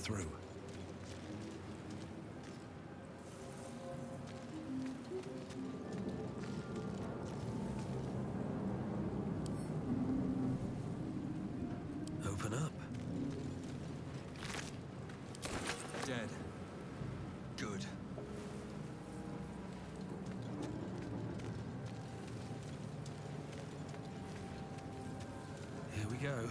through. Open up. Dead. Good. Here we go.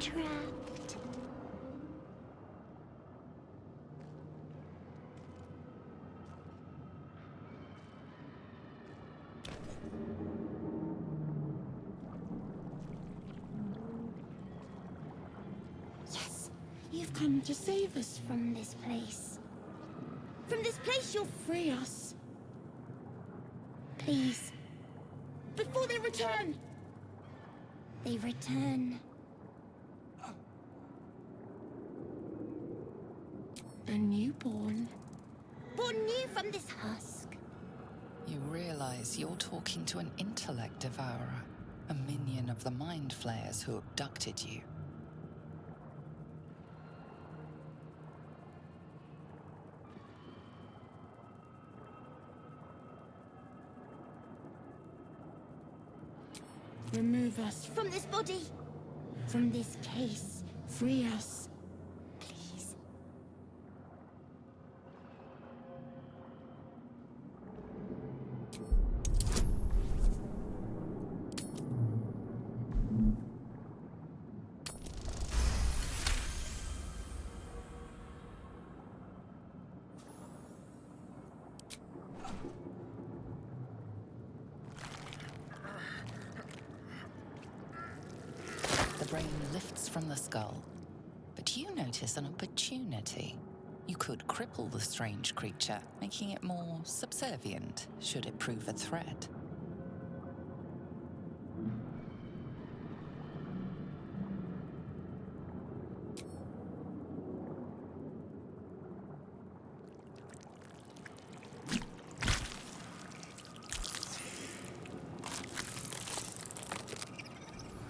Trapped. Yes, you've come to save us from this place. From this place, you'll free us. Please. Before they return. They return. A newborn. Born new from this husk. You realize you're talking to an intellect devourer, a minion of the mind flayers who abducted you. Remove us from this body. From this case. Free us. Please. The brain lifts from the skull, but you notice an opportunity. You could cripple the strange creature, making it more subservient should it prove a threat.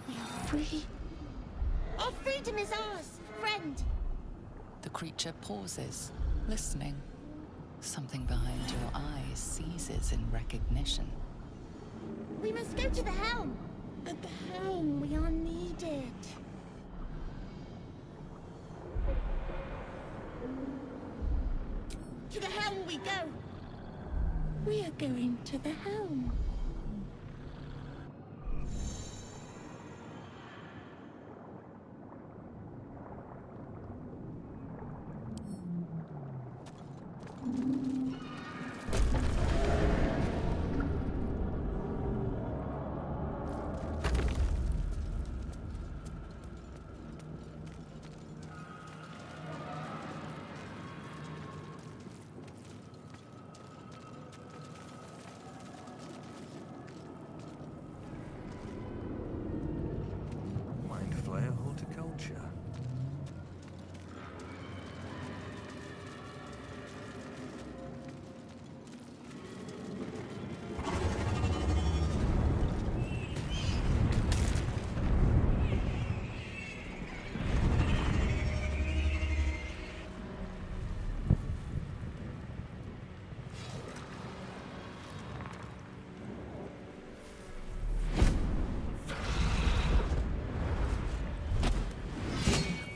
We are free. Our freedom is ours, friend. The creature pauses, listening. Something behind your eyes seizes in recognition. We must go to the helm. At the helm, we are needed. To the helm we go. We are going to the helm. Mind flayer horticulture.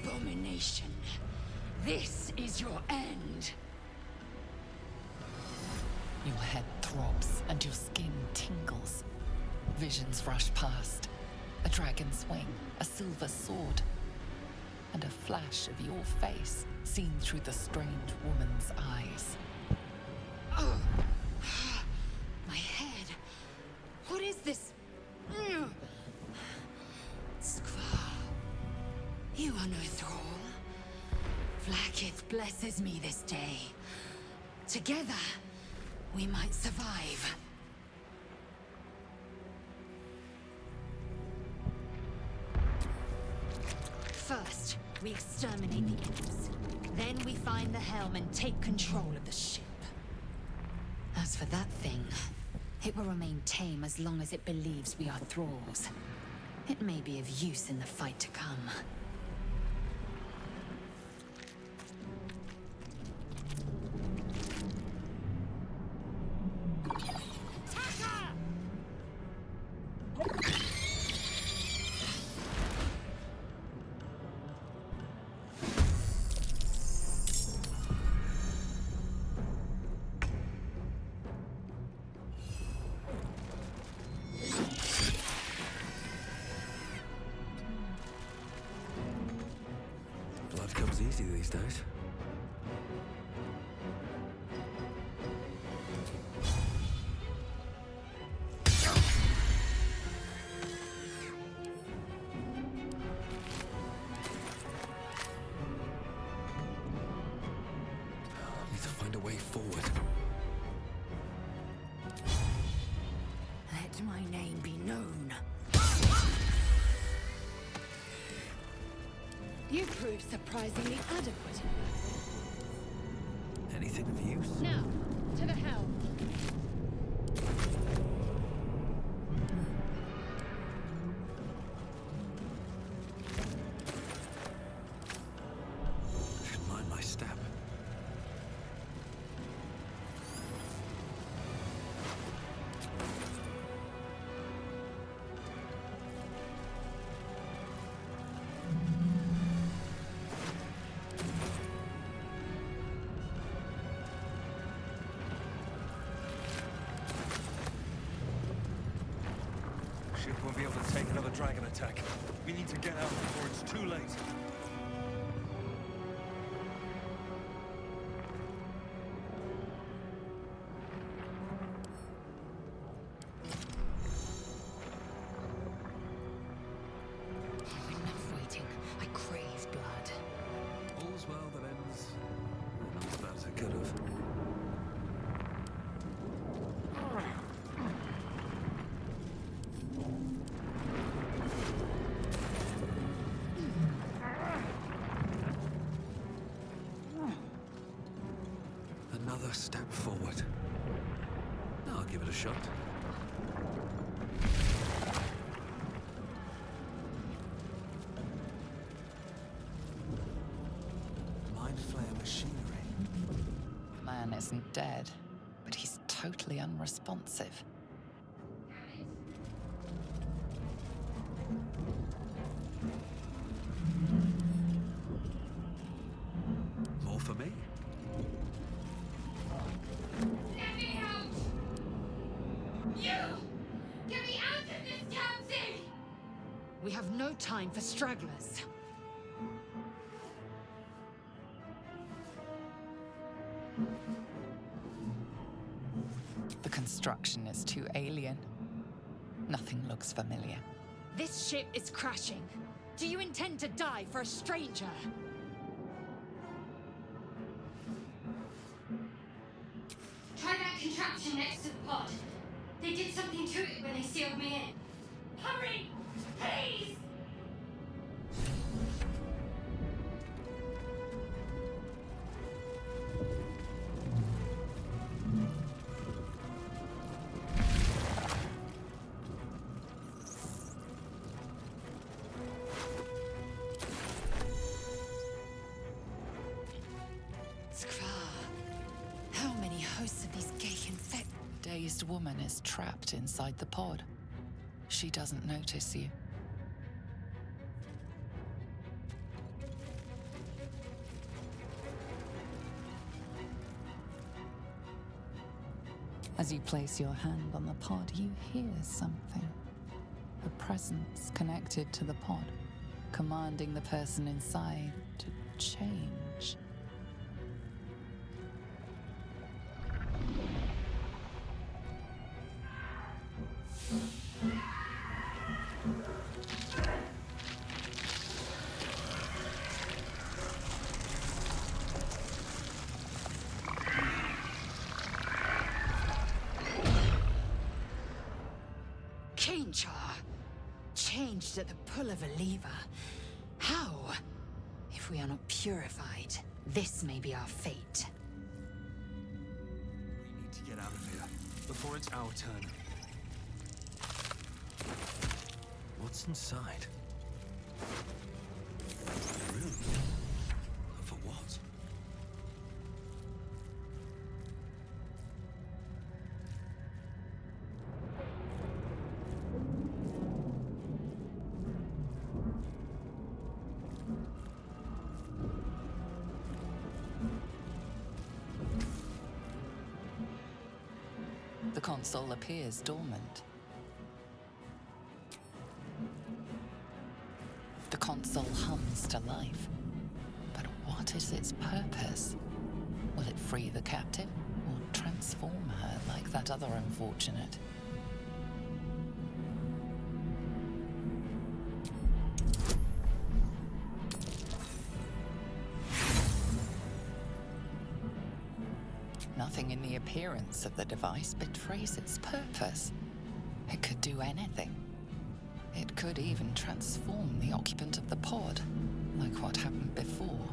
Abomination. This is your end. Your head throbs and your skin tingles. Visions rush past. A dragon's wing, a silver sword, and a flash of your face seen through the strange woman's eyes. Oh. My head. What is this? Skvar. You are no thrall. blesses me this day. Together, we might survive. First, we exterminate the imps. Then we find the helm and take control of the ship. As for that thing, it will remain tame as long as it believes we are thralls. It may be of use in the fight to come. Blood comes easy these days. Need to find a way forward. Let my name be known. You prove surprisingly adequate. Anything of use? Now, to the helm. Should mind my step. Ship won't be able to take another dragon attack. We need to get out before it's too late. Enough waiting. I crave blood. All's well that ends. Not as bad as it could have. Another step forward. I'll give it a shot. Mind flare machinery. Man isn't dead, but he's totally unresponsive. More for me? Let me out! You! Get me out of this damn thing! We have no time for stragglers. The construction is too alien. Nothing looks familiar. This ship is crashing. Do you intend to die for a stranger? Try that contraption next to the pod. They did something to it when they sealed me in. Hurry! Please! Skra. How many hosts of these gay infect? Dazed woman is trapped inside the pod. She doesn't notice you. As you place your hand on the pod, you hear something. A presence connected to the pod, commanding the person inside to change. Kinchar, changed at the pull of a lever. How? If we are not purified, this may be our fate. We need to get out of here before it's our turn. What's inside? Room? For what? The console appears dormant. The console hums to life. But what is its purpose? Will it free the captive or transform her like that other unfortunate? Nothing in the appearance of the device betrays its purpose. It could do anything. It could even transform the occupant of the pod, like what happened before.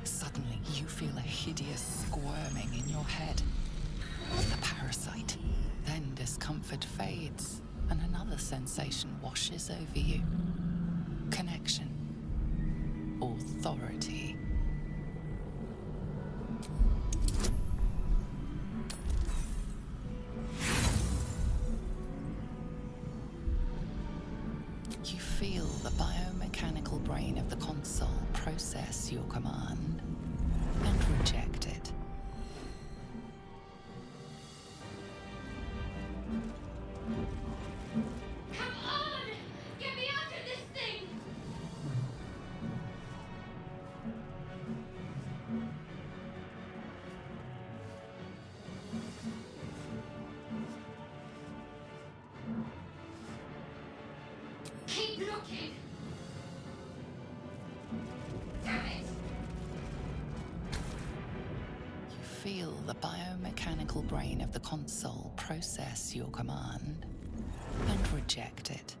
Suddenly, you feel a hideous squirming in your head. A parasite. Then discomfort fades, and another sensation washes over you. Connection. Authority. You feel the biomechanical brain of the console process your command and reject it. Come on! Get me out of this thing! Keep looking! Damn it! You feel the biomechanical brain of the console process your command and reject it.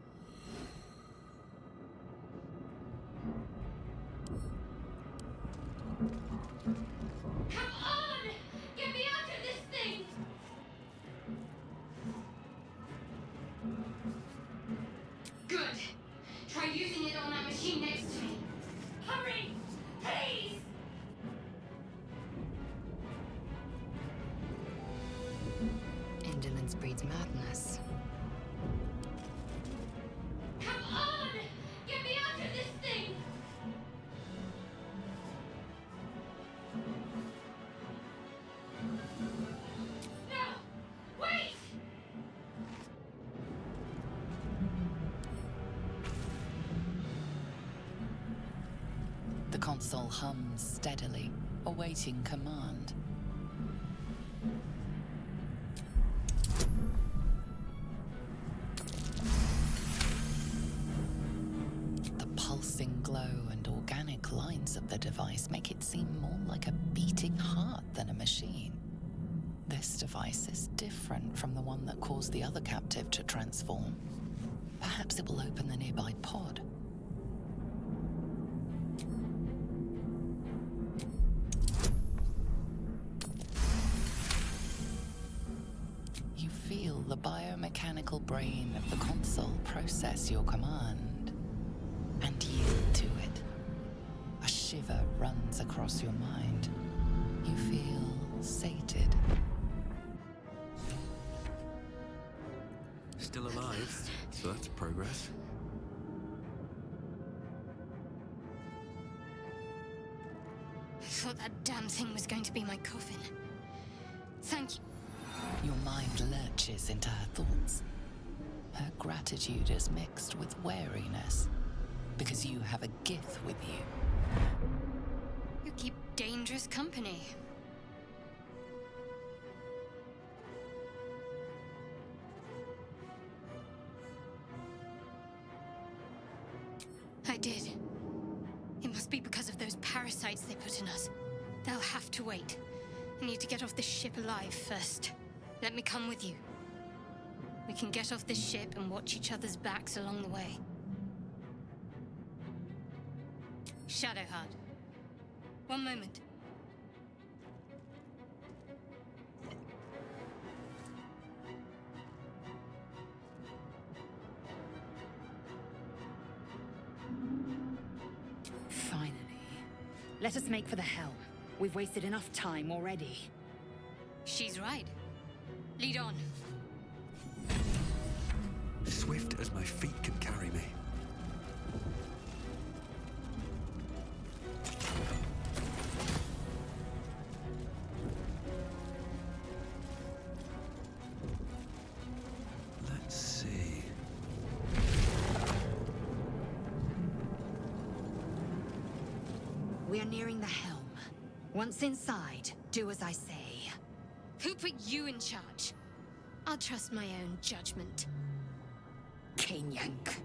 Come on! Get me out of this thing! Good. Try using it on that machine next to me. Hurry! Please! Indolence breeds madness. Come on! Get me out of this thing! No! Wait! The console hums steadily, awaiting command. The pulsing glow and organic lines of the device make it seem more like a beating heart than a machine. This device is different from the one that caused the other captive to transform. Perhaps it will open the nearby pod. You feel the biomechanical brain of the console process your command and yield to it. A shiver runs across your mind. You feel sated. Still alive, so that's progress. I thought that damn thing was going to be my coffin. Thank you. Your mind lurches into her thoughts. Her gratitude is mixed with wariness, because you have a gift with you. You keep dangerous company. I did. It must be because of those parasites they put in us. They'll have to wait We need to get off this ship alive first. Let me come with you. We can get off this ship and watch each other's backs along the way. Shadowheart. One moment. Finally. Let us make for the helm. We've wasted enough time already. She's right. Lead on. Swift as my feet can carry me. Let's see. We are nearing the helm. Once inside, do as I say. Who put you in charge? I'll trust my own judgment. Yank.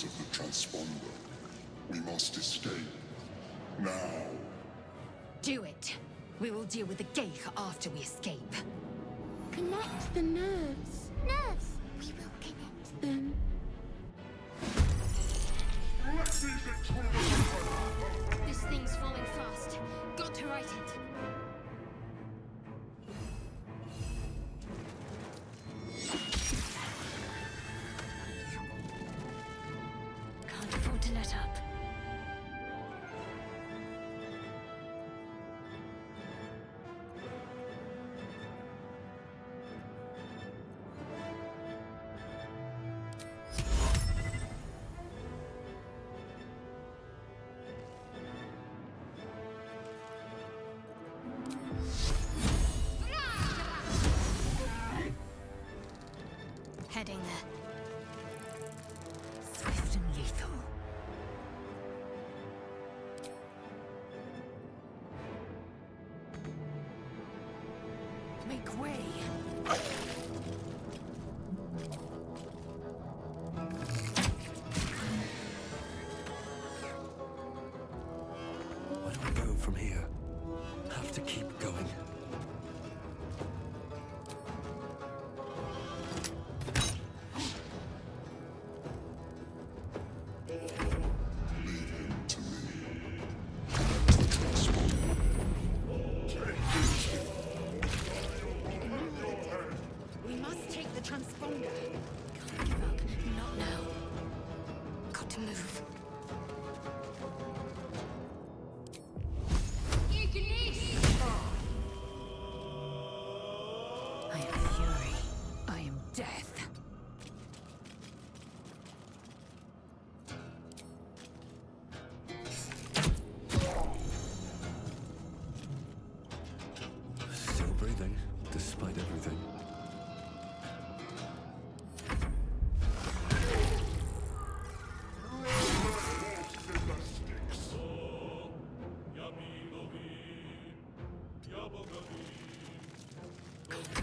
Of the transponder. We must escape. Now. Do it. We will deal with the Geich after we escape. Connect the nerves. Nerves! We will connect them. This thing's falling fast. Got to right it. Can't afford to let up. Heading there. Swift and lethal. Make way. Where do I go from here? Have to keep going. We must take the transponder. Can't give up. Not now. Got to move. I am fury. I am death. Still breathing, despite everything.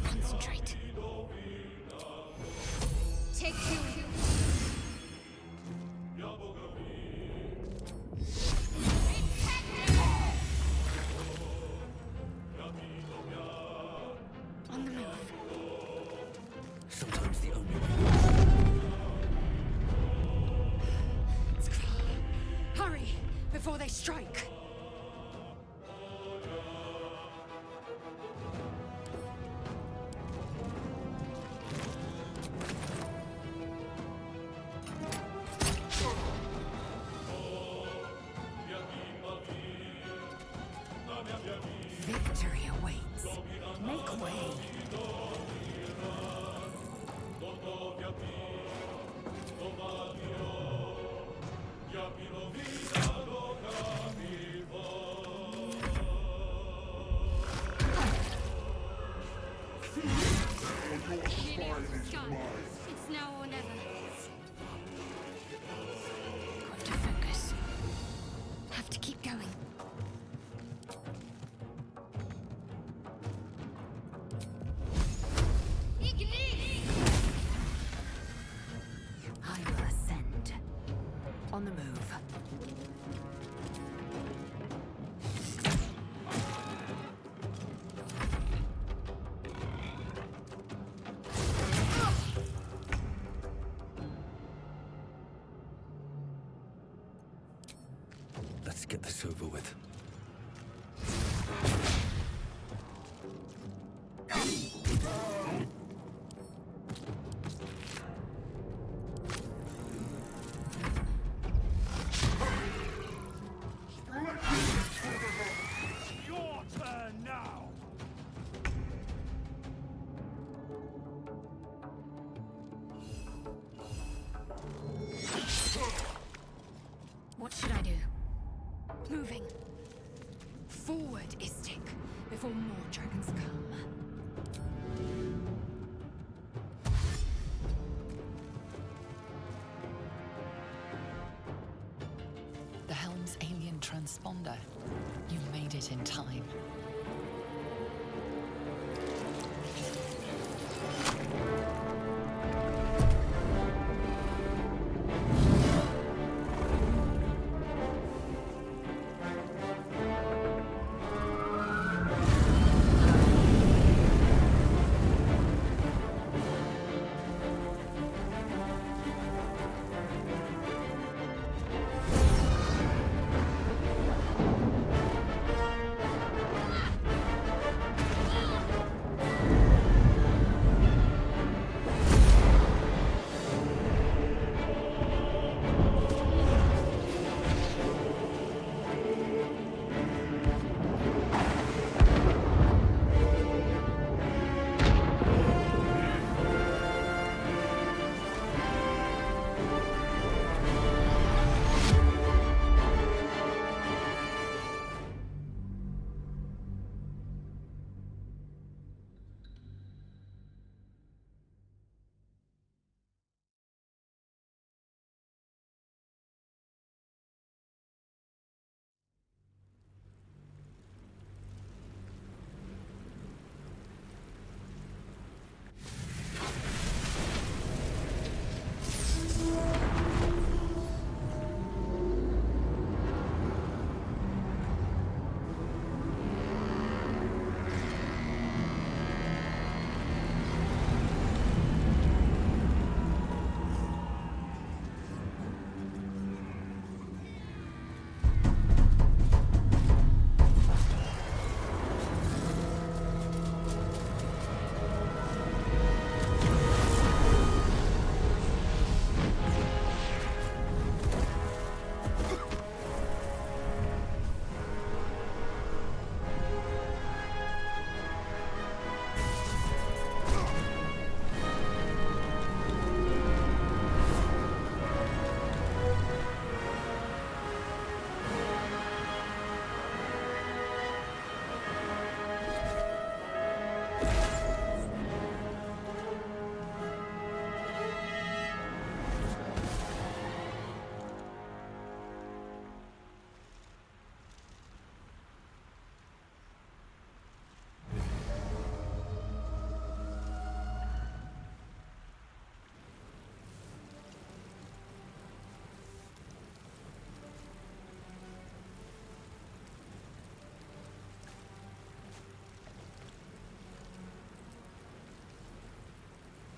Concentrate. Take two. On the move. Sometimes the only way. Hurry, before they strike. Victory awaits. Make way. It's gone. It's now or never. Got to focus. Have to keep going. I will ascend. On the move. Let's get this over with. Your turn now! What should I do? Moving. Forward, Istik, before more dragons come. The helm's alien transponder. You made it in time.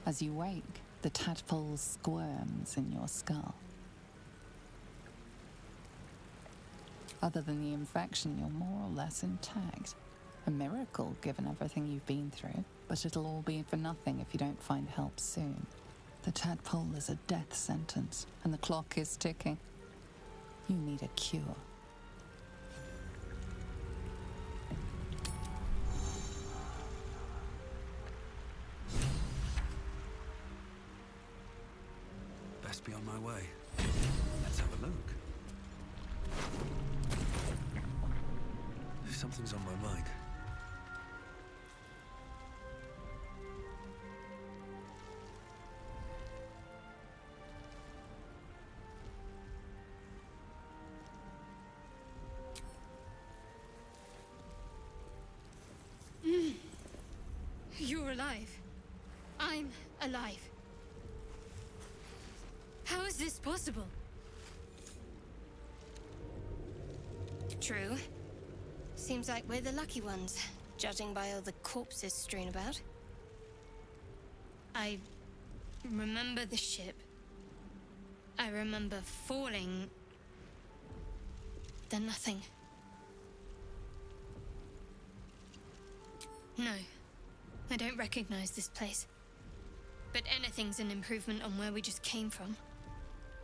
As you wake, the tadpole squirms in your skull. Other than the infection, you're more or less intact. A miracle, given everything you've been through, but it'll all be for nothing if you don't find help soon. The tadpole is a death sentence, and the clock is ticking. You need a cure. Best be on my way. Let's have a look. Something's on my mind. alive. I'm alive. How is this possible? True. Seems like we're the lucky ones, judging by all the corpses strewn about. I remember the ship. I remember falling. Then nothing. No, I don't recognize this place. But anything's an improvement on where we just came from.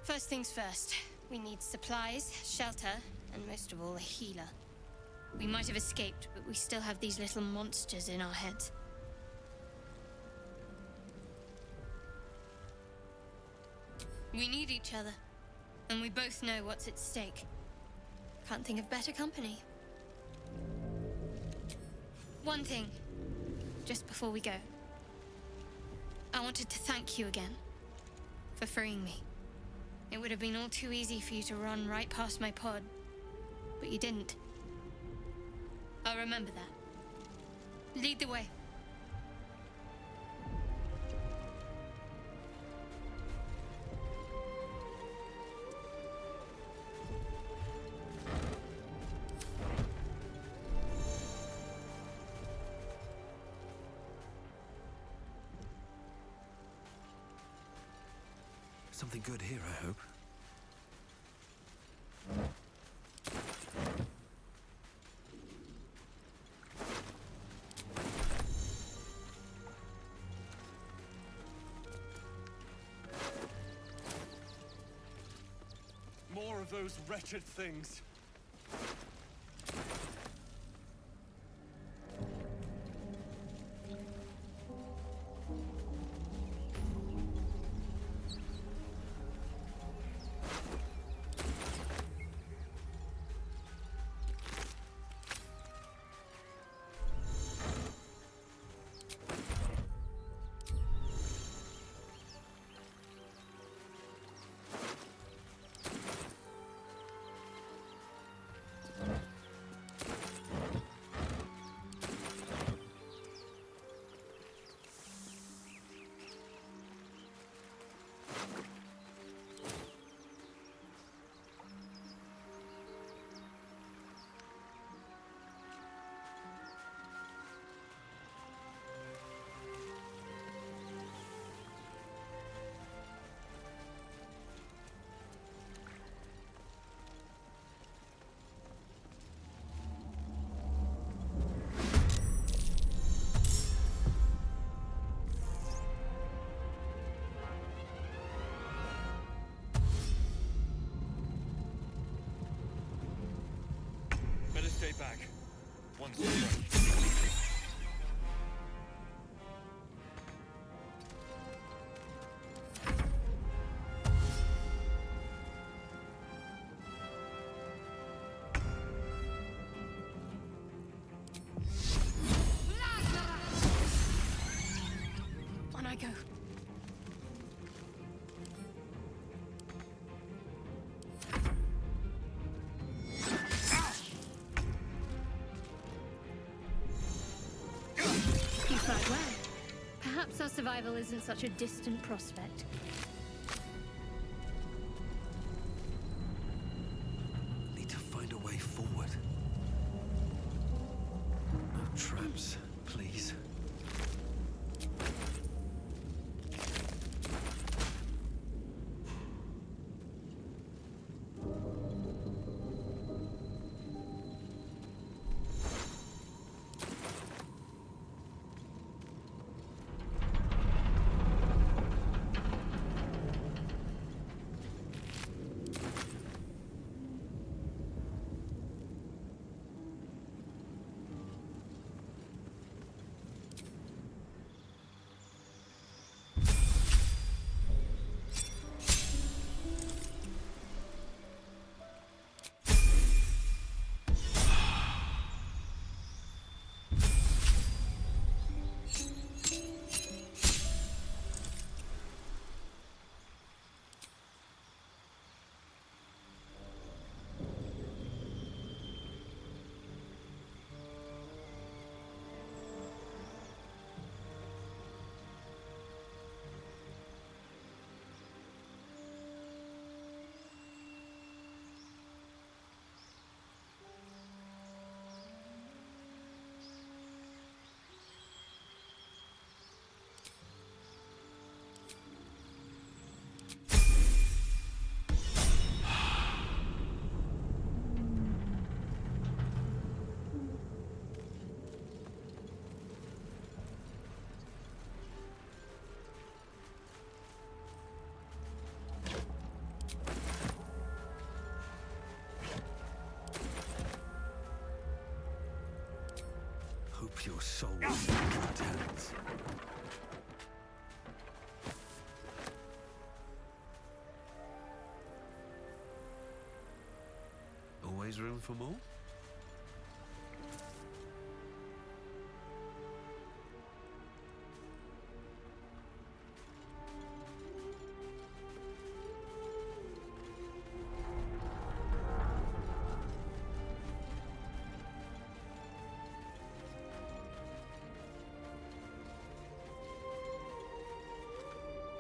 First things first, we need supplies, shelter, and most of all, a healer. We might have escaped, but we still have these little monsters in our heads. We need each other, and we both know what's at stake. Can't think of better company. One thing, just before we go. I wanted to thank you again for freeing me. It would have been all too easy for you to run right past my pod, but you didn't. I'll remember that. Lead the way. Something good here, I hope. More of those wretched things. Better stay back. One step. On I go. You fight well. Perhaps our survival isn't such a distant prospect. Need to find a way forward. No traps, please. Your soul in God's hands. Always room for more?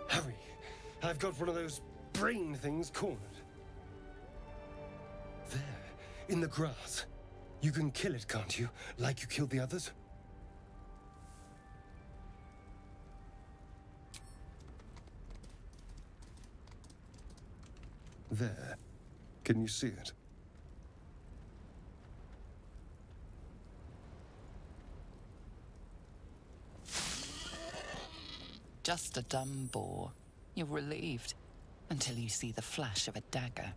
Hurry! I've got one of those brain things cornered. There, in the grass. You can kill it, can't you? Like you killed the others? There. Can you see it? Just a dumb boar. You're relieved until you see the flash of a dagger.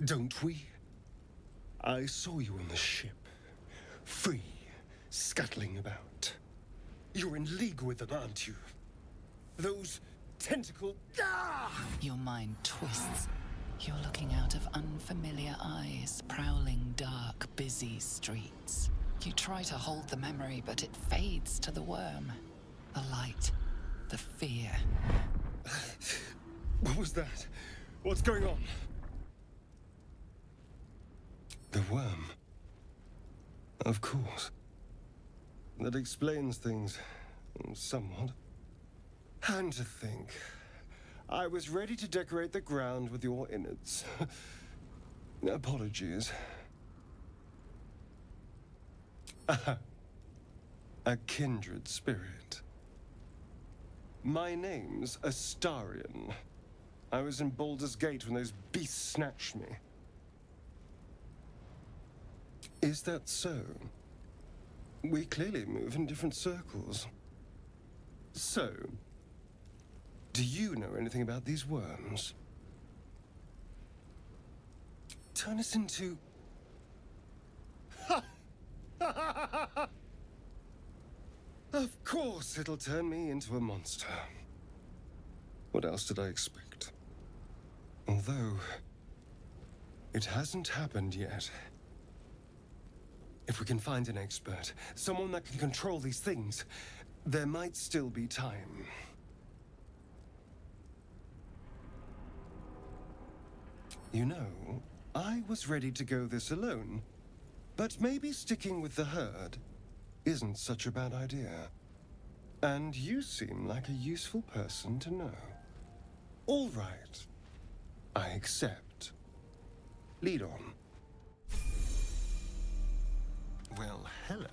Don't we? I saw you on the ship. Free, scuttling about. You're in league with them, aren't you? Those tentacle... Ah! Your mind twists. You're looking out of unfamiliar eyes, prowling dark, busy streets. You try to hold the memory, but it fades to the worm. The light, the fear. What was that? What's going on? The worm. Of course. That explains things, somewhat. And to think, I was ready to decorate the ground with your innards. Apologies. A kindred spirit. My name's Astarion. I was in Baldur's Gate when those beasts snatched me. Is that so? We clearly move in different circles. So, do you know anything about these worms? Turn us into... Of course it'll turn me into a monster. What else did I expect? Although, it hasn't happened yet. If we can find an expert, someone that can control these things, there might still be time. You know, I was ready to go this alone, but maybe sticking with the herd isn't such a bad idea. And you seem like a useful person to know. All right. I accept. Lead on. Well, hello.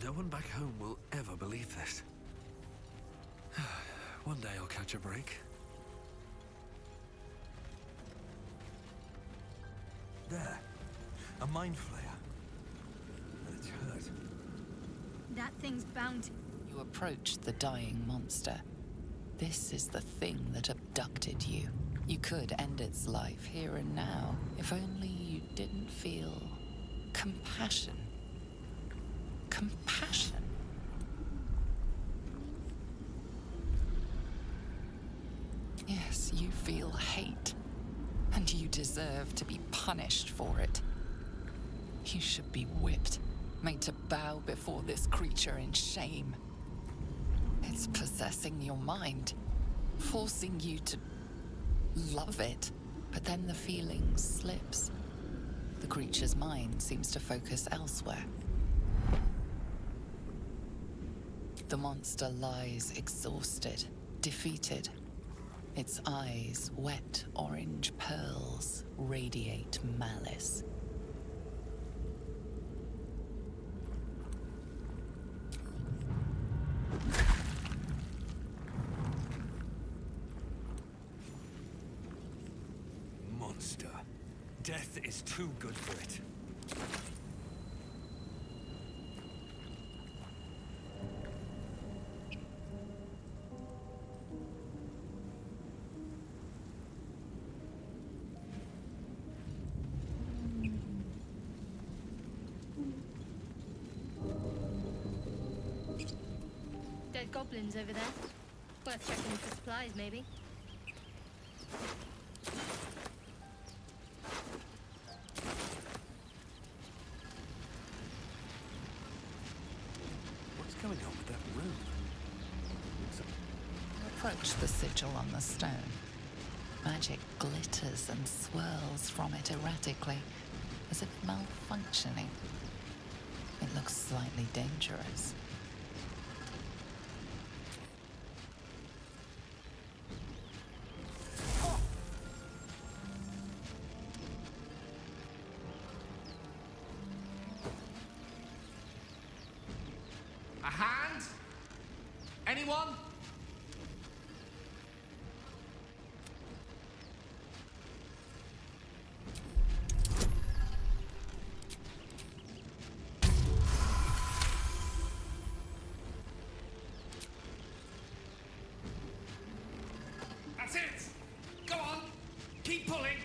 No one back home will ever believe this. One day I'll catch a break. There. A mind flayer. And it's hurt. That thing's bound to... You approach the dying monster. This is the thing that abducted you. You could end its life here and now, if only you didn't feel compassion. Compassion. Yes, you feel hate, and you deserve to be punished for it. You should be whipped, made to bow before this creature in shame. It's possessing your mind, forcing you to love it, but then the feeling slips. The creature's mind seems to focus elsewhere. The monster lies exhausted, defeated. Its eyes, wet orange pearls, radiate malice. Monster. Death is too good for it. Dead goblins over there. Worth checking for supplies, maybe. What's going on with that room? Approach the sigil on the stone. Magic glitters and swirls from it erratically, as if malfunctioning. It looks slightly dangerous. A hand? Anyone? That's it! Go on! Keep pulling!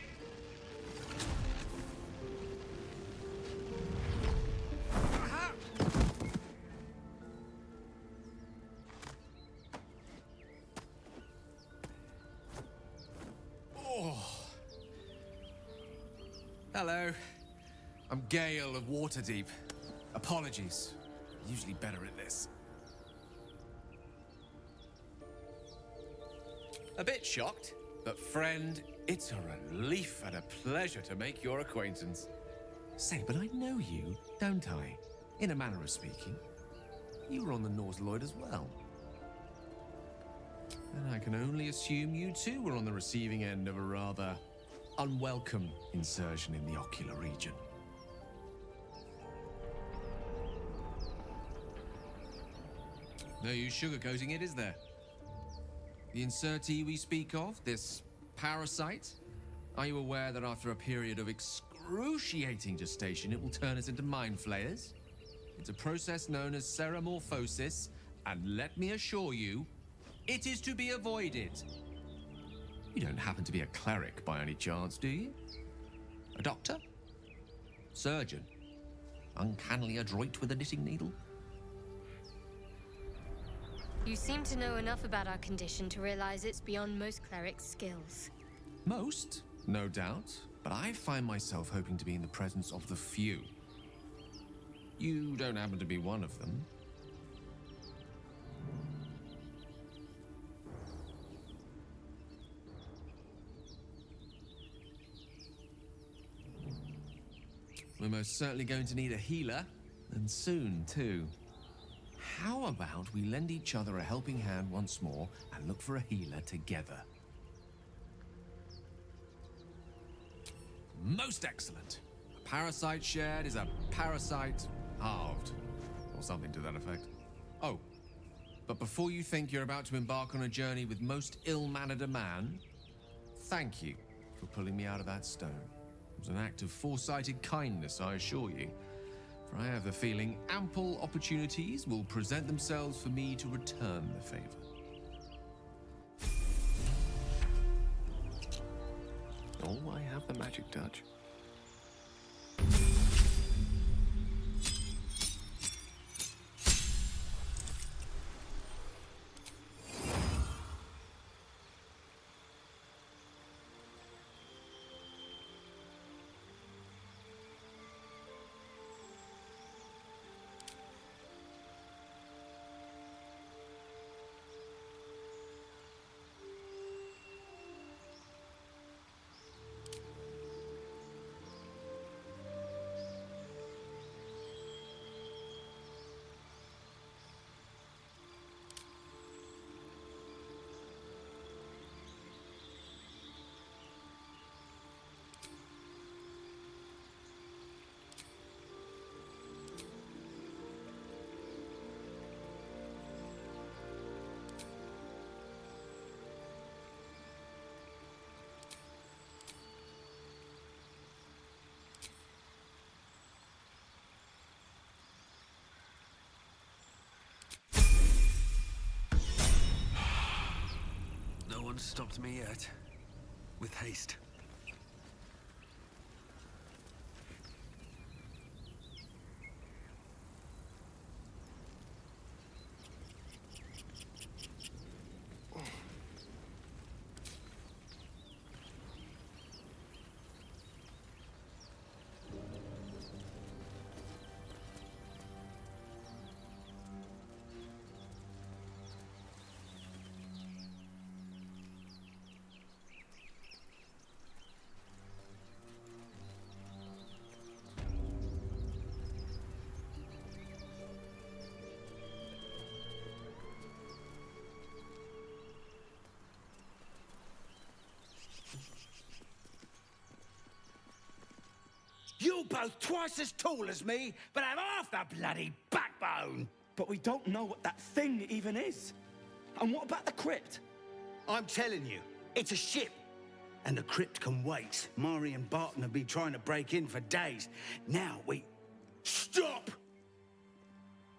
Aha! Oh. Hello. I'm Gale of Waterdeep. Apologies. Usually better at this. A bit shocked, but friend, it's a relief and a pleasure to make your acquaintance. Say, but I know you, don't I? In a manner of speaking. You were on the Norse Lloyd as well. And I can only assume you too were on the receiving end of a rather unwelcome insertion in the ocular region. No use sugarcoating it, is there? The insertee we speak of, this parasite, are you aware that after a period of excruciating gestation, it will turn us into mind flayers? It's a process known as ceramorphosis, and let me assure you, it is to be avoided. You don't happen to be a cleric by any chance, do you? A doctor? Surgeon? Uncannily adroit with a knitting needle? You seem to know enough about our condition to realize it's beyond most clerics' skills. Most, no doubt, but I find myself hoping to be in the presence of the few. You don't happen to be one of them. We're most certainly going to need a healer, and soon, too. How about we lend each other a helping hand once more and look for a healer together? Most excellent. A parasite shared is a parasite halved, or something to that effect. Oh, but before you think you're about to embark on a journey with most ill-mannered a man, thank you for pulling me out of that stone. It was an act of foresighted kindness, I assure you. For I have the feeling ample opportunities will present themselves for me to return the favor. Oh, I have the magic touch. one stopped me yet. With haste. You're both twice as tall as me, but have half the bloody backbone! But we don't know what that thing even is. And what about the crypt? I'm telling you, it's a ship. And the crypt can wait. Mari and Barton have been trying to break in for days. Now we... Stop!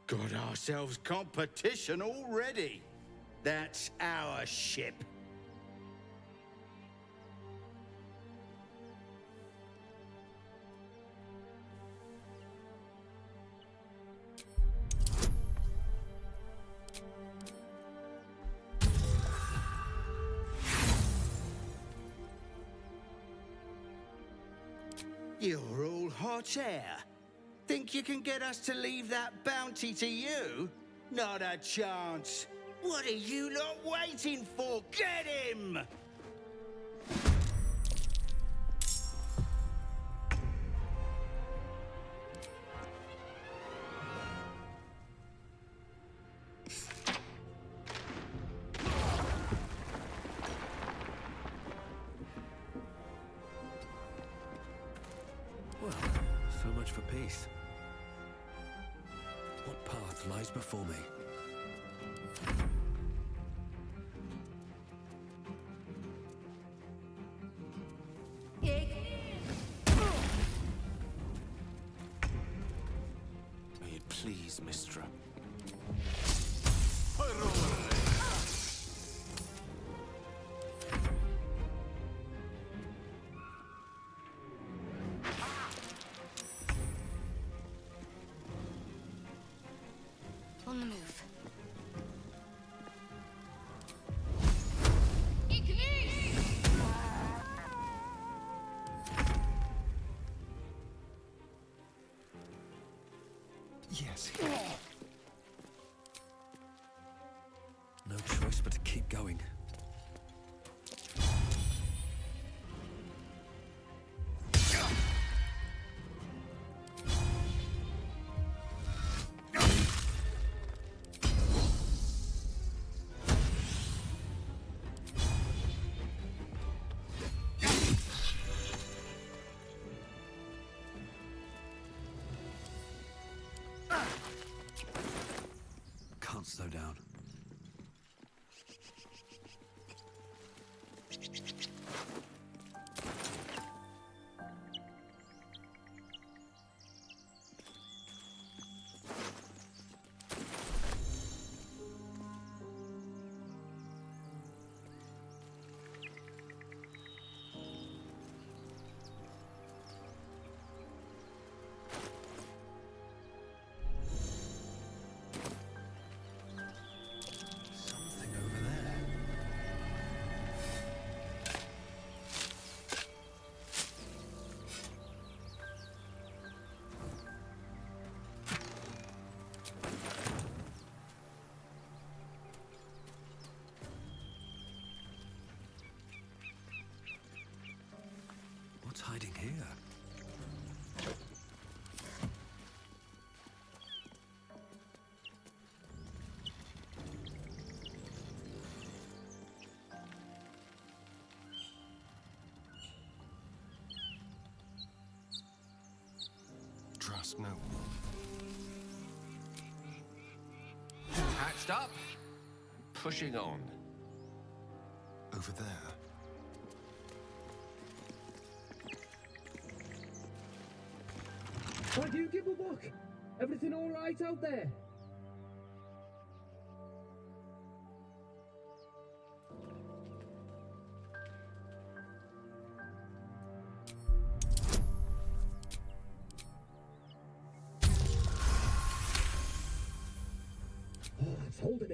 Got ourselves competition already. That's our ship. You're all hot air. Think you can get us to leave that bounty to you? Not a chance. What are you lot waiting for? Get him! Well, so much for peace. What path lies before me? May it please, Mistra. On the move. Yes. No choice but to keep going. Can't slow down. Something over there. What's hiding here? Trust no one. Hatched up, pushing on. Over there. Why do you give a walk? Everything all right out there?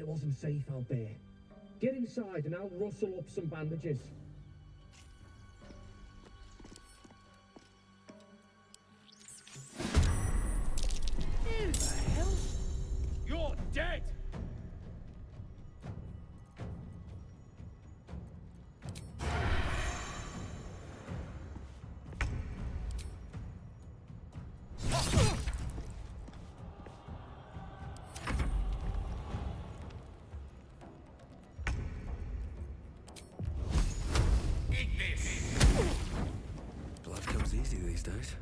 it wasn't safe out there. Get inside and I'll rustle up some bandages. Who the hell? You're dead! Blood comes easy these days.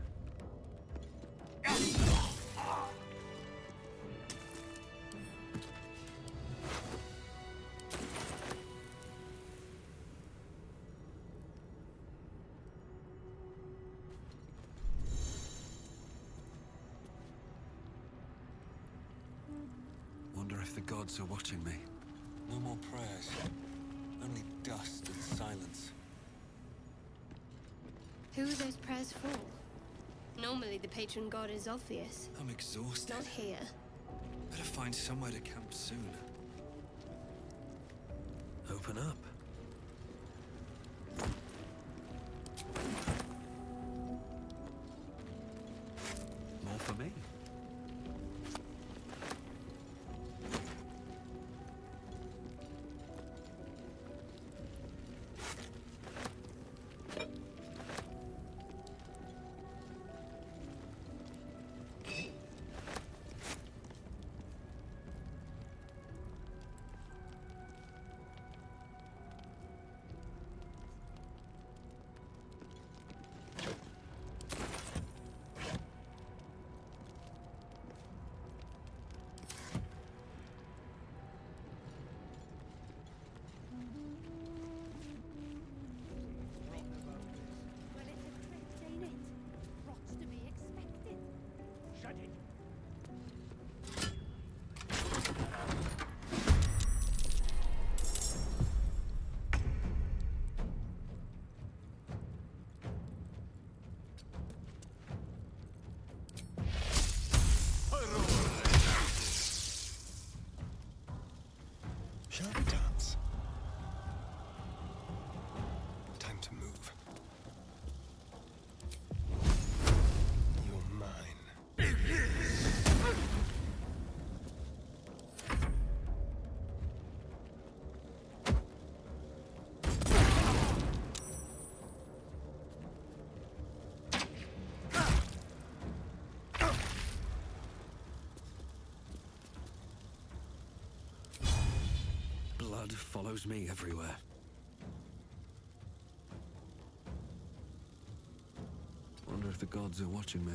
Wonder if the gods are watching me. No more prayers. Only dust and silence. Who are those prayers for? Normally the patron god is obvious. I'm exhausted. Not here. Better find somewhere to camp soon. Open up. More for me. Shall we dance? Time to move. You're mine. Blood follows me everywhere. Wonder if the gods are watching me.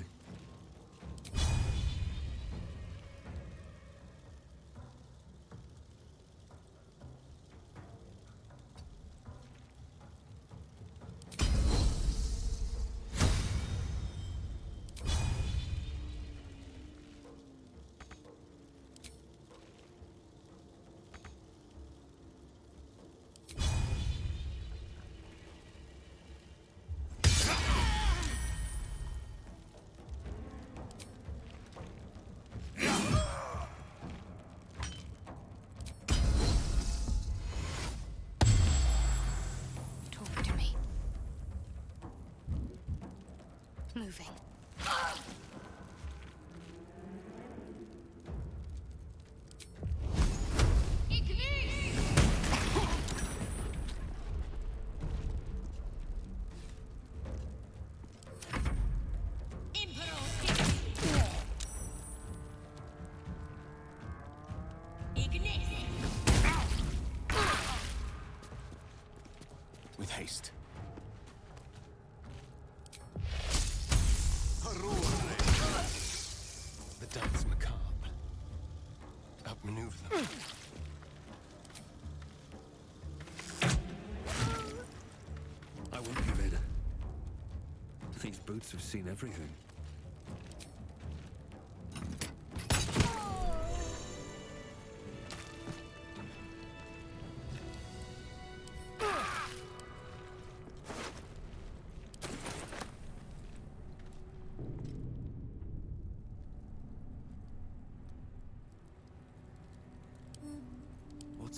Talk to me. Moving. With haste. The dance macabre. Outmaneuver them. I won't give in. These boots have seen everything.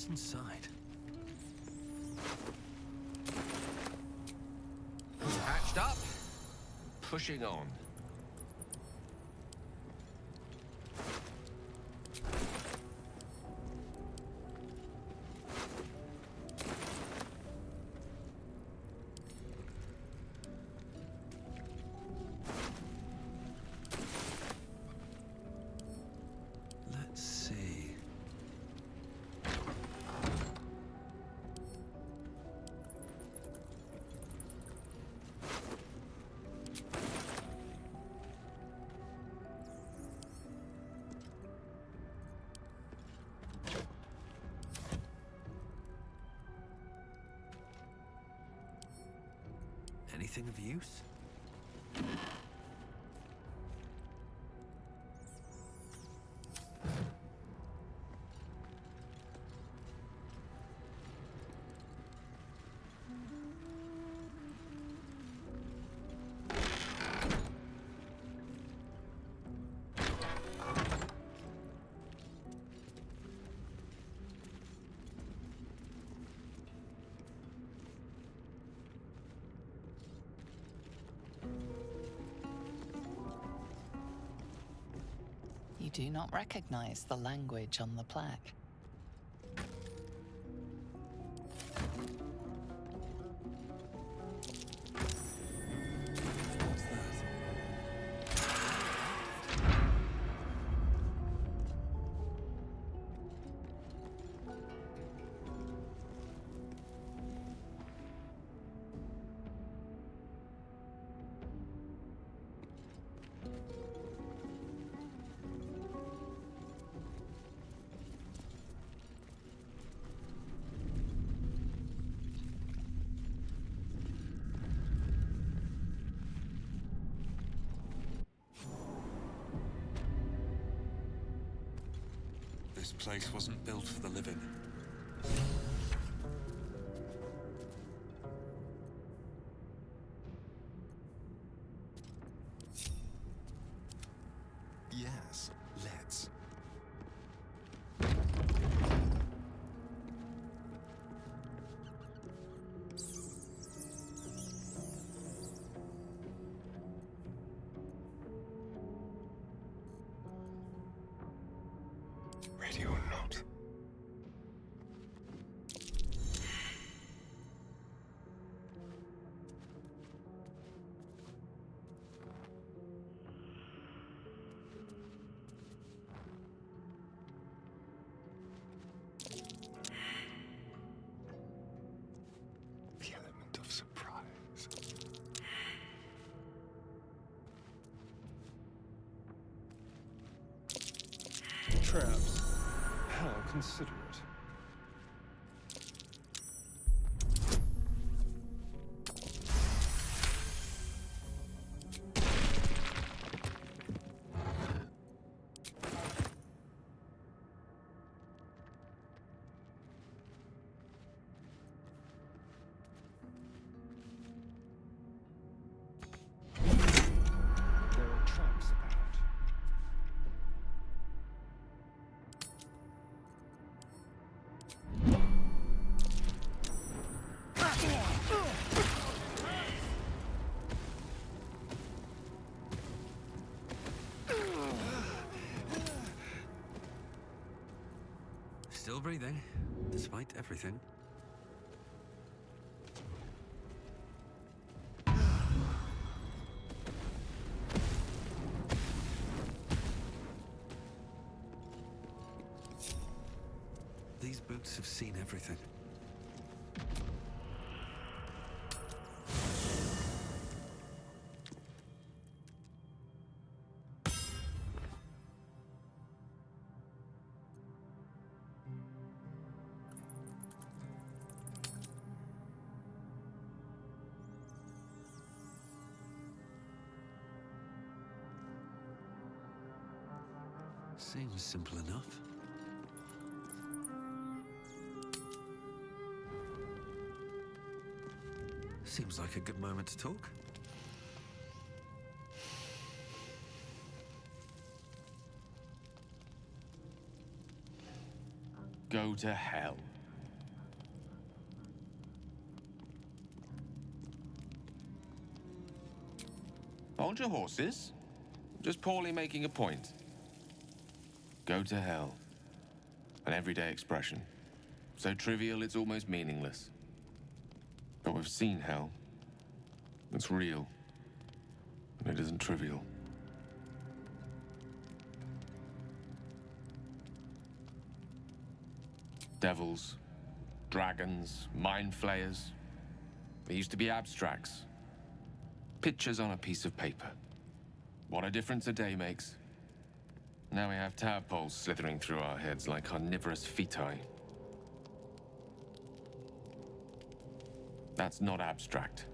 What's inside? Patched up. Pushing on. Let's see. Anything of use? You do not recognize the language on the plaque. This place wasn't built for the living. Yes, let's. Ready or not. The element of surprise. Traps. How considerate. There are traps about. Still breathing, despite everything. These boots have seen everything. Seems simple enough. Seems like a good moment to talk. Go to hell. Hold your horses. Just poorly making a point. Go to hell. An everyday expression. So trivial it's almost meaningless. But we've seen hell. It's real. And it isn't trivial. Devils, dragons, mind flayers. They used to be abstracts. Pictures on a piece of paper. What a difference a day makes. Now we have tadpoles slithering through our heads like carnivorous feti. That's not abstract.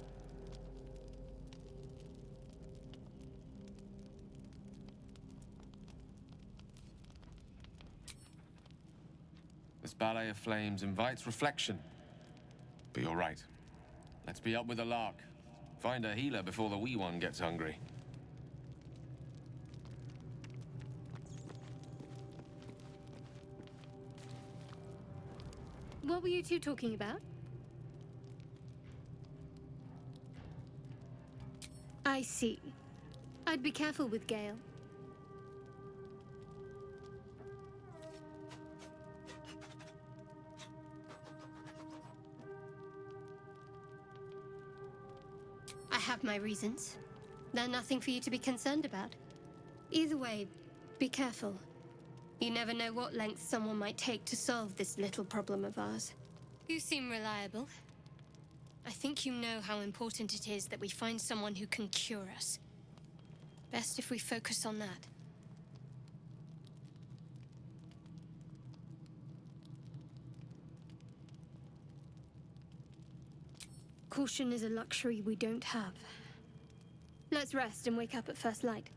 This ballet of flames invites reflection. But you're right. Let's be up with the lark. Find a healer before the wee one gets hungry. What were you two talking about? I see. I'd be careful with Gale. I have my reasons. They're nothing for you to be concerned about. Either way, be careful. You never know what lengths someone might take to solve this little problem of ours. You seem reliable. I think you know how important it is that we find someone who can cure us. Best if we focus on that. Caution is a luxury we don't have. Let's rest and wake up at first light.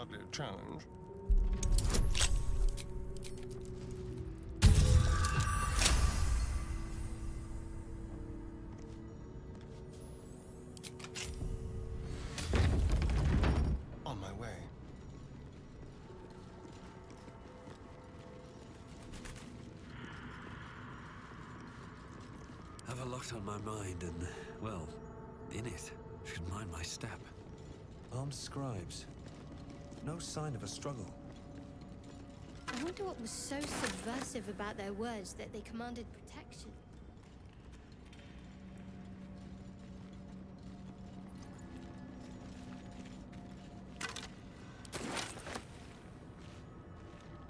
hardly a challenge. On my way. Have a lot on my mind and, well, in it. Should mind my step. Armed scribes. No sign of a struggle. I wonder what was so subversive about their words that they commanded protection.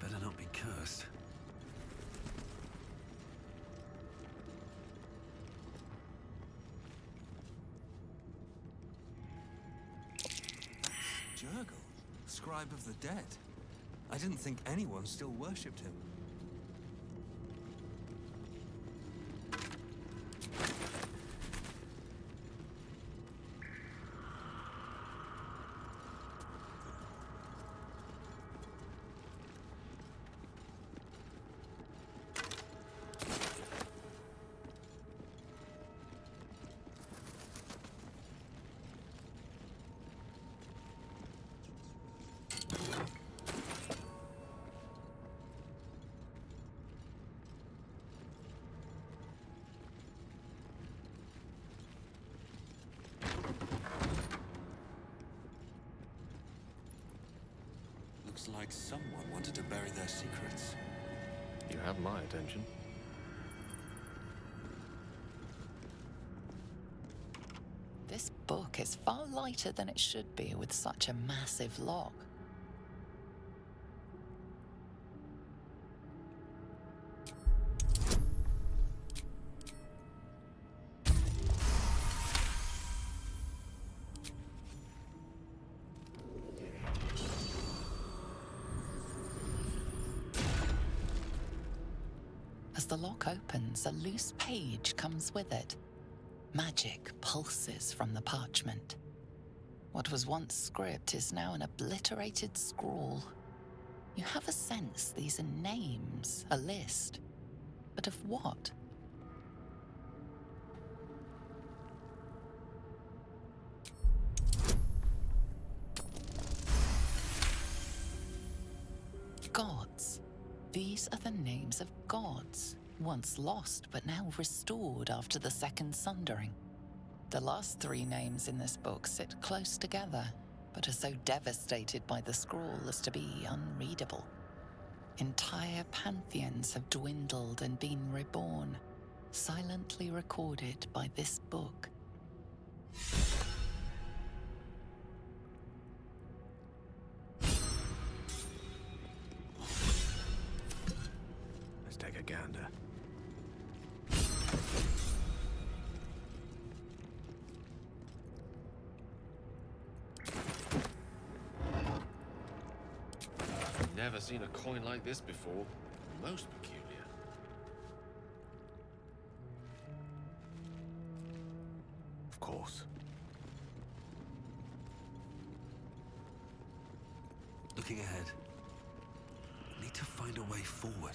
Better not be cursed. Jurgle, scribe of the dead. I didn't think anyone still worshipped him. Looks like someone wanted to bury their secrets. You have my attention. This book is far lighter than it should be with such a massive log. As the lock opens, a loose page comes with it. Magic pulses from the parchment. What was once script is now an obliterated scrawl. You have a sense these are names, a list. But of what? Gods. These are the names of gods, once lost but now restored after the Second Sundering. The last three names in this book sit close together, but are so devastated by the scrawl as to be unreadable. Entire pantheons have dwindled and been reborn, silently recorded by this book. Let's take a gander. Never seen a coin like this before. Most peculiar. Of course. Looking ahead. Need to find a way forward.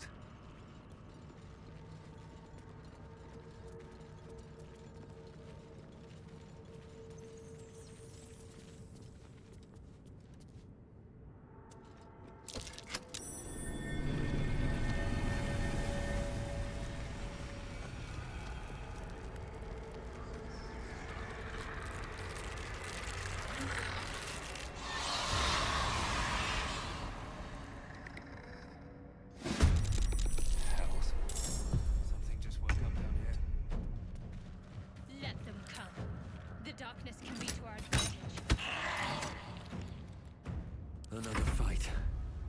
Another fight.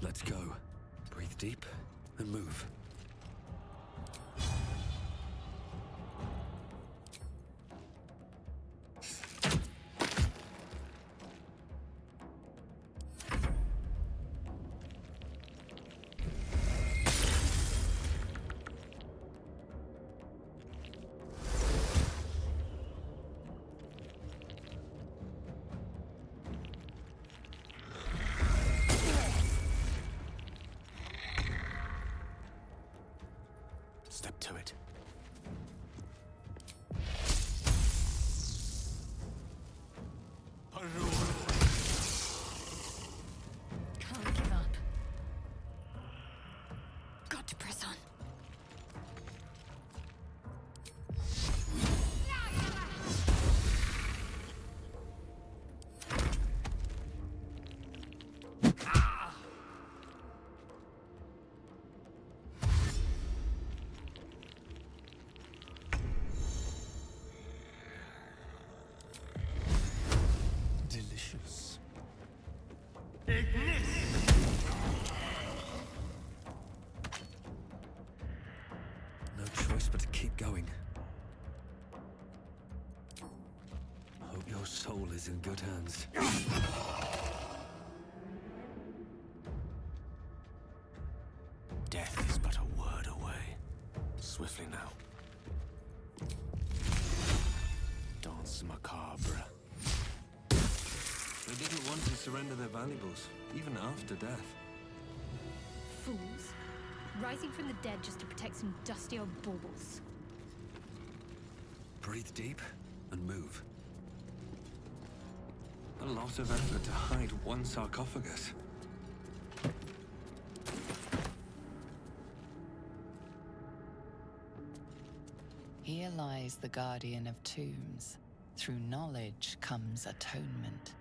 Let's go. Breathe deep and move. to it. Can't give up. Got to press on. Delicious. No choice but to keep going. Hope your soul is in good hands. Death is but a word away. Swiftly now. Danse macabre. They didn't want to surrender their valuables, even after death. Fools. Rising from the dead just to protect some dusty old baubles. Breathe deep and move. A lot of effort to hide one sarcophagus. Here lies the guardian of tombs. Through knowledge comes atonement.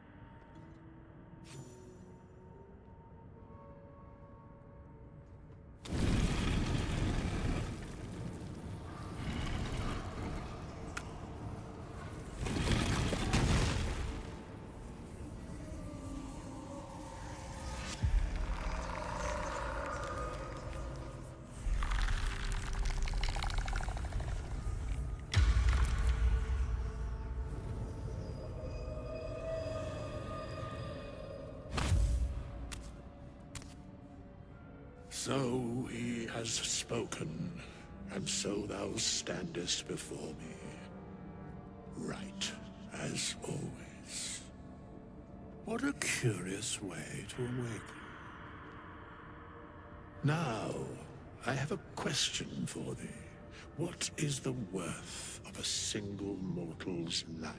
So he has spoken, and so thou standest before me, right as always. What a curious way to awaken. Now, I have a question for thee. What is the worth of a single mortal's life?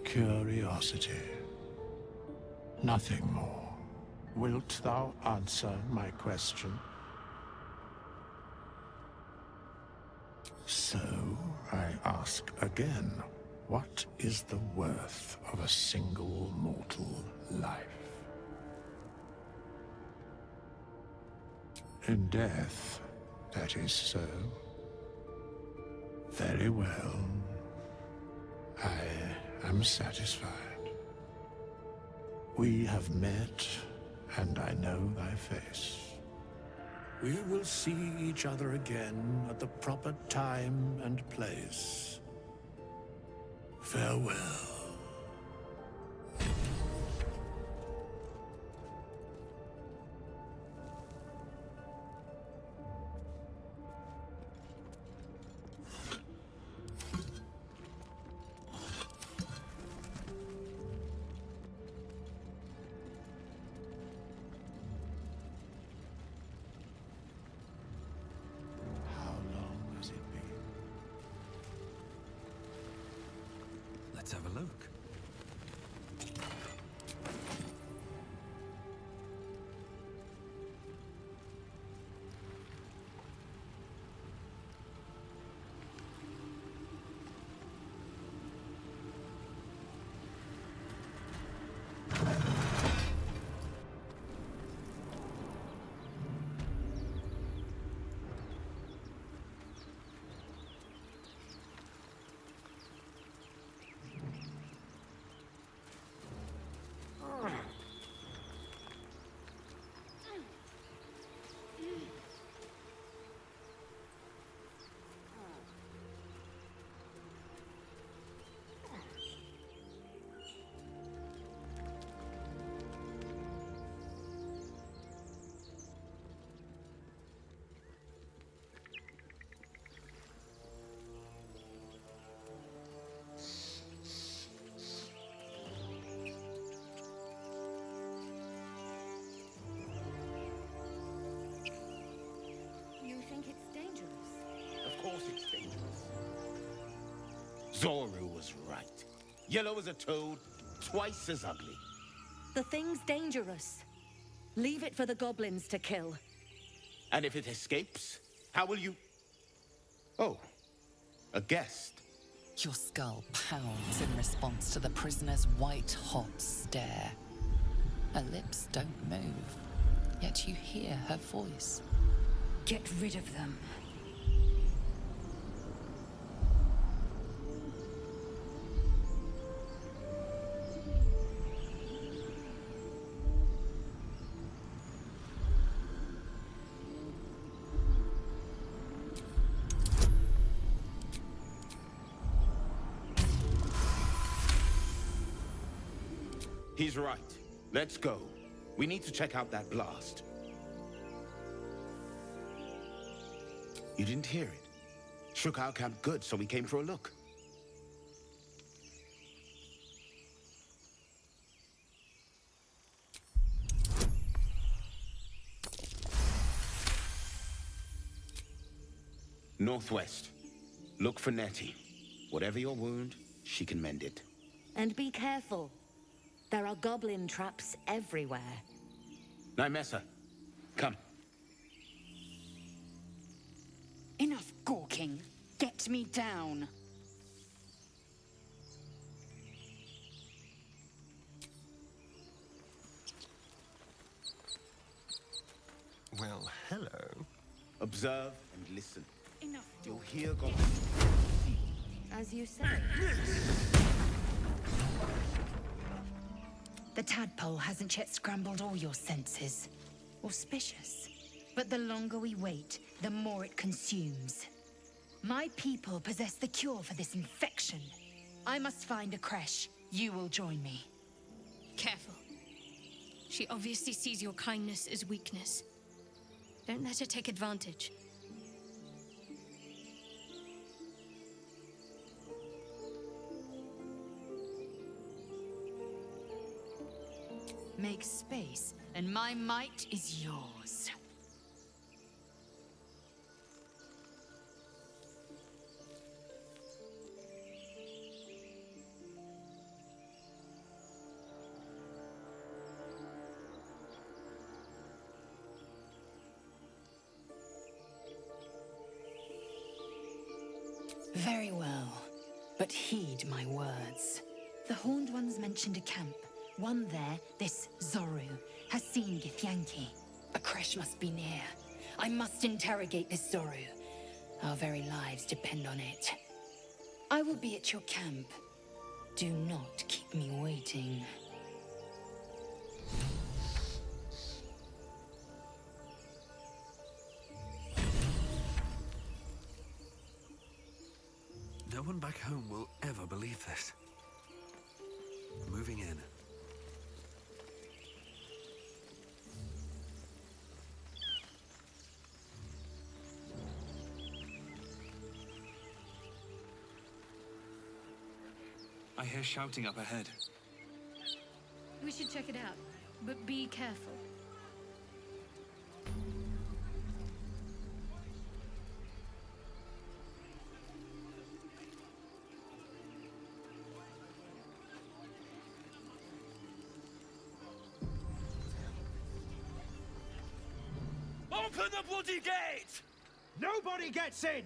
Curiosity. Nothing more. Wilt thou answer my question? So, I ask again, what is the worth of a single mortal life? In death, that is so. Very well. I am satisfied. We have met, and I know thy face. We will see each other again at the proper time and place. Farewell. Let's have a look. Zoru was right. Yellow as a toad, twice as ugly. The thing's dangerous. Leave it for the goblins to kill. And if it escapes, how will you... Oh, a guest. Your skull pounds in response to the prisoner's white-hot stare. Her lips don't move, yet you hear her voice. Get rid of them. He's right. Let's go. We need to check out that blast. You didn't hear it? Shook our camp good, so we came for a look. Northwest. Look for Nettie. Whatever your wound, she can mend it. And be careful. There are goblin traps everywhere. Nymessa, come. Enough gawking. Get me down. Well, hello. Observe and listen. Enough. You'll hear goblins. As you say. The tadpole hasn't yet scrambled all your senses. Auspicious. But the longer we wait, the more it consumes. My people possess the cure for this infection. I must find a creche. You will join me. Careful. She obviously sees your kindness as weakness. Don't let her take advantage. Make space, and my might is yours. Very well, but heed my words. The Horned Ones mentioned a camp. One there, this Zoru, has seen Githyanki. A creche must be near. I must interrogate this Zoru. Our very lives depend on it. I will be at your camp. Do not keep me waiting. No one back home will ever believe this. Moving in. I hear shouting up ahead. We should check it out, but be careful. Open the bloody gate! Nobody gets in!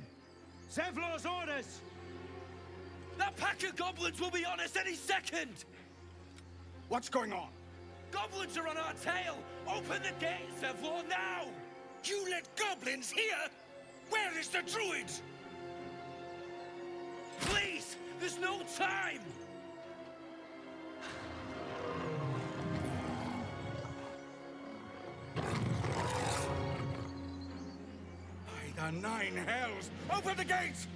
Zevlor's orders! That pack of goblins will be on us any second! What's going on? Goblins are on our tail! Open the gate, Zevlor, now! You let goblins here? Where is the druid? Please! There's no time! By the nine hells! Open the gate!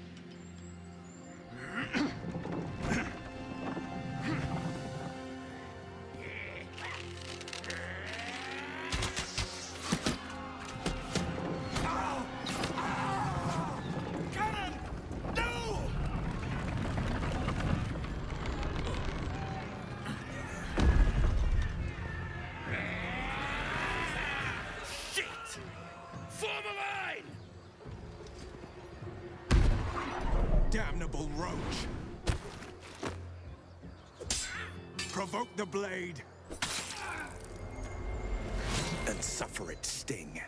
Damnable roach! Provoke the blade. And suffer its sting.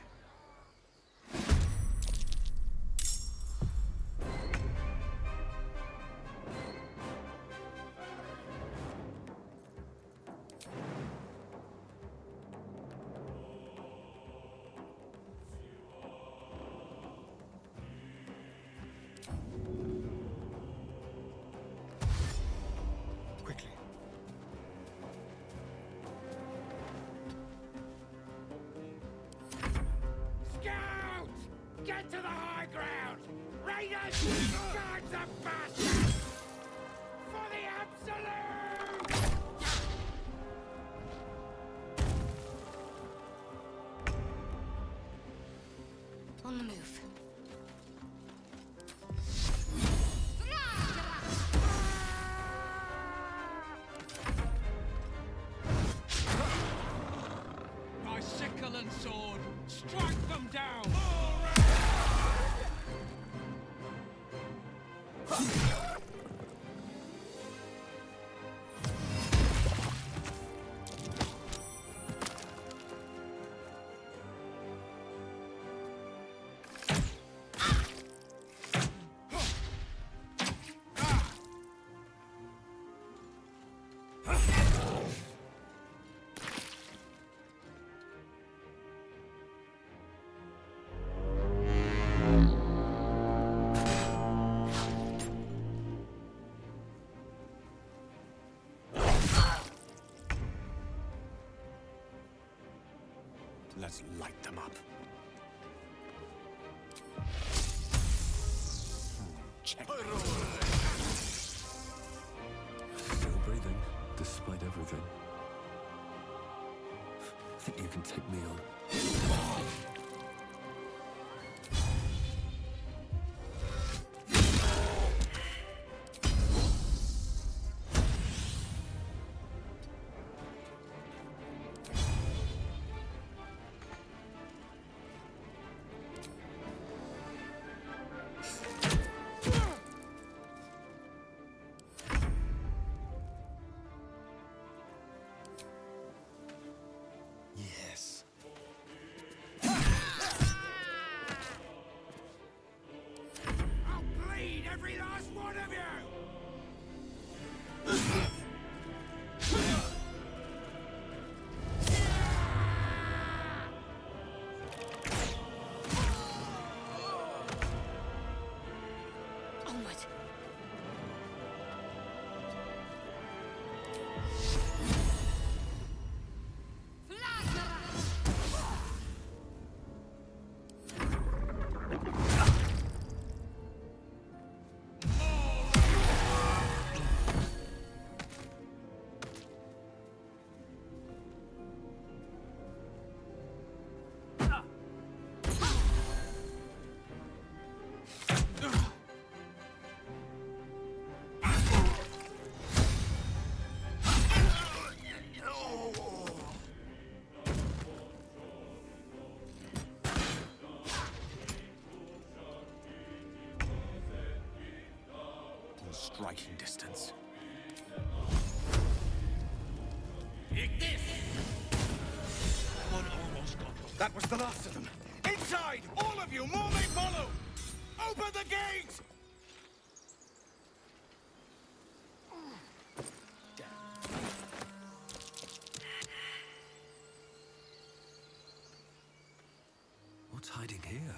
Get to the high ground! Raiders! Charge the bastards! For the absolute! On the move. My sickle and sword! Strike them down! Let's light them up. Check. Still breathing, despite everything. Think you can take me on? Yes. I'll bleed every last one of you! Onward. Striking distance. One almost got them. That was the last of them. Inside! All of you! More may follow! Open the gate! What's hiding here?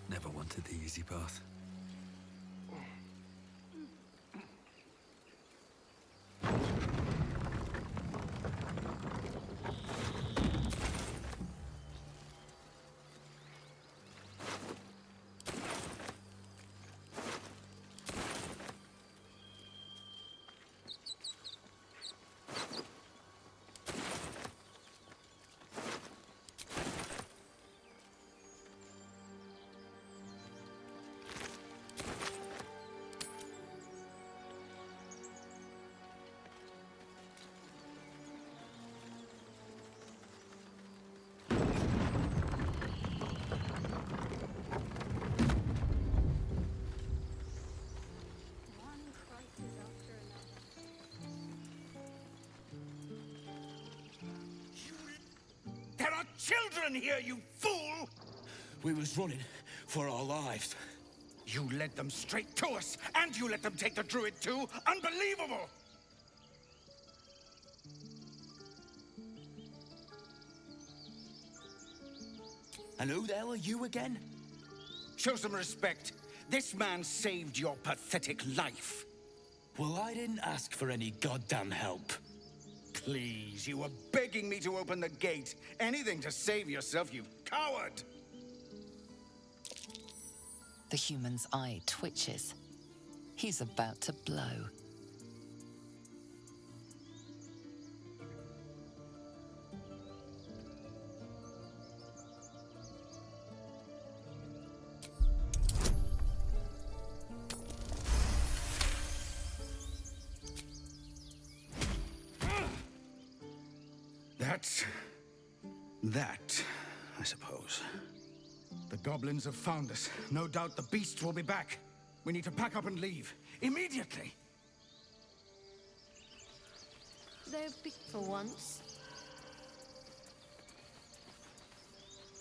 Never wanted the easy path. children here, you fool! We was running for our lives. You led them straight to us, and you let them take the druid too? Unbelievable! And who the hell are you again? Show some respect. This man saved your pathetic life. Well, I didn't ask for any goddamn help. Please, you were begging me to open the gate. Anything to save yourself, you coward! The human's eye twitches. He's about to blow. That, I suppose. The goblins have found us. No doubt the beasts will be back. We need to pack up and leave. Immediately! Though for once.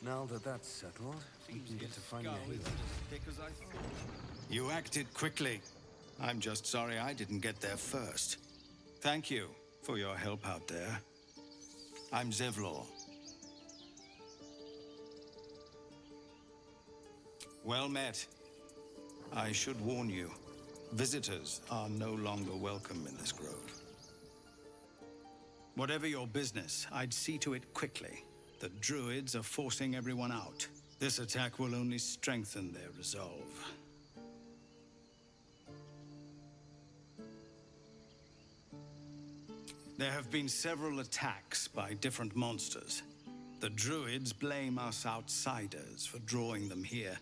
Now that that's settled, we can get to finding a healer. You acted quickly. I'm just sorry I didn't get there first. Thank you for your help out there. I'm Zevlor. Well met. I should warn you, visitors are no longer welcome in this grove. Whatever your business, I'd see to it quickly. The druids are forcing everyone out. This attack will only strengthen their resolve. There have been several attacks by different monsters. The druids blame us outsiders for drawing them here.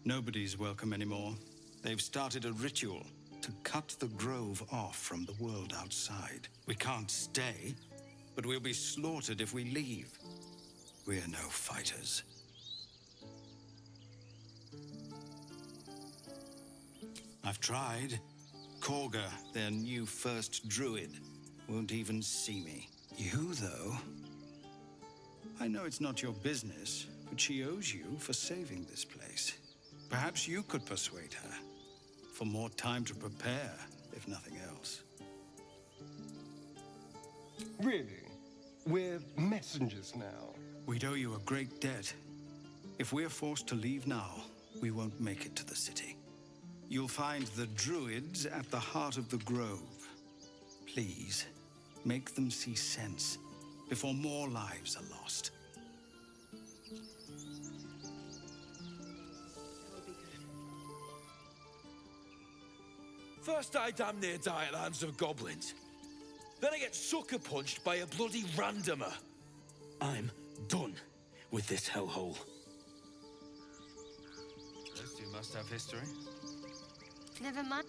Nobody's welcome anymore. They've started a ritual to cut the grove off from the world outside. We can't stay, but we'll be slaughtered if we leave. We're no fighters. I've tried. Korga, their new first druid, won't even see me. You, though? I know it's not your business, but she owes you for saving this place. Perhaps you could persuade her, for more time to prepare, if nothing else. Really? We're messengers now. We'd owe you a great debt. If we're forced to leave now, we won't make it to the city. You'll find the druids at the heart of the grove. Please, make them see sense before more lives are lost. First I damn near die at the hands of goblins. Then I get sucker punched by a bloody randomer. I'm done with this hellhole. Those two must have history. Never mind.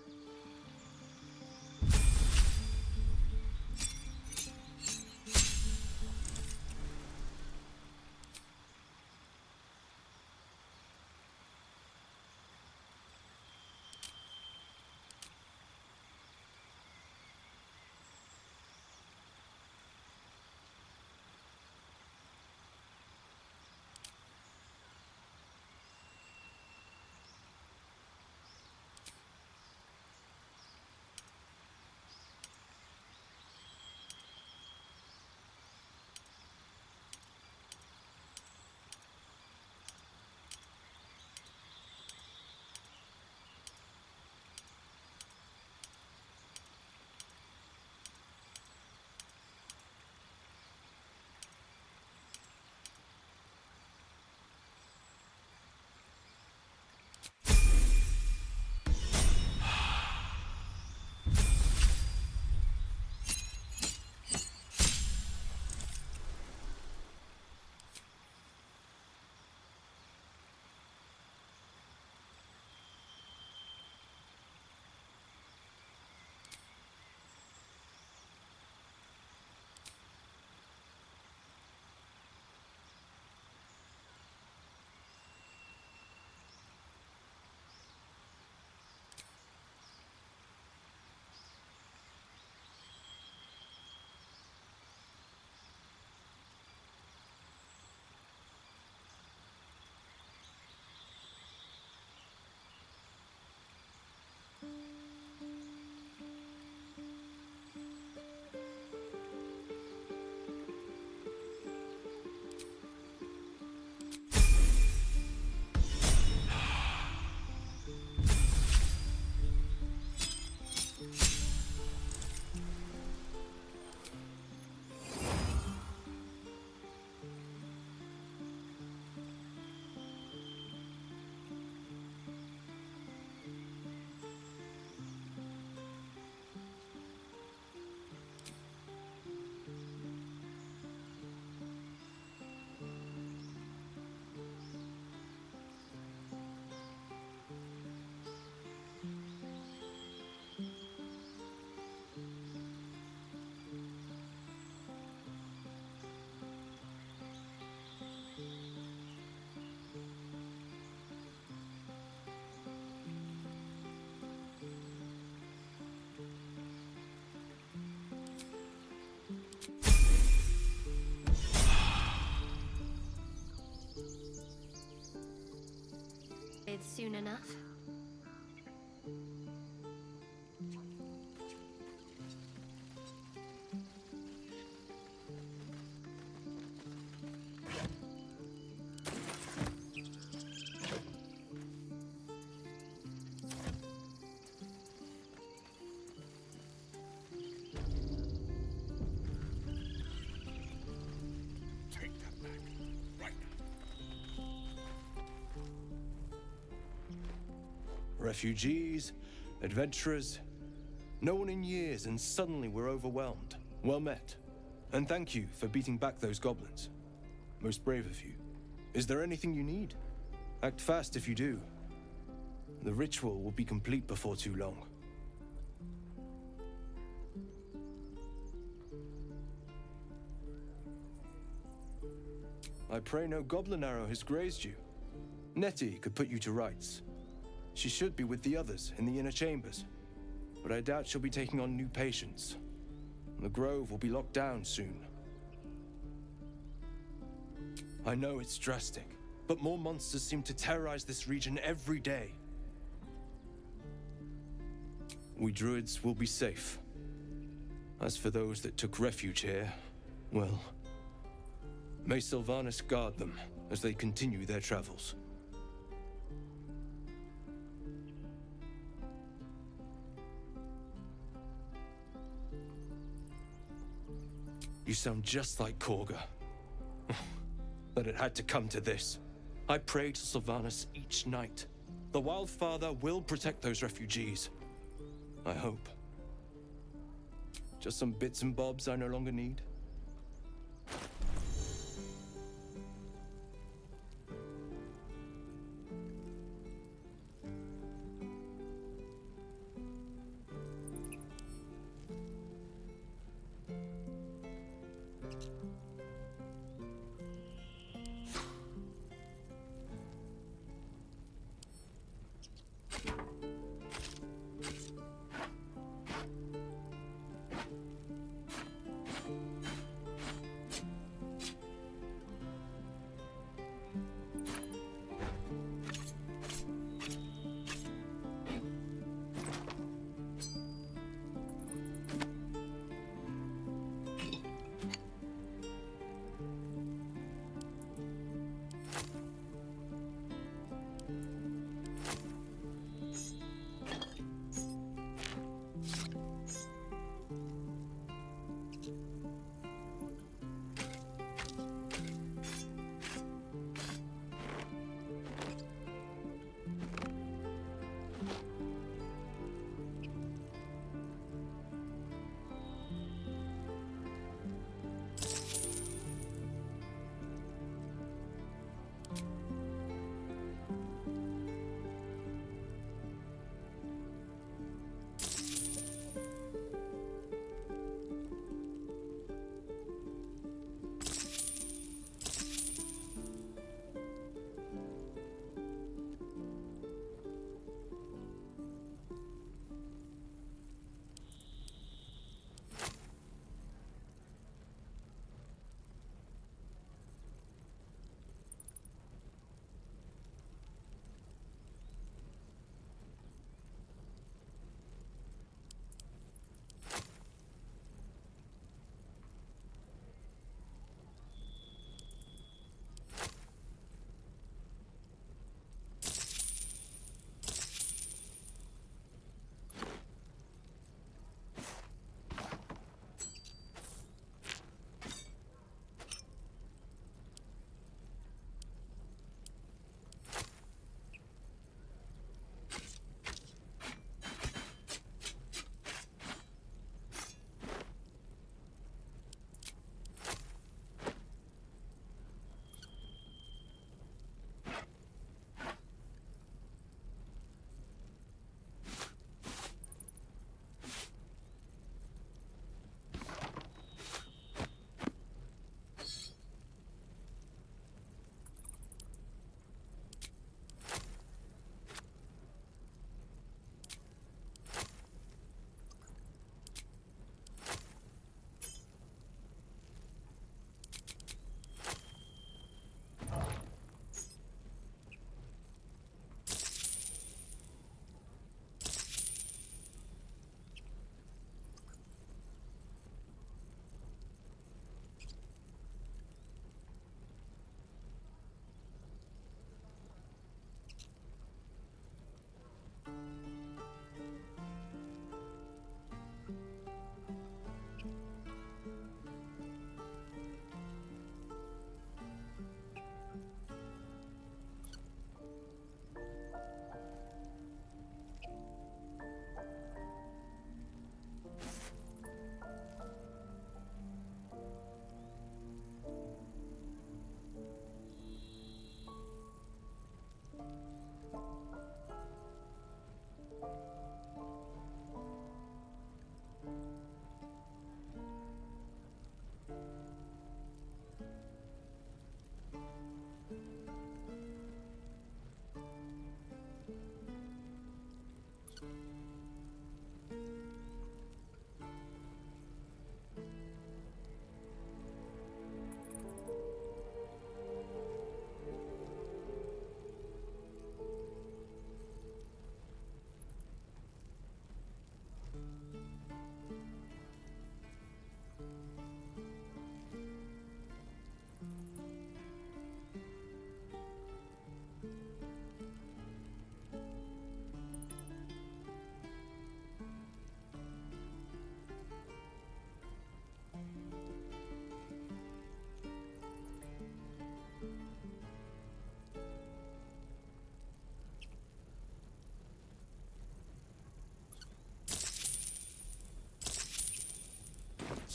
It's soon enough. Refugees, adventurers, no one in years, and suddenly we're overwhelmed. Well met. And thank you for beating back those goblins. Most brave of you. Is there anything you need? Act fast if you do. The ritual will be complete before too long. I pray no goblin arrow has grazed you. Nettie could put you to rights. She should be with the others in the inner chambers, but I doubt she'll be taking on new patients. The grove will be locked down soon. I know it's drastic, but more monsters seem to terrorize this region every day. We druids will be safe. As for those that took refuge here, well, may Sylvanas guard them as they continue their travels. You sound just like Korga. But it had to come to this. I pray to Sylvanas each night. The Wildfather will protect those refugees. I hope. Just some bits and bobs I no longer need.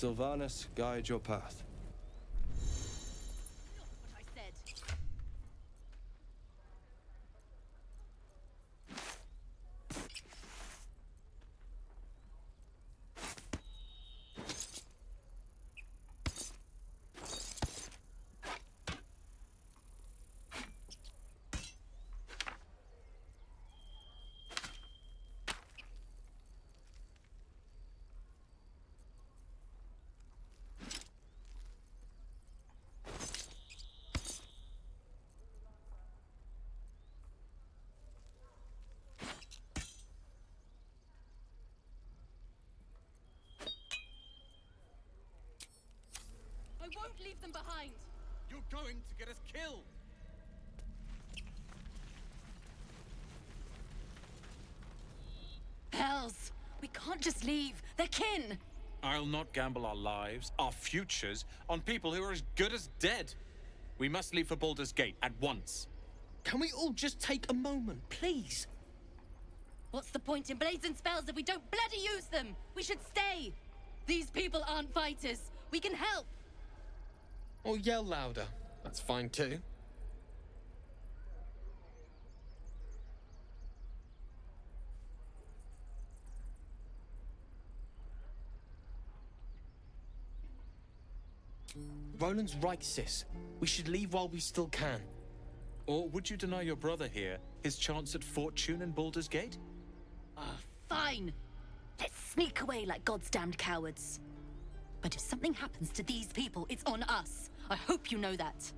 Sylvanas, guide your path. What I said. I won't leave them behind. You're going to get us killed. Hells! We can't just leave. They're kin. I'll not gamble our lives, our futures, on people who are as good as dead. We must leave for Baldur's Gate at once. Can we all just take a moment, please? What's the point in blades and spells if we don't bloody use them? We should stay. These people aren't fighters. We can help. Or yell louder. That's fine too. Roland's right, sis. We should leave while we still can. Or would you deny your brother here his chance at fortune in Baldur's Gate? Fine. Let's sneak away like God's damned cowards. But if something happens to these people, it's on us. I hope you know that.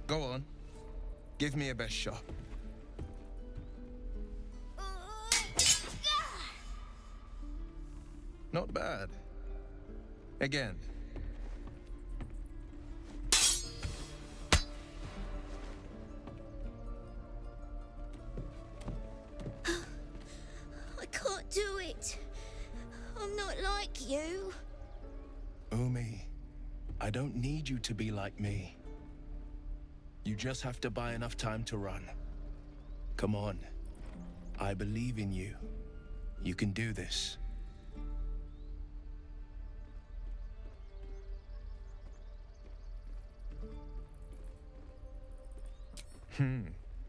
Go on. Give me a best shot. Not bad. Again. I can't do it. I'm not like you. Umi, I don't need you to be like me. You just have to buy enough time to run. Come on. I believe in you. You can do this.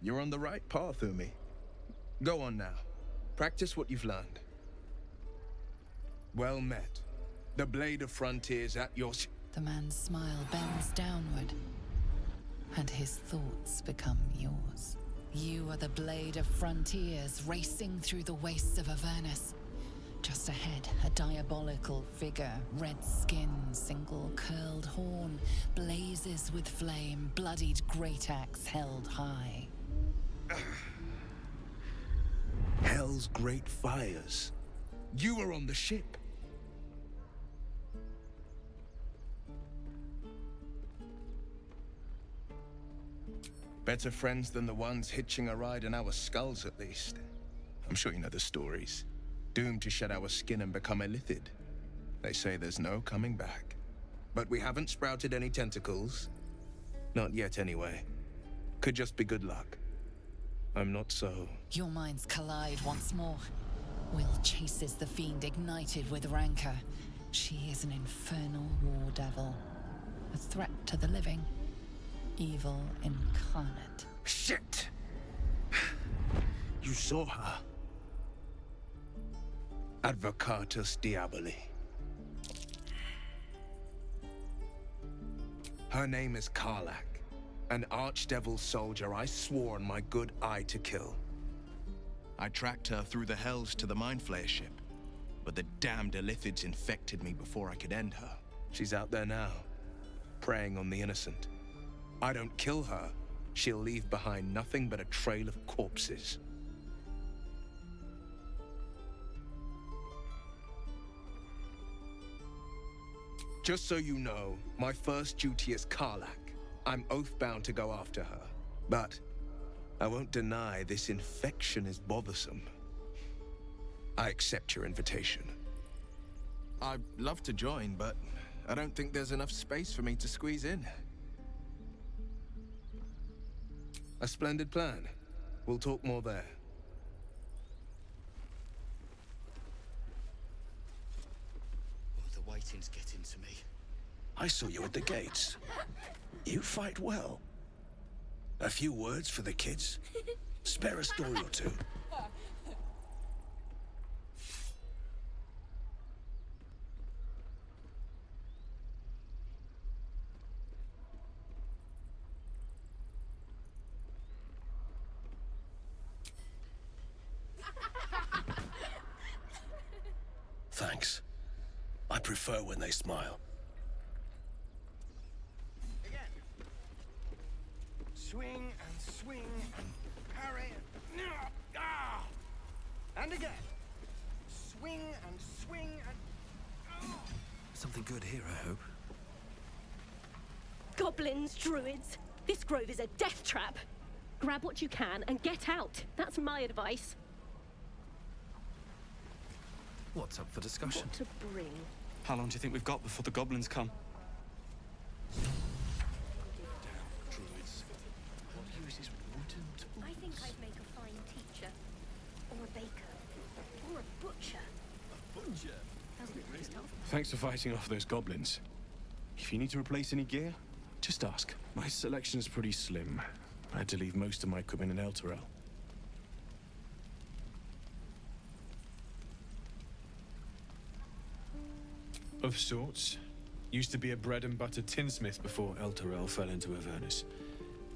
You're on the right path, Umi. Go on now. Practice what you've learned. Well met. The blade of frontiers at your... The man's smile bends downward, and his thoughts become yours. You are the blade of frontiers racing through the wastes of Avernus. Just ahead, a diabolical figure, red skin, single curled horn, blazes with flame, bloodied great axe held high. Hell's great fires. You were on the ship. Better friends than the ones hitching a ride in our skulls, at least. I'm sure you know the stories. Doomed to shed our skin and become illithid. They say there's no coming back. But we haven't sprouted any tentacles. Not yet, anyway. Could just be good luck. I'm not so... Your minds collide once more. Will chases the fiend ignited with rancor. She is an infernal war devil. A threat to the living. Evil incarnate. Shit! You saw her. Advocatus Diaboli. Her name is Karlach, an archdevil soldier I swore on my good eye to kill. I tracked her through the hells to the Mind Flayer ship, but the damned illithids infected me before I could end her. She's out there now, preying on the innocent. I don't kill her, she'll leave behind nothing but a trail of corpses. Just so you know, my first duty is Karlach. I'm oath-bound to go after her. But I won't deny this infection is bothersome. I accept your invitation. I'd love to join, but I don't think there's enough space for me to squeeze in. A splendid plan. We'll talk more there. Oh, the waiting's getting to me. I saw you at the gates. You fight well. A few words for the kids? Spare a story or two. Thanks. I prefer when they smile. Again. Swing and swing and parry. Ah! And again. Swing and swing and... Something good here, I hope. Goblins, druids. This grove is a death trap. Grab what you can and get out. That's my advice. What's up for discussion? What to bring? How long do you think we've got before the goblins come? Druids. What uses wooden tools? I think I'd make a fine teacher. Or a baker. Or a butcher. A butcher? Thanks for fighting off those goblins. If you need to replace any gear, just ask. My selection's pretty slim. I had to leave most of my equipment in Elturel. Of sorts. Used to be a bread and butter tinsmith before Elturel fell into Avernus.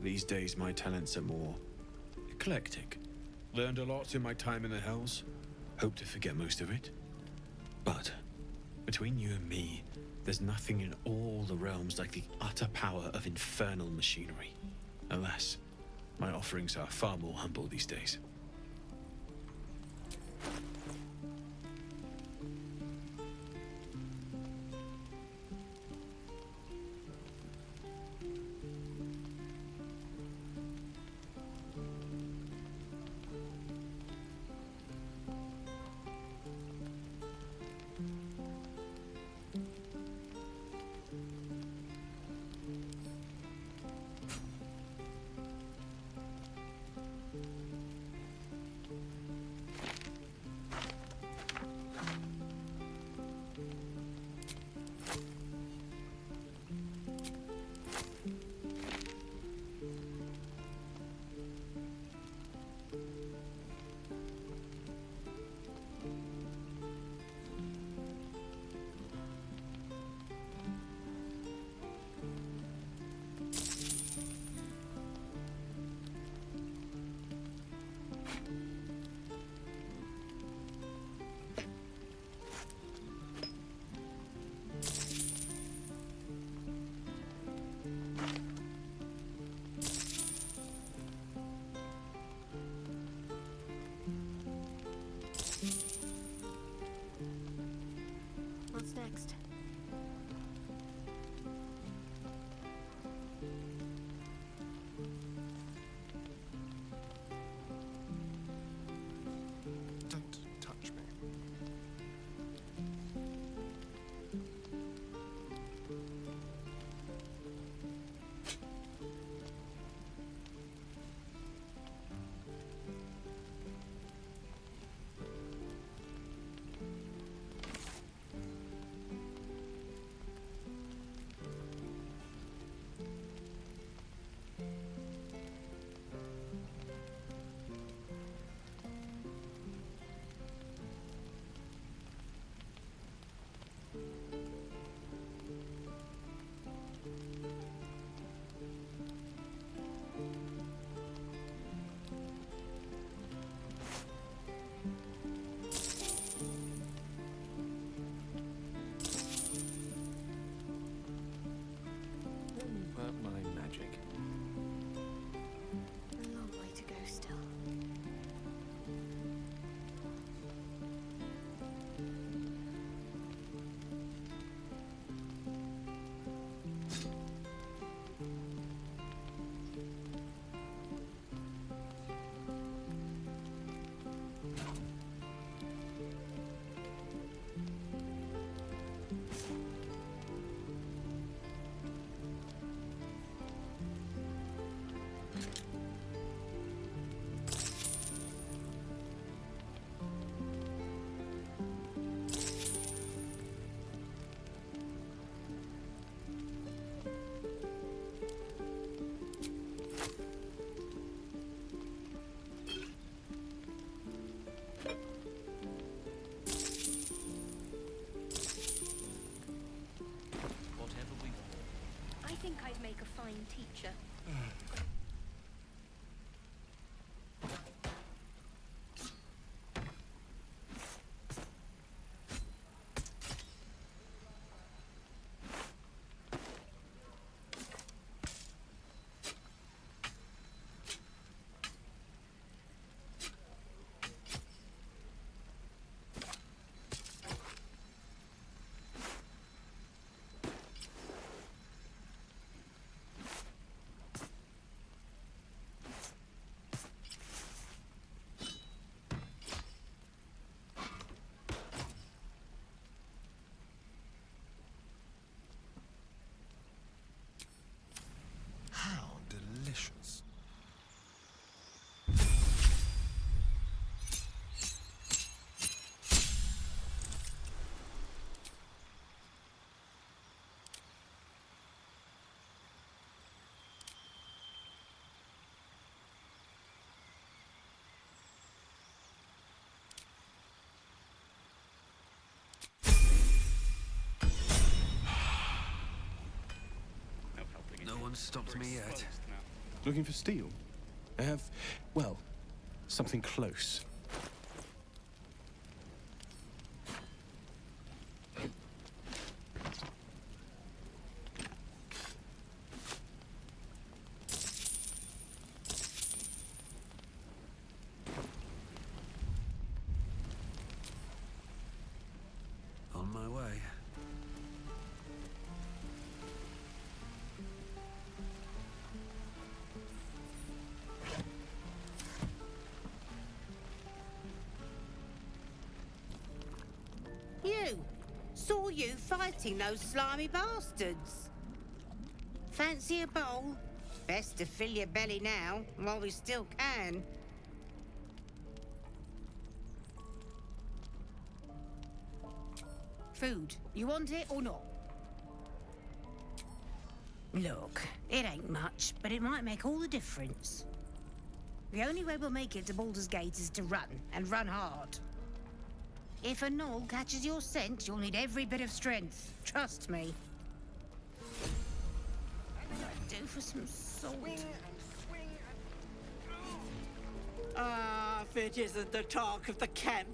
These days my talents are more eclectic. Learned a lot in my time in the Hells. Hope to forget most of it. But between you and me, there's nothing in all the realms like the utter power of infernal machinery. Alas, my offerings are far more humble these days. think I'd make a fine teacher. How delicious. No one's stopped me yet. Looking for steel? I have, well, something close. On my way. You! Saw you fighting those slimy bastards. Fancy a bowl? Best to fill your belly now, while we still can. Food. You want it or not? Look, it ain't much, but it might make all the difference. The only way we'll make it to Baldur's Gate is to run, and run hard. If a gnoll catches your scent, you'll need every bit of strength. Trust me. Do for some salt. Ah, if it isn't the talk of the camp.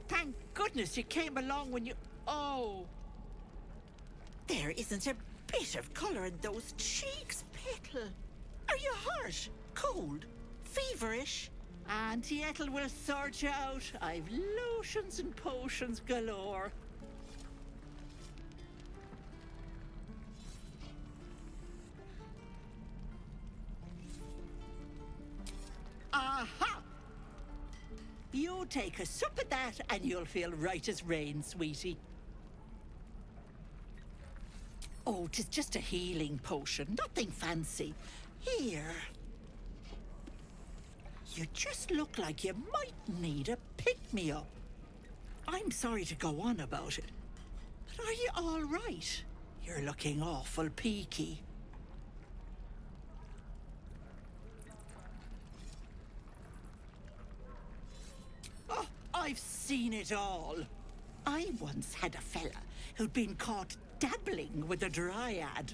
Thank goodness you came along when you... Oh! There isn't a bit of colour in those cheeks, Petal. Are you hurt? Cold? Feverish? Auntie Ethel will sort you out. I've lotions and potions galore. Aha! You take a sup of that and you'll feel right as rain, sweetie. Oh, 'tis just a healing potion, nothing fancy. Here. You just look like you might need a pick-me-up. I'm sorry to go on about it, but are you all right? You're looking awful peaky. Oh, I've seen it all. I once had a fella who'd been caught dabbling with a dryad.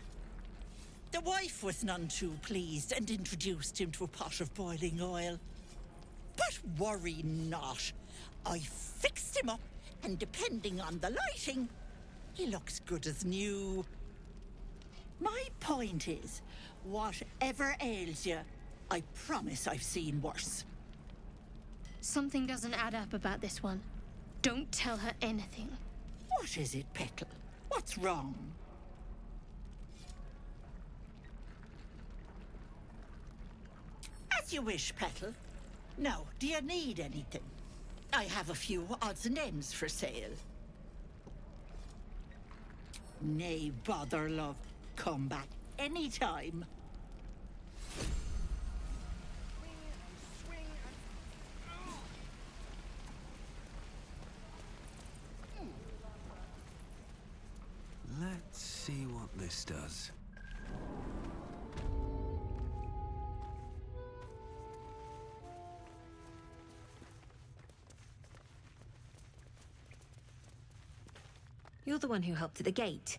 The wife was none too pleased and introduced him to a pot of boiling oil. But worry not. I fixed him up, and depending on the lighting, he looks good as new. My point is, whatever ails you, I promise I've seen worse. Something doesn't add up about this one. Don't tell her anything. What is it, Petal? What's wrong? As you wish, Petal. Now, do you need anything? I have a few odds and ends for sale. Nay, bother, love. Come back anytime. Let's see what this does. You're the one who helped at the gate.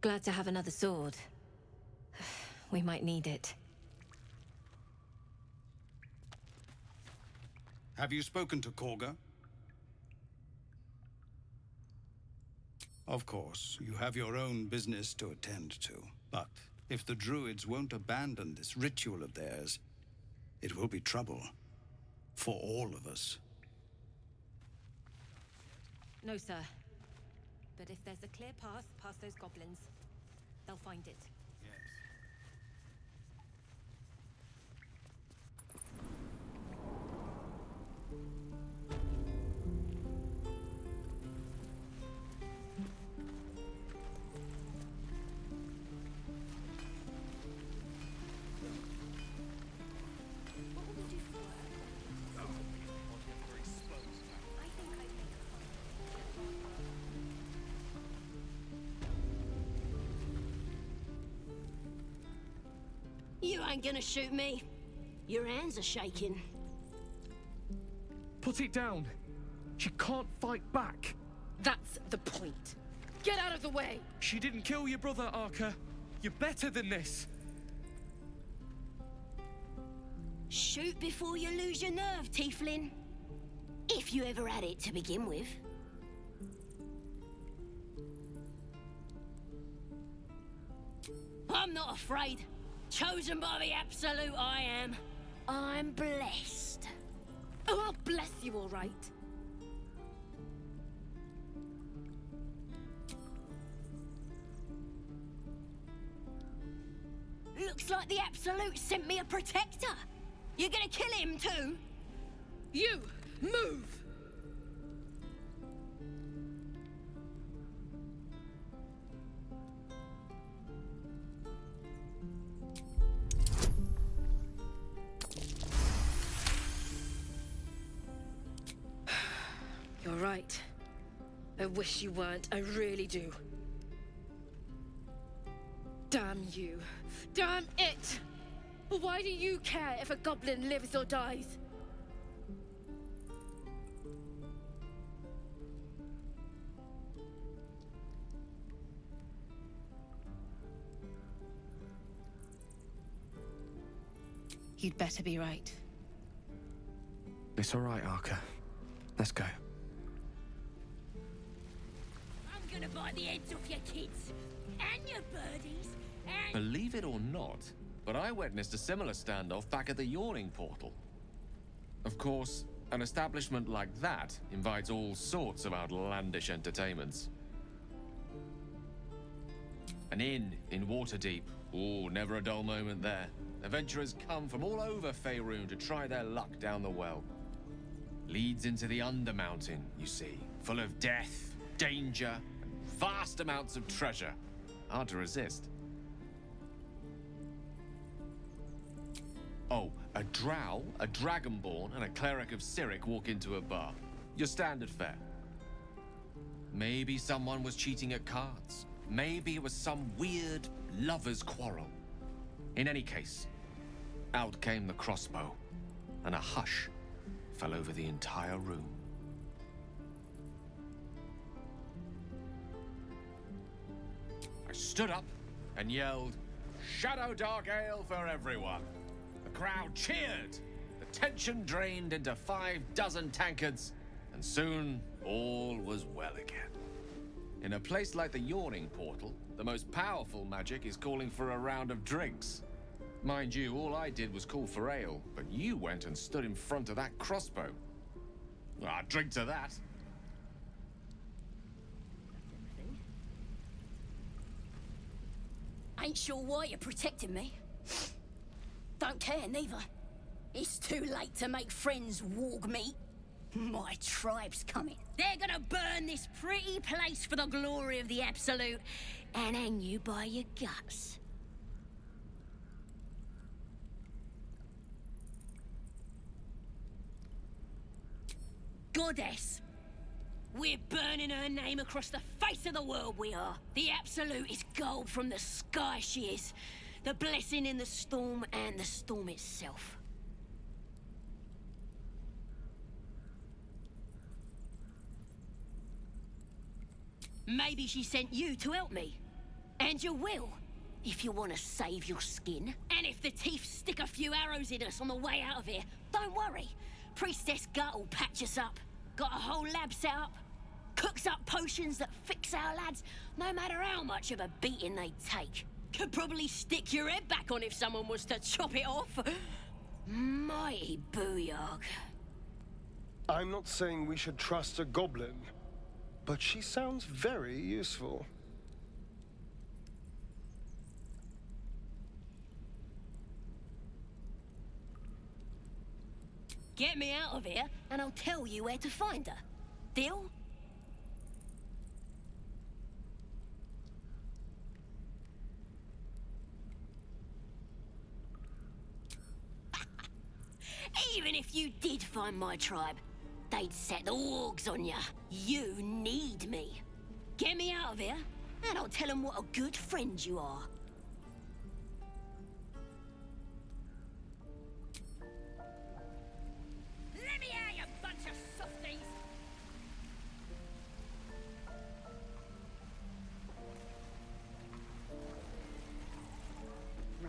Glad to have another sword. We might need it. Have you spoken to Korga? Of course, you have your own business to attend to. But if the druids won't abandon this ritual of theirs, it will be trouble. For all of us. No, sir. But if there's a clear path past those goblins, they'll find it. You ain't gonna shoot me. Your hands are shaking. Put it down. She can't fight back. That's the point. Get out of the way! She didn't kill your brother, Arca. You're better than this. Shoot before you lose your nerve, Tiefling. If you ever had it to begin with. I'm not afraid. Chosen by the Absolute, I am. I'm blessed. Oh, I'll bless you, all right. Looks like the Absolute sent me a protector. You're gonna kill him too? You, move! You're right. I wish you weren't, I really do. Damn you. Damn it! Why do you care if a goblin lives or dies? You'd better be right. It's all right, Arca. Let's go. I'm gonna bite the heads off your kids. And your birdies. And... Believe it or not, but I witnessed a similar standoff back at the Yawning Portal. Of course, an establishment like that invites all sorts of outlandish entertainments. An inn in Waterdeep. Ooh, never a dull moment there. Adventurers come from all over Faerun to try their luck down the well. Leads into the Undermountain, you see, full of death, danger, and vast amounts of treasure. Hard to resist. Oh, a drow, a dragonborn, and a cleric of Cyric walk into a bar. Your standard fare. Maybe someone was cheating at cards. Maybe it was some weird lover's quarrel. In any case, out came the crossbow, and a hush fell over the entire room. I stood up and yelled, "Shadow Dark Ale for everyone!" The crowd cheered. The tension drained into 6 tankards, and soon all was well again. In a place like the Yawning Portal, the most powerful magic is calling for a round of drinks. Mind you, all I did was call for ale, but you went and stood in front of that crossbow. Well, I'd drink to that. Ain't sure why you're protecting me. Don't care, neither. It's too late to make friends, warg meat. My tribe's coming. They're gonna burn this pretty place for the glory of the Absolute and hang you by your guts. Goddess. We're burning her name across the face of the world, we are. The Absolute is gold from the sky, she is. The blessing in the storm and the storm itself. Maybe she sent you to help me. And you will. if you want to save your skin. And if the teeth stick a few arrows in us on the way out of here, don't worry. Priestess Gut will patch us up. Got a whole lab set up. Cooks up potions that fix our lads, no matter how much of a beating they take. Could probably stick your head back on if someone was to chop it off. Mighty booyog. I'm not saying we should trust a goblin, but she sounds very useful. Get me out of here, and I'll tell you where to find her. Deal? Even if you did find my tribe, they'd set the wargs on ya. You need me. Get me out of here, and I'll tell them what a good friend you are. Let me out, you bunch of softies!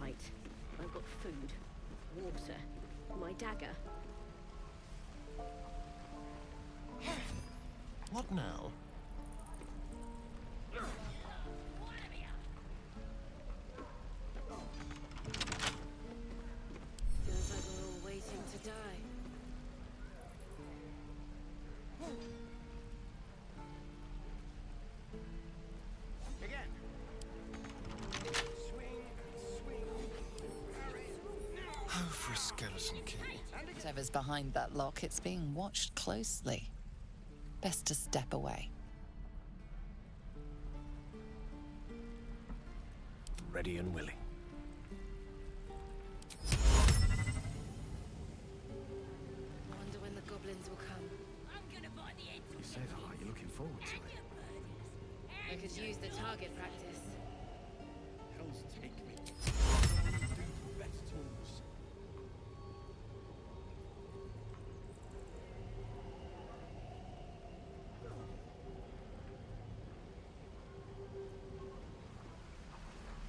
Right. I've got food, water, my dagger. What now? Feels like we're all waiting to die. Again. Swing, swing, parry. Oh, for a skeleton key. Whatever's behind that lock, it's being watched closely. Best to step away. Ready and willing. I wonder when the goblins will come. I'm gonna buy the end. You say that like you're looking forward to it. I could use the target practice. Hells take me. Do best tools.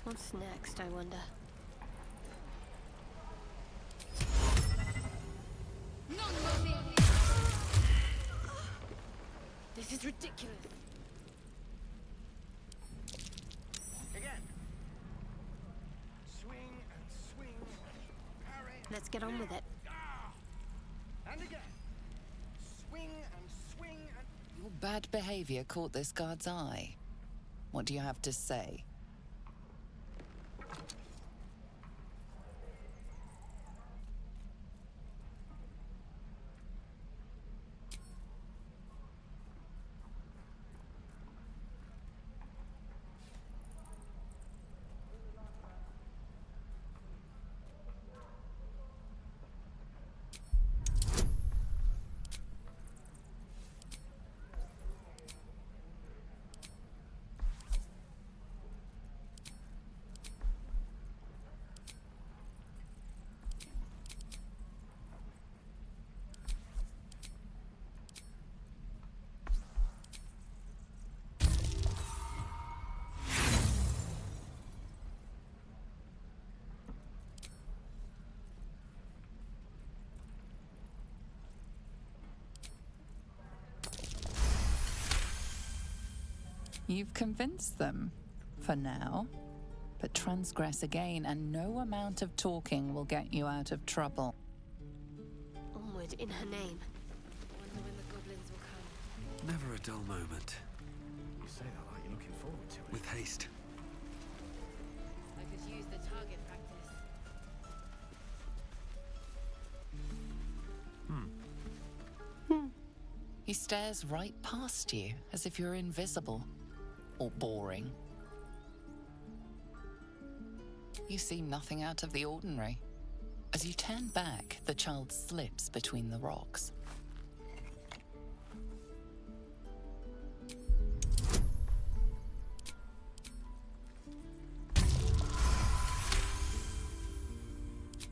What's next, I wonder? This is ridiculous. Again. Swing and swing. Parry. Let's get on with it. And again. Swing and swing and... Your bad behavior caught this guard's eye. What do you have to say? You've convinced them, for now. But transgress again, and no amount of talking will get you out of trouble. Onward in her name. I wonder when the goblins will come. Never a dull moment. You say that like you're looking forward to it. With haste. I could use the target practice. He stares right past you, as if you're invisible. Or boring. You see nothing out of the ordinary. As you turn back, the child slips between the rocks.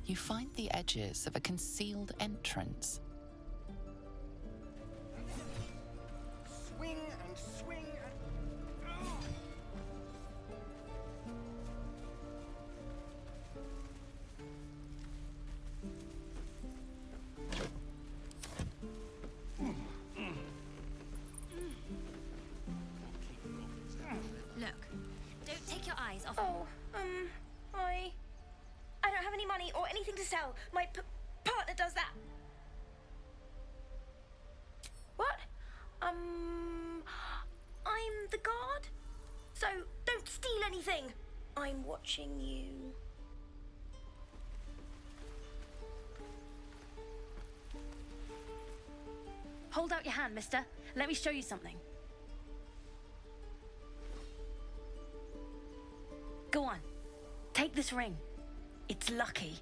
You find the edges of a concealed entrance. Swing and swing and... money or anything to sell. My partner does that. What? I'm the guard. So don't steal anything. I'm watching you. Hold out your hand, mister. Let me show you something. Go on. Take this ring. It's lucky.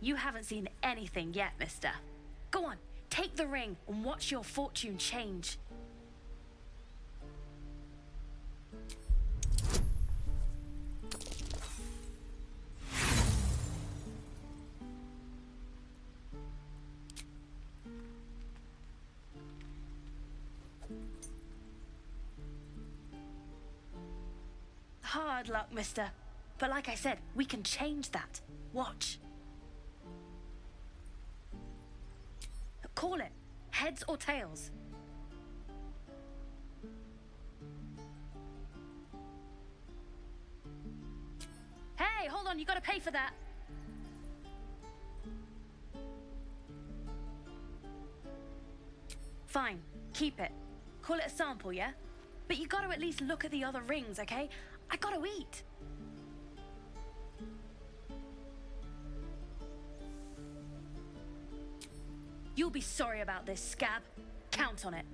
You haven't seen anything yet, mister. Go on, take the ring and watch your fortune change. Hard luck, mister. But like I said, we can change that. Watch. Call it. Heads or tails. Hey, hold on, you gotta pay for that. Fine, keep it. Call it a sample, yeah? But you gotta at least look at the other rings, okay? I gotta eat. You'll be sorry about this, scab. Count on it.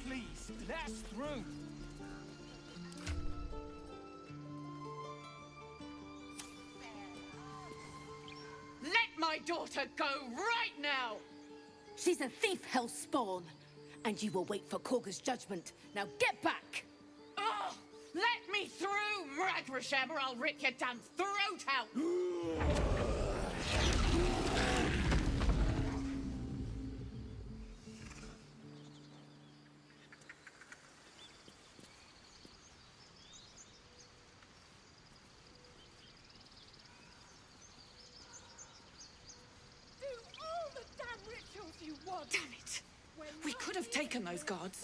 Please, let us through. Let my daughter go right now! She's a thief, hell spawn. And you will wait for Korga's judgment. Now get back! Oh, let me through, Ragrasham, or I'll rip your damn throat out! Do all the damn rituals you want! Damn it! We could have taken those guards.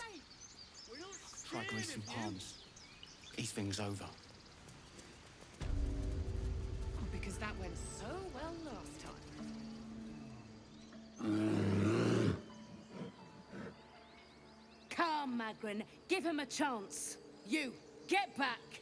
Try grease and palms. These things over. Oh, because that went so well last time. Come, Magrin. Give him a chance. You, get back!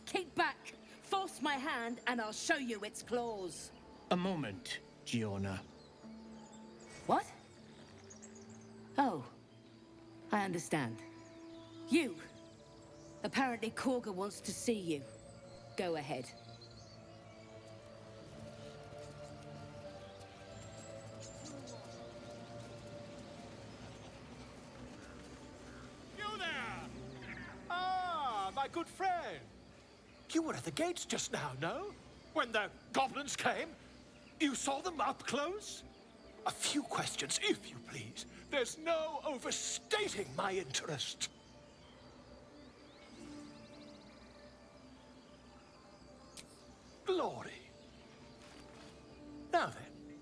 Keep back! Force my hand and I'll show you its claws. A moment, Giona. What? Oh, I understand. You. Apparently Korga wants to see you. Go ahead. You there! Ah, my good friend. You were at the gates just now, no? When the goblins came? You saw them up close? A few questions, if you please. There's no overstating my interest. Glory. Now then,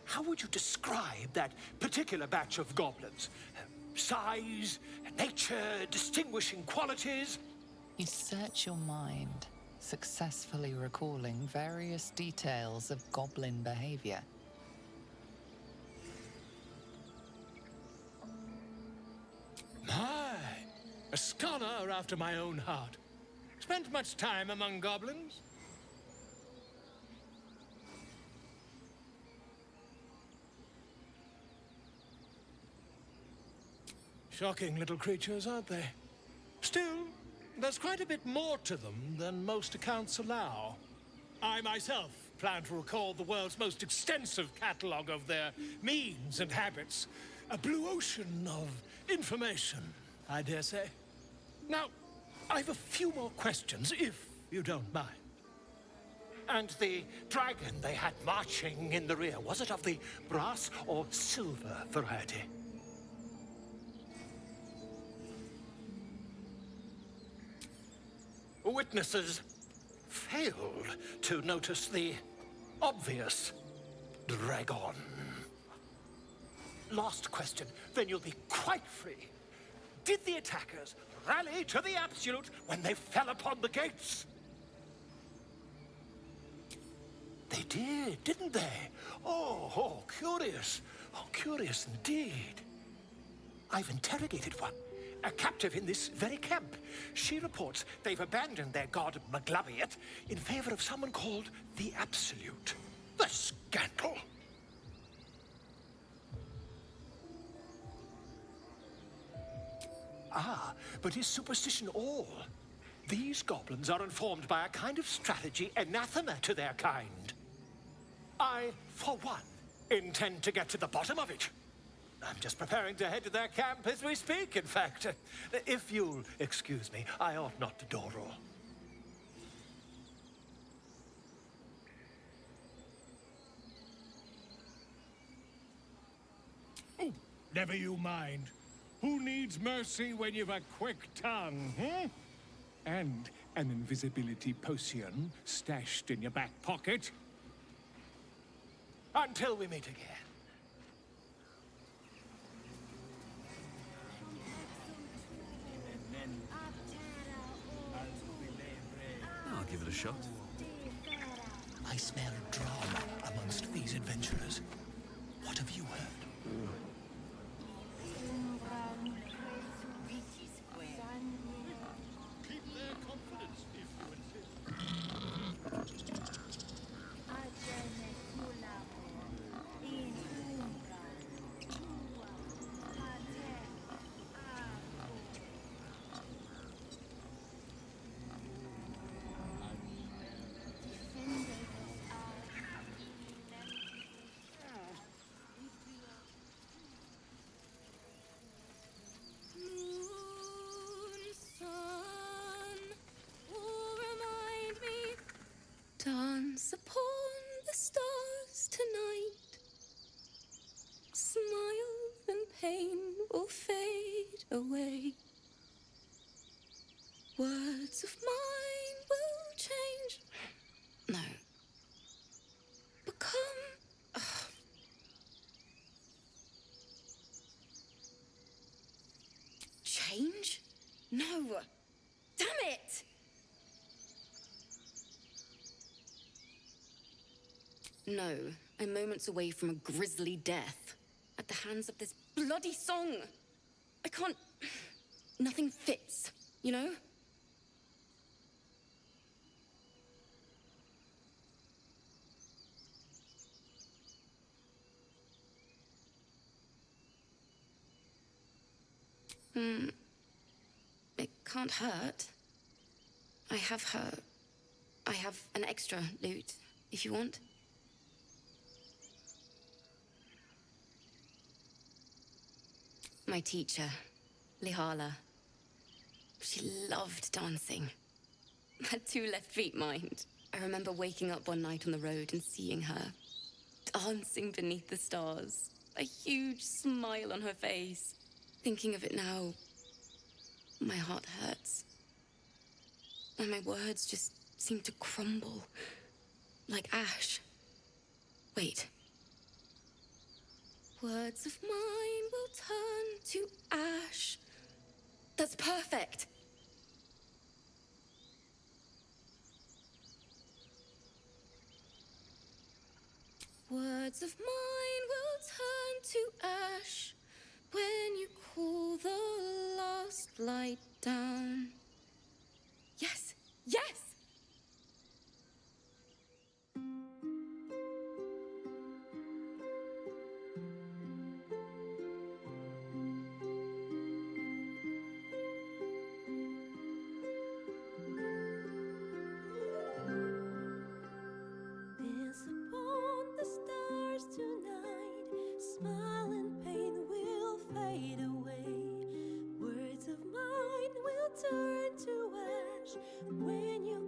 how would you describe that particular batch of goblins? Size, nature, distinguishing qualities? You search your mind, successfully recalling various details of goblin behavior. My, a scholar after my own heart. Spent much time among goblins? Shocking little creatures, aren't they? Still, there's quite a bit more to them than most accounts allow. I myself plan to record the world's most extensive catalogue of their means and habits. A blue ocean of information, I dare say. Now, I've a few more questions, if you don't mind. And the dragon they had marching in the rear, was it of the brass or silver variety? witnesses failed to notice the obvious dragon. Last question, then you'll be quite free. Did the attackers rally to the absolute when they fell upon the gates? They did, didn't they? Oh, curious. Oh, curious indeed. I've interrogated one, a captive in this very camp. She reports they've abandoned their god Maglabiet in favor of someone called the Absolute. The scandal! Ah, but is superstition all? These goblins are informed by a kind of strategy anathema to their kind. I, for one, intend to get to the bottom of it. I'm just preparing to head to their camp as we speak, in fact. If you'll excuse me, I ought not to dawdle. Oh, never you mind. Who needs mercy when you've a quick tongue, hmm? And an invisibility potion stashed in your back pocket? Until we meet again. I'll give it a shot. I smell drama amongst these adventurers. What have you heard? Keep their confidence if you insist. Dance upon the stars tonight. Smile and pain will fade away. Words of mine will change. No. Become. Change? No. Damn it! No, I'm moments away from a grisly death. At the hands of this bloody song. I can't... Nothing fits, you know? It can't hurt. I have her. I have an extra loot, if you want. My teacher, Lihala. She loved dancing. Had two left feet, mind. I remember waking up one night on the road and seeing her dancing beneath the stars. A huge smile on her face. Thinking of it now, my heart hurts. And my words just seem to crumble like ash. Wait. Words of mine will turn to ash. That's perfect. Words of mine will turn to ash when you cool the last light down. Yes, yes! Dance upon the stars tonight. Smile and pain will fade away. Words of mine will turn to ash when you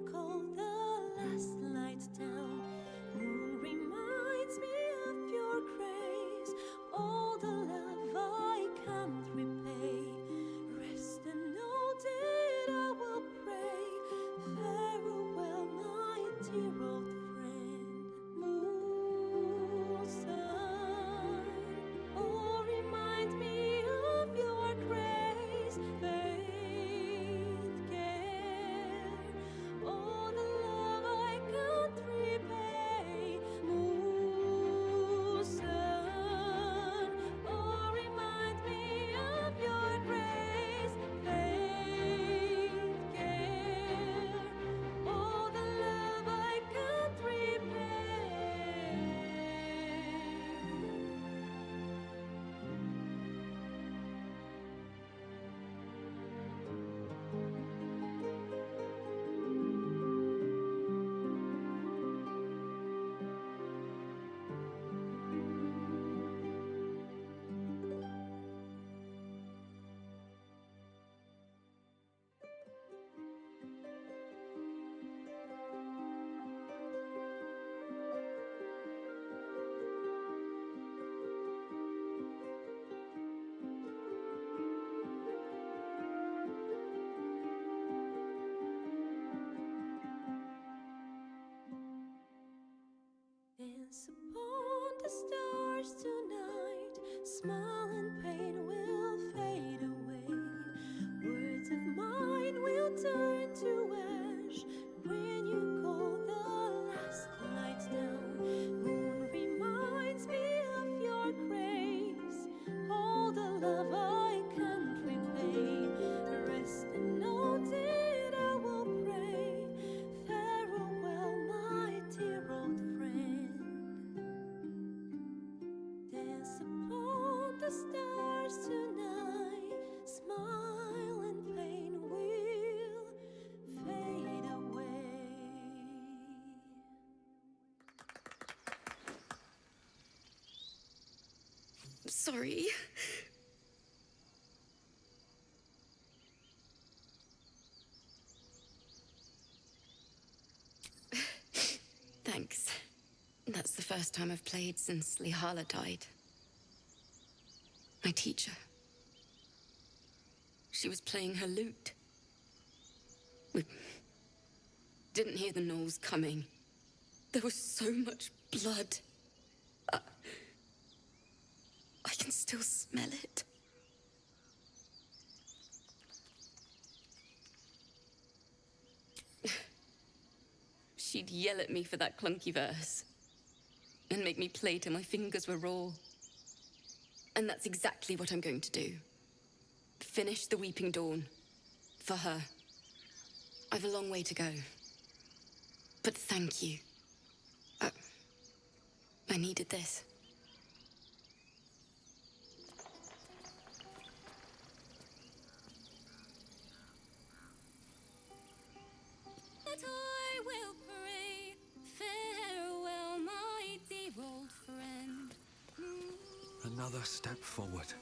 stars tonight, smile and pain will fade away. Sorry. Thanks. That's the first time I've played since Lihala died. My teacher. She was playing her lute. We didn't hear the gnolls coming. There was so much blood. I can still smell it. She'd yell at me for that clunky verse and make me play till my fingers were raw. And that's exactly what I'm going to do. Finish the Weeping Dawn. For her. I've a long way to go. But thank you. I needed this. That I will pray, farewell, my dear old friend. Another step forward.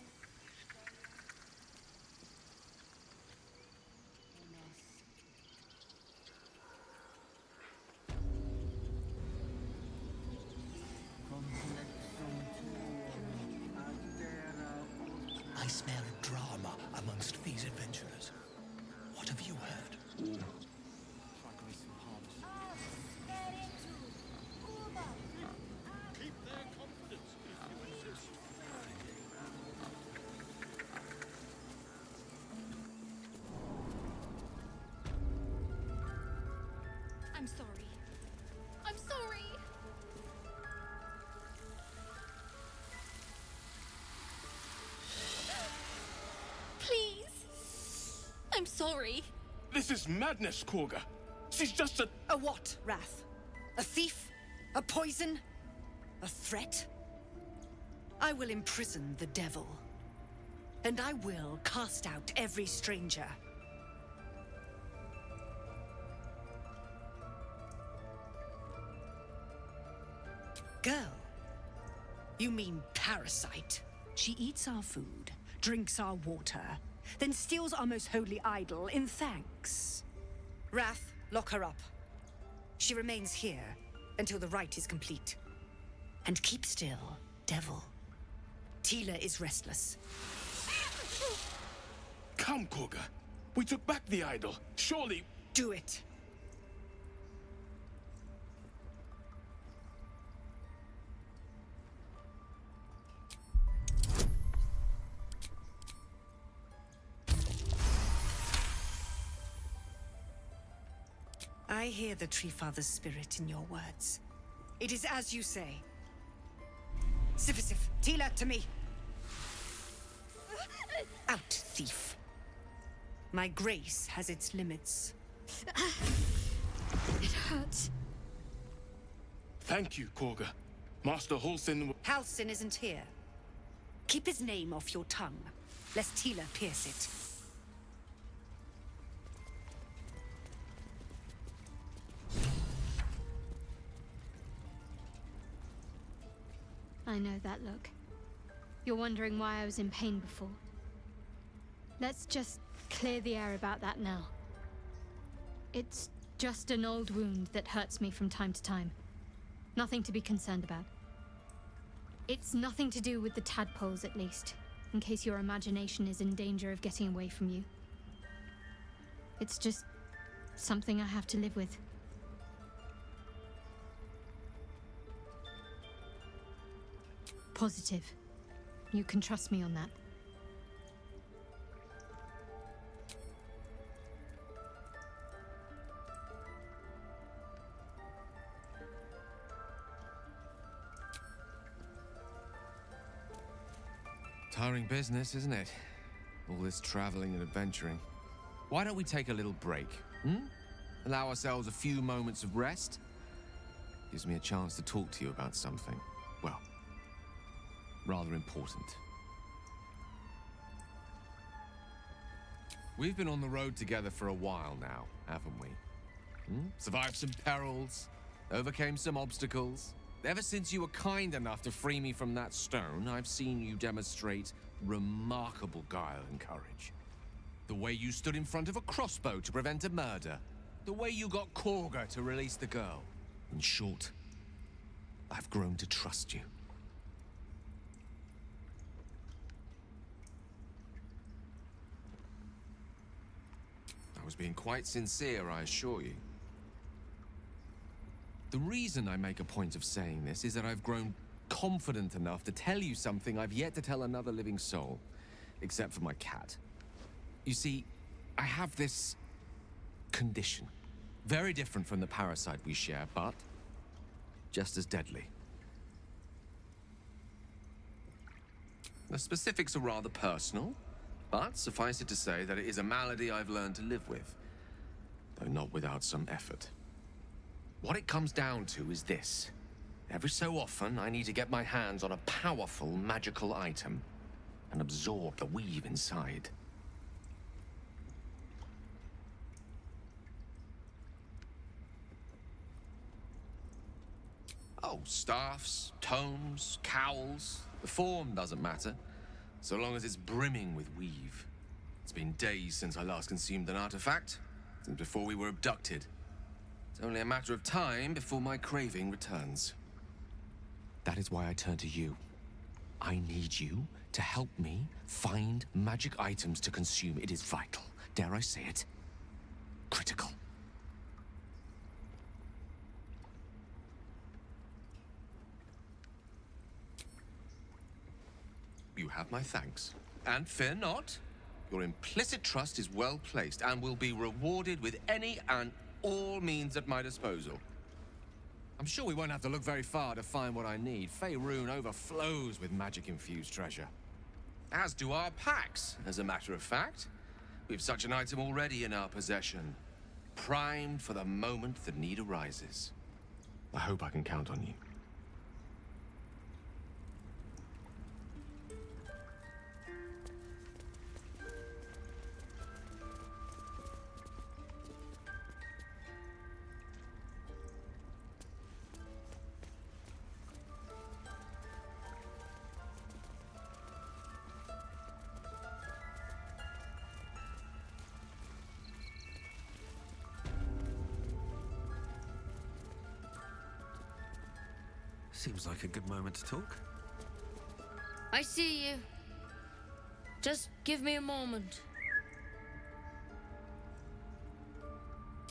I smell drama amongst these adventurers. What have you heard? Keep their confidence if you insist. I'm sorry. I'm sorry! Please! I'm sorry. This is madness, Korga. She's just a... A what, Wrath? A thief? A poison? A threat? I will imprison the devil. And I will cast out every stranger. Girl? You mean parasite? She eats our food, drinks our water, then steals our most holy idol in thanks. Wrath, lock her up. She remains here until the rite is complete. And keep still, devil. Tila is restless. Come, Korga. We took back the idol. Surely... Do it. I hear the Tree Father's spirit in your words. It is as you say. Sifisif, Tila, to me. Out, thief. My grace has its limits. It hurts. Thank you, Korga. Master Halsin... Halsin isn't here. Keep his name off your tongue, lest Tila pierce it. I know that look. You're wondering why I was in pain before. Let's just clear the air about that now. It's just an old wound that hurts me from time to time. Nothing to be concerned about. It's nothing to do with the tadpoles, at least, in case your imagination is in danger of getting away from you. It's just something I have to live with. Positive. You can trust me on that. Tiring business, isn't it? All this traveling and adventuring. Why don't we take a little break, Allow ourselves a few moments of rest? Gives me a chance to talk to you about something, well, rather important. We've been on the road together for a while now, haven't we? Survived some perils, overcame some obstacles. Ever since you were kind enough to free me from that stone, I've seen you demonstrate remarkable guile and courage. The way you stood in front of a crossbow to prevent a murder. The way you got Korga to release the girl. In short, I've grown to trust you. I was being quite sincere, I assure you. The reason I make a point of saying this is that I've grown confident enough to tell you something I've yet to tell another living soul, except for my cat. You see, I have this condition. Very different from the parasite we share, but just as deadly. The specifics are rather personal, but suffice it to say that it is a malady I've learned to live with, though not without some effort. What it comes down to is this. Every so often, I need to get my hands on a powerful magical item and absorb the weave inside. Oh, staffs, tomes, cowls. The form doesn't matter, so long as it's brimming with weave. It's been days since I last consumed an artifact, since before we were abducted. It's only a matter of time before my craving returns. That is why I turn to you. I need you to help me find magic items to consume. It is vital. Dare I say it? Critical. You have my thanks. And fear not, your implicit trust is well placed and will be rewarded with any and all means at my disposal. I'm sure we won't have to look very far to find what I need. Faerun overflows with magic-infused treasure. As do our packs, as a matter of fact. We've such an item already in our possession, primed for the moment the need arises. I hope I can count on you. Seems like a good moment to talk. I see you. Just give me a moment.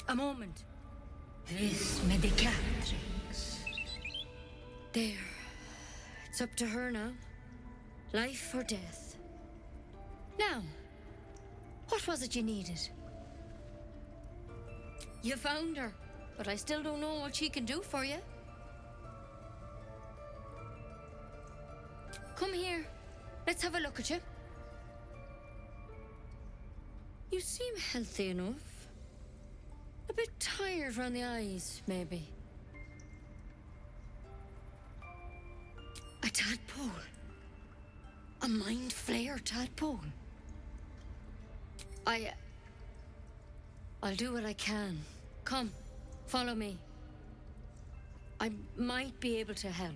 A moment. Vis medicatrix. There. It's up to her now. Life or death. Now, what was it you needed? You found her, but I still don't know what she can do for you. Come here. Let's have a look at you. You seem healthy enough. A bit tired around the eyes, maybe. A tadpole. A mind flayer tadpole. I'll do what I can. Come, follow me. I might be able to help.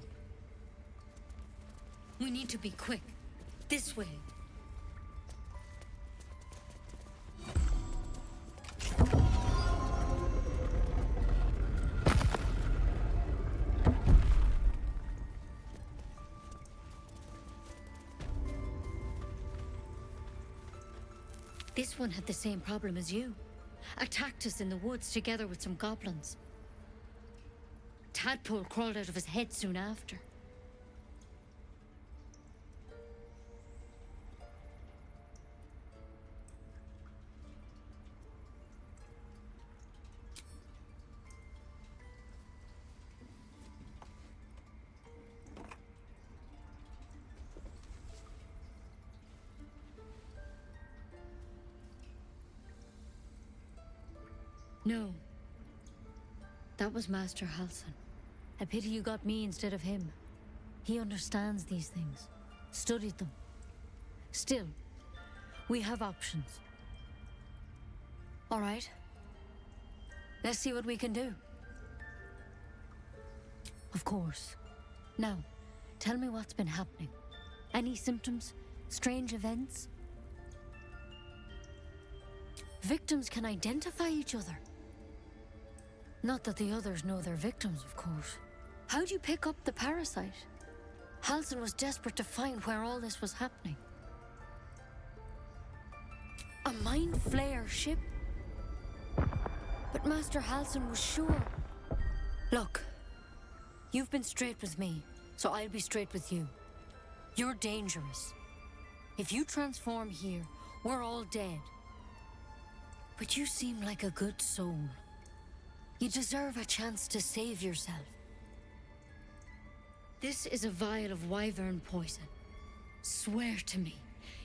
We need to be quick. This way. This one had the same problem as you. Attacked us in the woods together with some goblins. Tadpole crawled out of his head soon after. No. That was Master Halson. A pity you got me instead of him. He understands these things. Studied them. Still, we have options. All right. Let's see what we can do. Of course. Now, tell me what's been happening. Any symptoms? Strange events? Victims can identify each other. Not that the others know they're victims, of course. How'd you pick up the parasite? Halsin was desperate to find where all this was happening. A mind flayer ship? But Master Halsin was sure. Look, you've been straight with me, so I'll be straight with you. You're dangerous. If you transform here, we're all dead. But you seem like a good soul. You deserve a chance to save yourself. This is a vial of wyvern poison. Swear to me,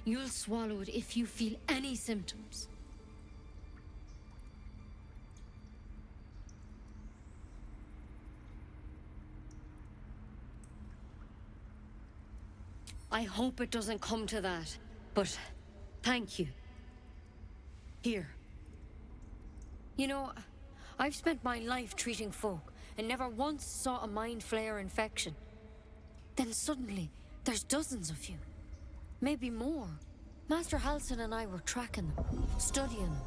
you'll swallow it if you feel any symptoms. I hope it doesn't come to that, but thank you. Here. You know, I've spent my life treating folk and never once saw a mind flayer infection. Then suddenly, there's dozens of you. Maybe more. Master Halsin and I were tracking them, studying them,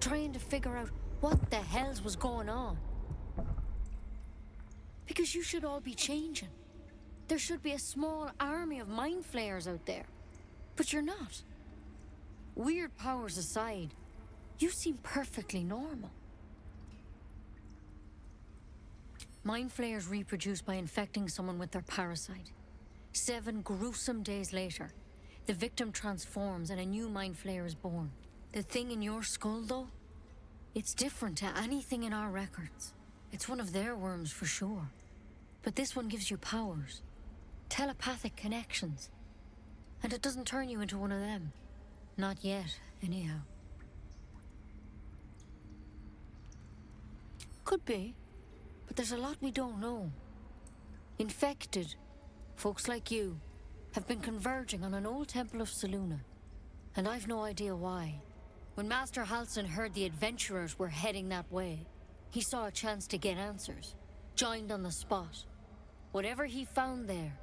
trying to figure out what the hells was going on. Because you should all be changing. There should be a small army of mind flayers out there. But you're not. Weird powers aside, you seem perfectly normal. Mind flayers reproduce by infecting someone with their parasite. 7 gruesome days later, the victim transforms and a new mind flayer is born. The thing in your skull, though, it's different to anything in our records. It's one of their worms for sure. But this one gives you powers. Telepathic connections. And it doesn't turn you into one of them. Not yet, anyhow. Could be, but there's a lot we don't know. Infected, folks like you, have been converging on an old temple of Selûne, and I've no idea why. When Master Halsin heard the adventurers were heading that way, he saw a chance to get answers, joined on the spot. Whatever he found there,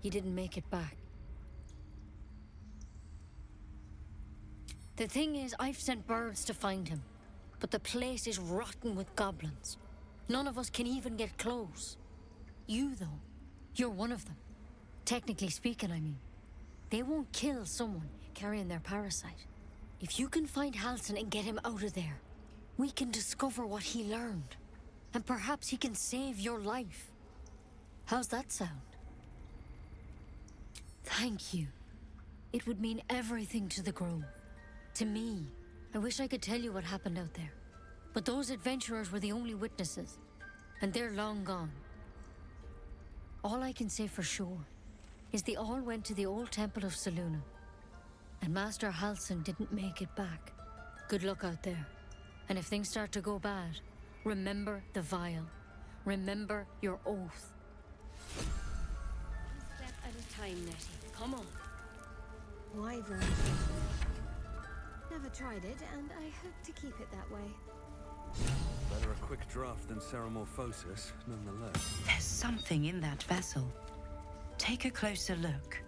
he didn't make it back. The thing is, I've sent birds to find him, but the place is rotten with goblins. None of us can even get close. You, though, you're one of them. Technically speaking, I mean. They won't kill someone carrying their parasite. If you can find Halsin and get him out of there, we can discover what he learned. And perhaps he can save your life. How's that sound? Thank you. It would mean everything to the Grove. To me. I wish I could tell you what happened out there. But those adventurers were the only witnesses. And they're long gone. All I can say for sure is they all went to the old temple of Selûne. And Master Halsin didn't make it back. Good luck out there. And if things start to go bad, remember the vial. Remember your oath. One step at a time, Nettie. Come on. Wyvern. Never tried it, and I hope to keep it that way. Better a quick draft than Ceramorphosis, nonetheless. There's something in that vessel. Take a closer look.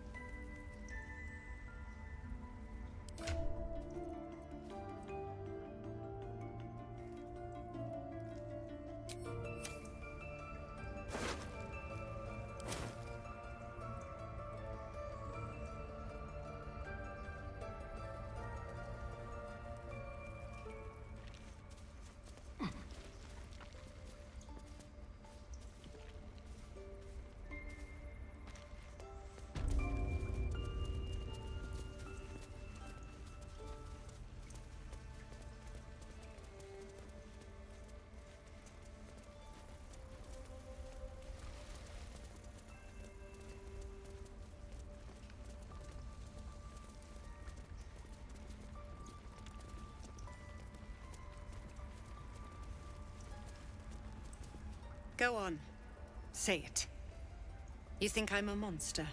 Go on. Say it. You think I'm a monster?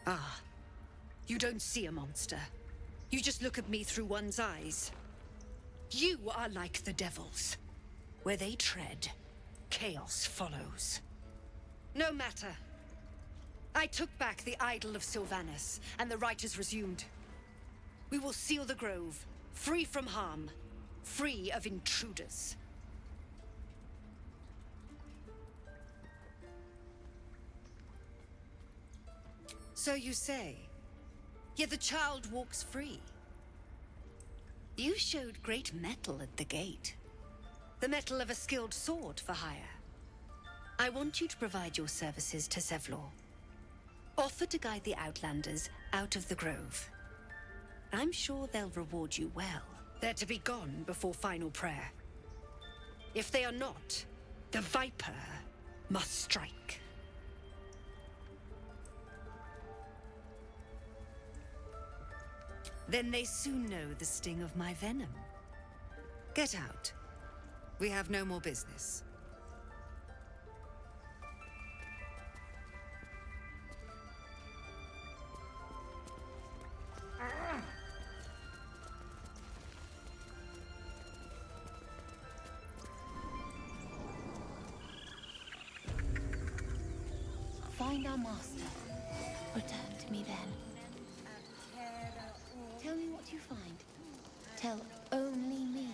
Ah, you don't see a monster. You just look at me through one's eyes. You are like the devils. Where they tread, chaos follows. No matter. I took back the idol of Sylvanus, and the rite is resumed. We will seal the grove, free from harm, free of intruders. So you say, yet the child walks free. You showed great mettle at the gate. The mettle of a skilled sword for hire. I want you to provide your services to Zevlor. Offer to guide the Outlanders out of the grove. I'm sure they'll reward you well. They're to be gone before final prayer. If they are not, the Viper must strike. Then they soon know the sting of my venom. Get out. We have no more business. Find our master. Return to me then. Tell me what you find. Tell only me.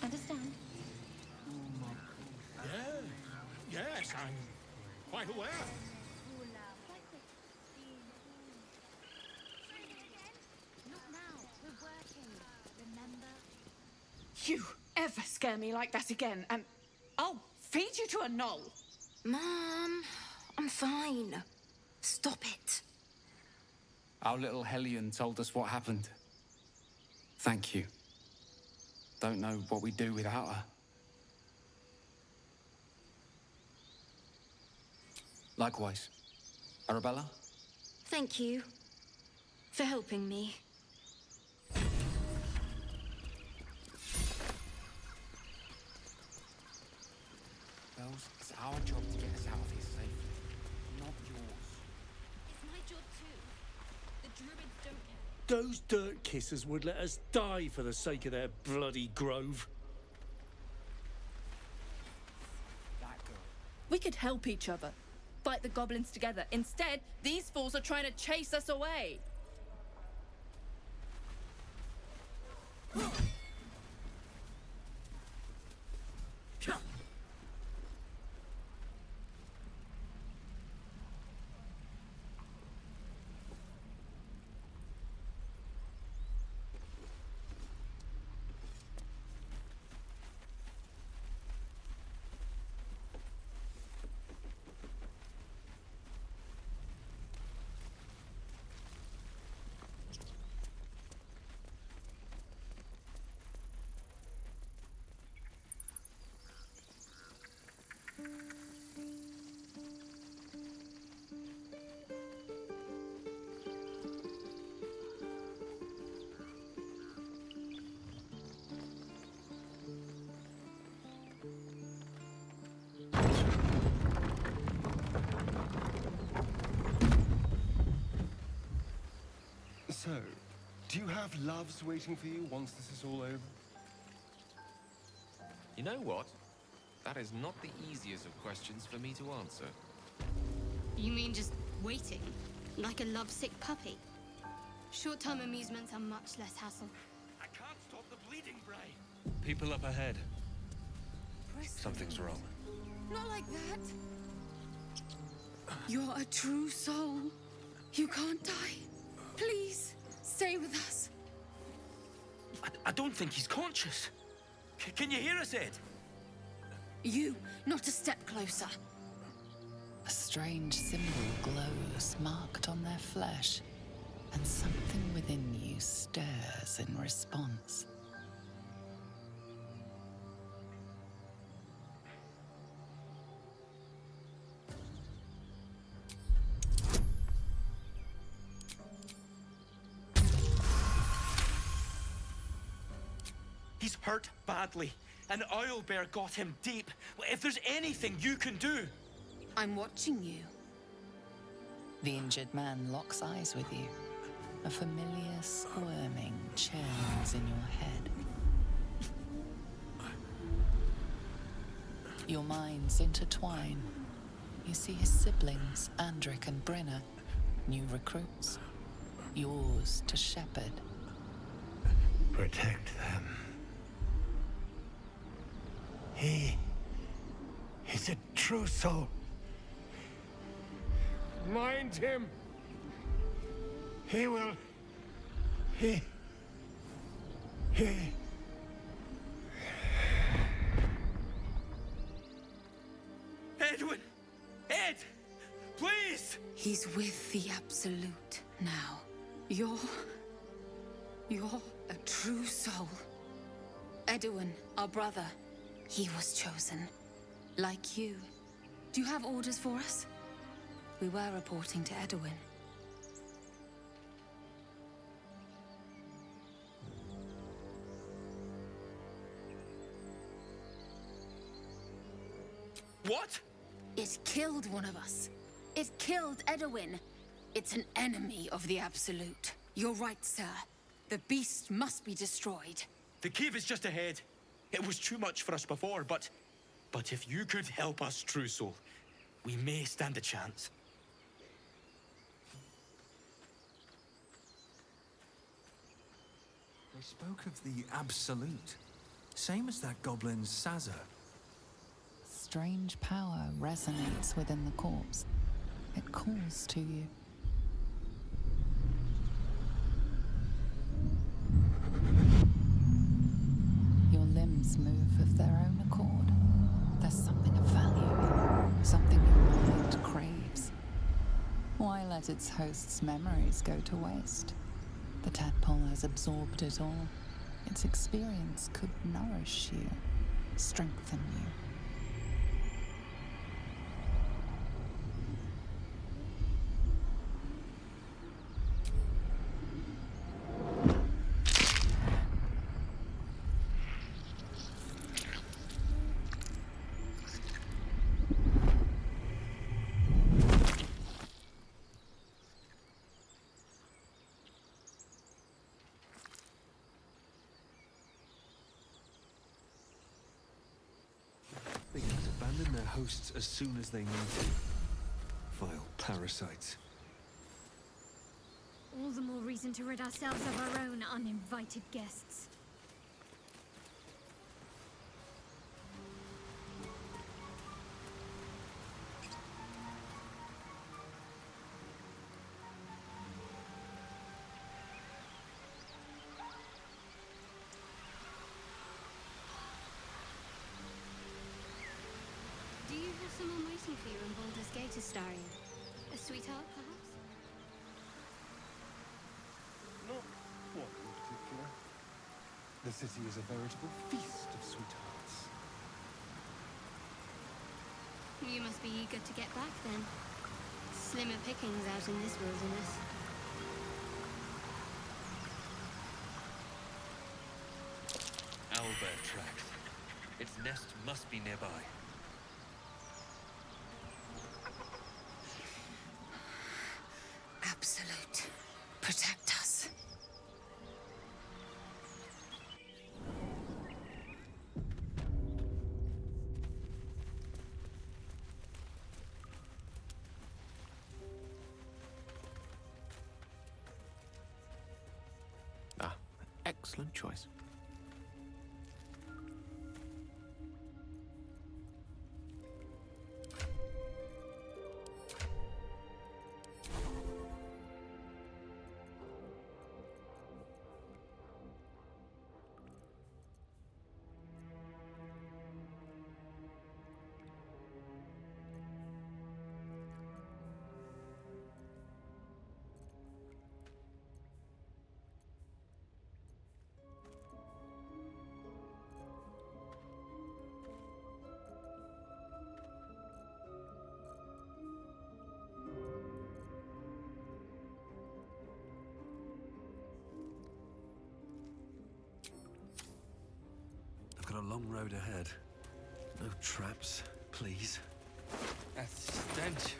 Understand? Yes, I'm quite aware. Not now. We're working. Remember? You ever scare me like that again, and I'll feed you to a knoll. Mom, I'm fine. Stop it. Our little Hellion told us what happened. Thank you. Don't know what we'd do without her. Likewise. Arabella? Thank you for helping me. Bells, it's our job to get us out of here safely, not yours. It's my job too. The druids don't care. Those dirt kissers would let us die for the sake of their bloody grove. That girl. We could help each other. Fight the goblins together. Instead, these fools are trying to chase us away. So, do you have loves waiting for you once this is all over? You know what? That is not the easiest of questions for me to answer. You mean just waiting? Like a lovesick puppy? Short-term amusements are much less hassle. I can't stop the bleeding, Bray. People up ahead. Something's wrong. Not like that. You're a true soul. You can't die. Please, stay with us. I don't think he's conscious. Can you hear us, Ed? You, not a step closer. A strange symbol glows marked on their flesh, and something within you stirs in response. He's hurt badly. An owlbear got him deep. If there's anything you can do... I'm watching you. The injured man locks eyes with you. A familiar squirming churns in your head. Your minds intertwine. You see his siblings, Andric and Brenna, new recruits. Yours to shepherd. Protect them. He is a true soul. Mind him. He will. He. Edwin! Ed! Please! He's with the Absolute now. You're a true soul. Edwin, our brother, he was chosen. Like you. Do you have orders for us? We were reporting to Edwin. What? It killed one of us. It killed Edwin. It's an enemy of the Absolute. You're right, sir. The beast must be destroyed. The cave is just ahead. It was too much for us before, but if you could help us, True Soul, we may stand a chance. They spoke of the Absolute. Same as that goblin's Sazza. Strange power resonates within the corpse. It calls to you. Your limbs move of their own accord. There's something of value, something your mind craves. Why let its host's memories go to waste? The tadpole has absorbed it all. Its experience could nourish you, strengthen you. They can't abandon their hosts as soon as they need to. Vile parasites. All the more reason to rid ourselves of our own uninvited guests. Do you have someone waiting for you in Baldur's Gate, Astarion? A sweetheart, perhaps? Not one in particular. The city is a veritable feast of sweethearts. You must be eager to get back, then. Slimmer pickings out in this wilderness. Owlbear tracks. Its nest must be nearby. Absolute. Protect us. Excellent choice. Got a long road ahead. No traps, please. That stench.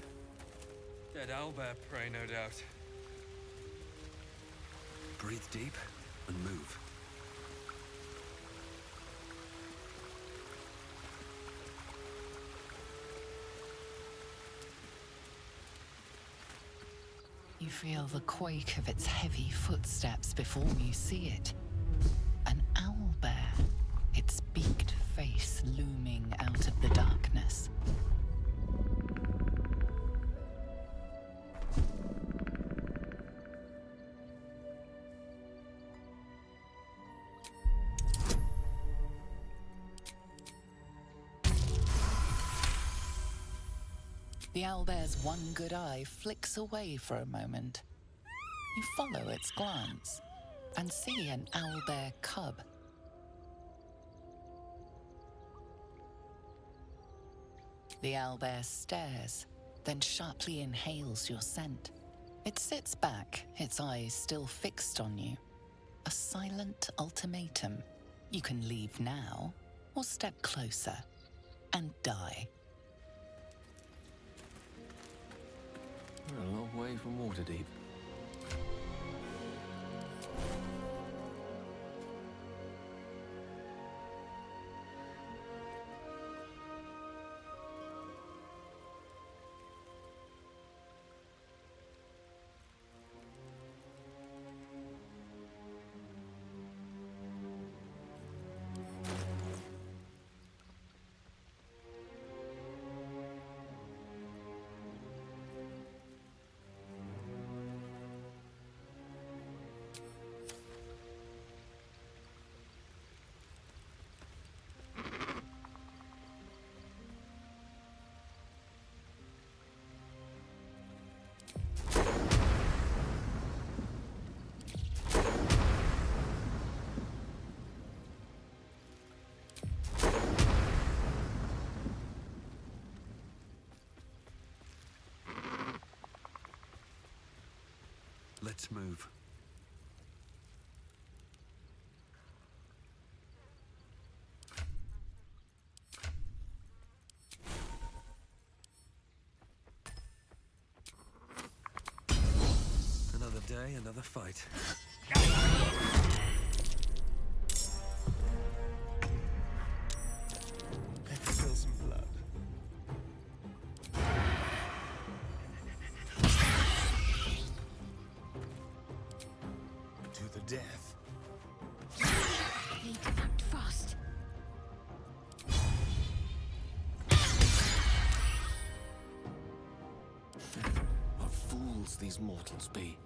Dead owlbear prey, no doubt. Breathe deep and move. You feel the quake of its heavy footsteps before you see it. An owlbear, its beaked face looming out of the darkness. The owlbear's one good eye flicks away for a moment. You follow its glance and see an owlbear cub. The owlbear stares, then sharply inhales your scent. It sits back, its eyes still fixed on you. A silent ultimatum. You can leave now, or step closer and die. We're a long way from Waterdeep. Let's move. Another day, another fight. Let's spill some blood. To the death. Need to act fast. What fools these mortals be.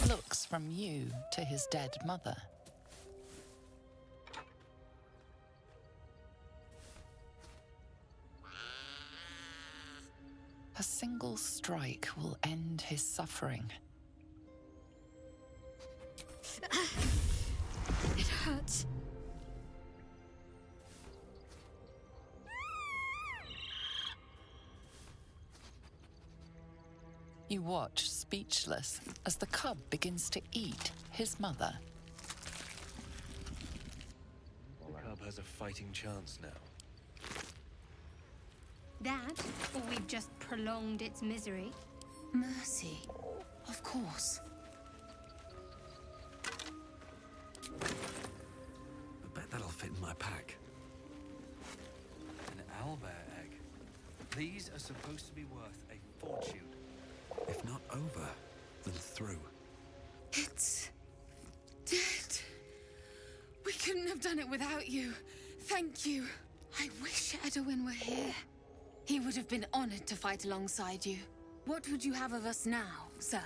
Looks from you to his dead mother. A single strike will end his suffering. It hurts. You watch, speechless, as the cub begins to eat his mother. The cub has a fighting chance now. That, or we've just prolonged its misery. Mercy. Of course. I bet that'll fit in my pack. An owlbear egg. These are supposed to be worth a fortune. If not over, then through. It's dead. We couldn't have done it without you. Thank you. I wish Edwin were here. He would have been honored to fight alongside you. What would you have of us now, sir?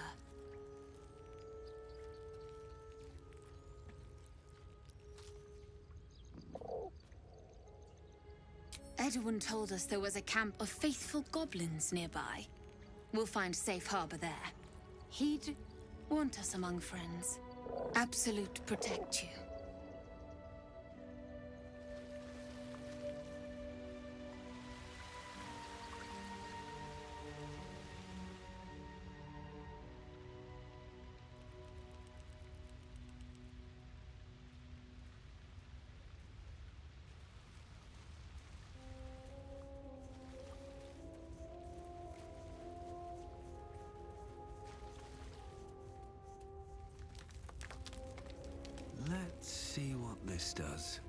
Edwin told us there was a camp of faithful goblins nearby. We'll find safe harbor there. He'd want us among friends. Absolute protect you. this does.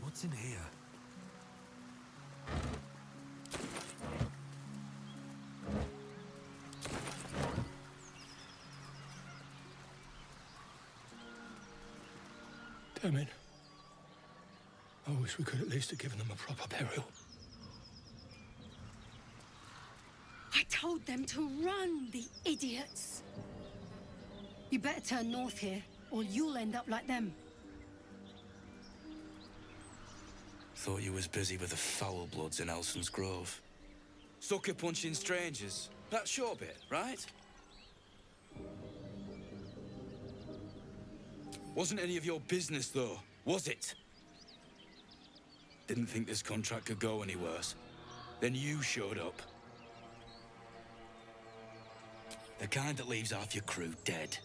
What's in here? Damn it. I wish we could at least have given them a proper burial. I told them to run, the idiots. You better turn north here, or you'll end up like them. Thought you was busy with the foul bloods in Elson's Grove. Sucker punching strangers. That's your bit, right? Wasn't any of your business, though, was it? Didn't think this contract could go any worse. Then you showed up. The kind that leaves half your crew dead.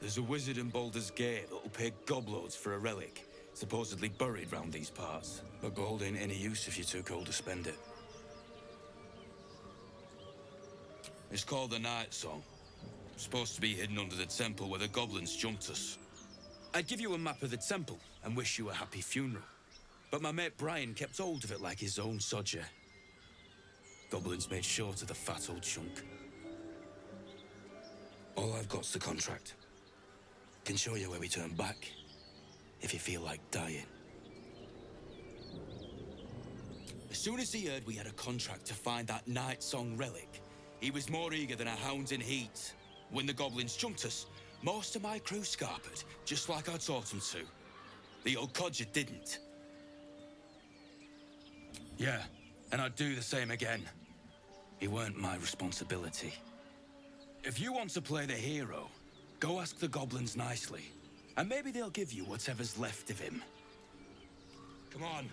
There's a wizard in Baldur's Gate that'll pay gobloads for a relic, supposedly buried round these parts. But gold ain't any use if you're too cold to spend it. It's called the Night Song. Supposed to be hidden under the temple where the goblins jumped us. I'd give you a map of the temple and wish you a happy funeral. But my mate Brian kept hold of it like his own sodger. Goblins made short of the fat old chunk. All I've got's the contract. Can show you where we turn back, if you feel like dying. As soon as he heard we had a contract to find that Night Song relic, he was more eager than a hound in heat. When the goblins jumped us, most of my crew scarpered, just like I taught them to. The old codger didn't. Yeah, and I'd do the same again. He weren't my responsibility. If you want to play the hero, go ask the goblins nicely, and maybe they'll give you whatever's left of him. Come on.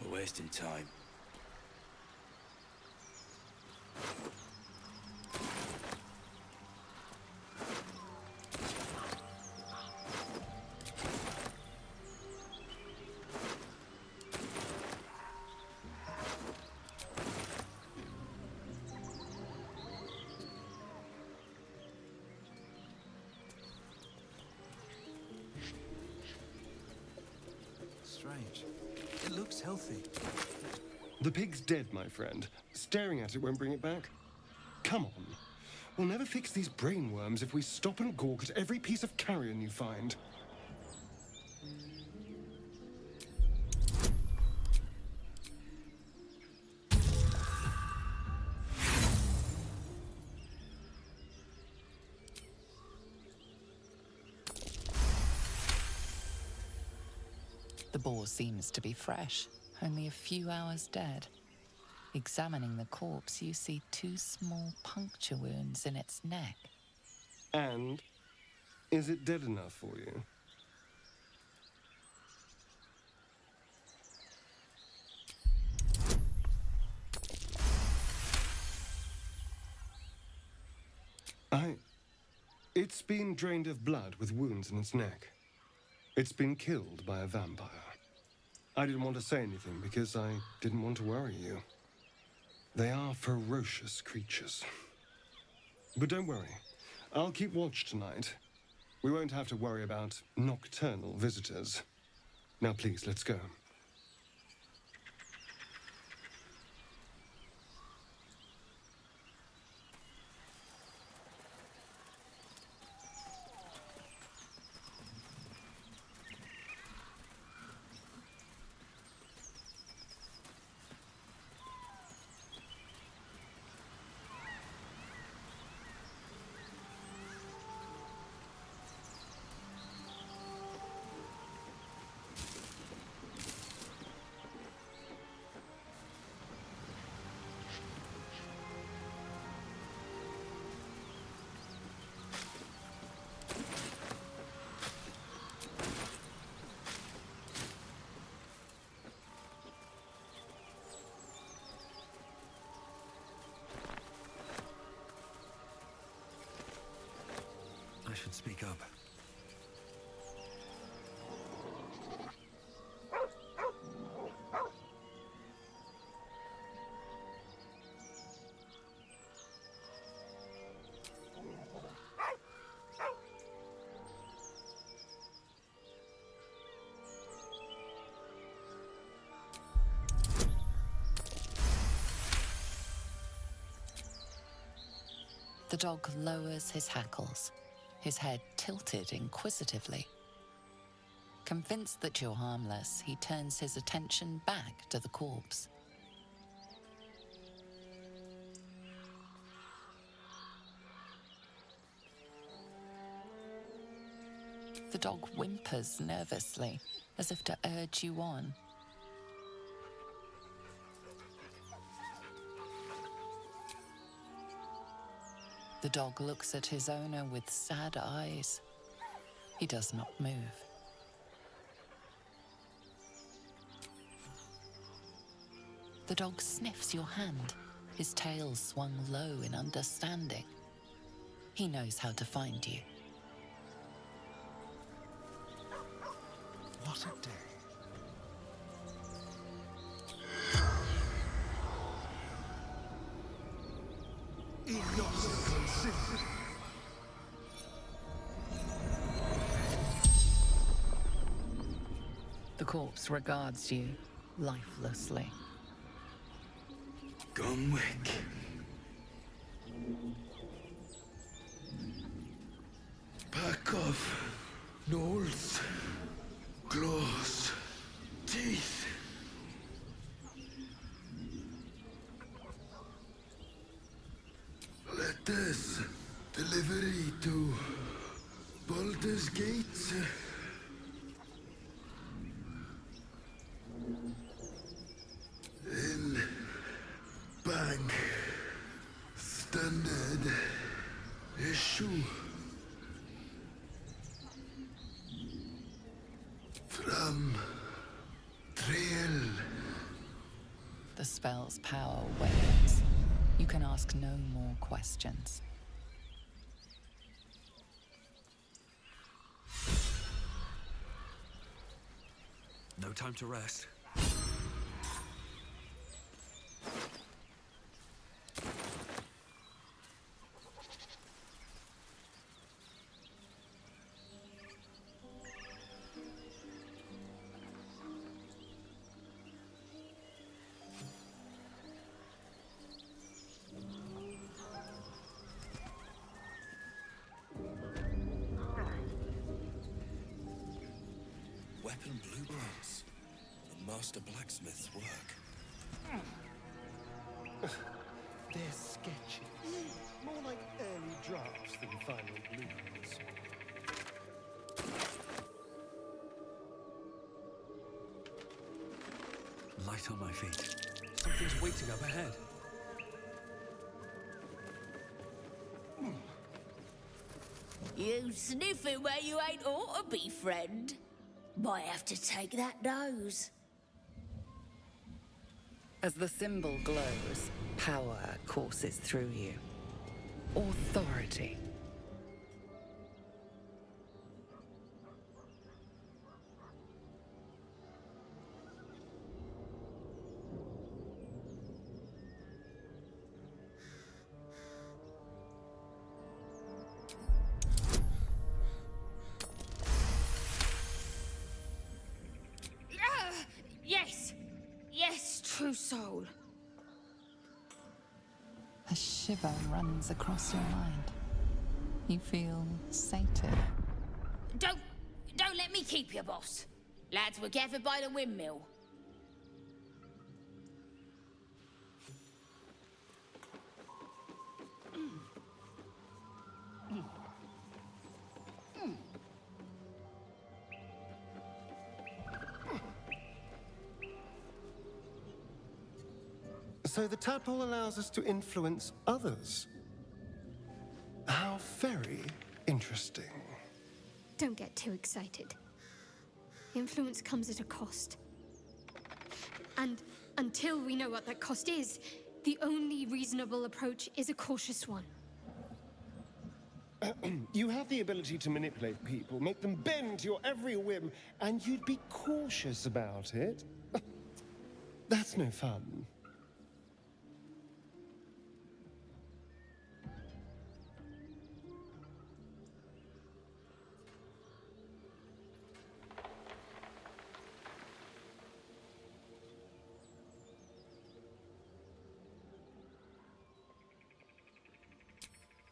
We're wasting time. Strange. It looks healthy. The pig's dead, my friend. Staring at it won't bring it back. Come on. We'll never fix these brainworms if we stop and gawk at every piece of carrion you find. The boar seems to be fresh, only a few hours dead. Examining the corpse, you see 2 small puncture wounds in its neck. And is it dead enough for you? It's been drained of blood with wounds in its neck. It's been killed by a vampire. I didn't want to say anything because I didn't want to worry you. They are ferocious creatures. But don't worry. I'll keep watch tonight. We won't have to worry about nocturnal visitors. Now please, let's go. I should speak up. The dog lowers his hackles, his head tilted inquisitively. Convinced that you're harmless, he turns his attention back to the corpse. The dog whimpers nervously, as if to urge you on. The dog looks at his owner with sad eyes. He does not move. The dog sniffs your hand, his tail swung low in understanding. He knows how to find you. What a day. The corpse regards you lifelessly. Gunwick. Pack of gnolls, claws, teeth. Letters, delivery to Baldur's Gate. In bank, standard issue. From trail. The spell's power wanes. You can ask no more questions. No time to rest. Weapon blueprints. The master blacksmith's work. They're sketches. More like early drafts than final blueprints. Light on my feet. Something's waiting up ahead. You sniffing where you ain't ought to be, friend. Might have to take that nose. As the symbol glows, power courses through you. Authority. Yes, true soul. A shiver runs across your mind. You feel sated. Don't let me keep you, boss. Lads were gathered by the windmill. So the tadpole allows us to influence others. How very interesting. Don't get too excited. Influence comes at a cost. And until we know what that cost is, the only reasonable approach is a cautious one. You have the ability to manipulate people, make them bend to your every whim, and you'd be cautious about it. That's no fun.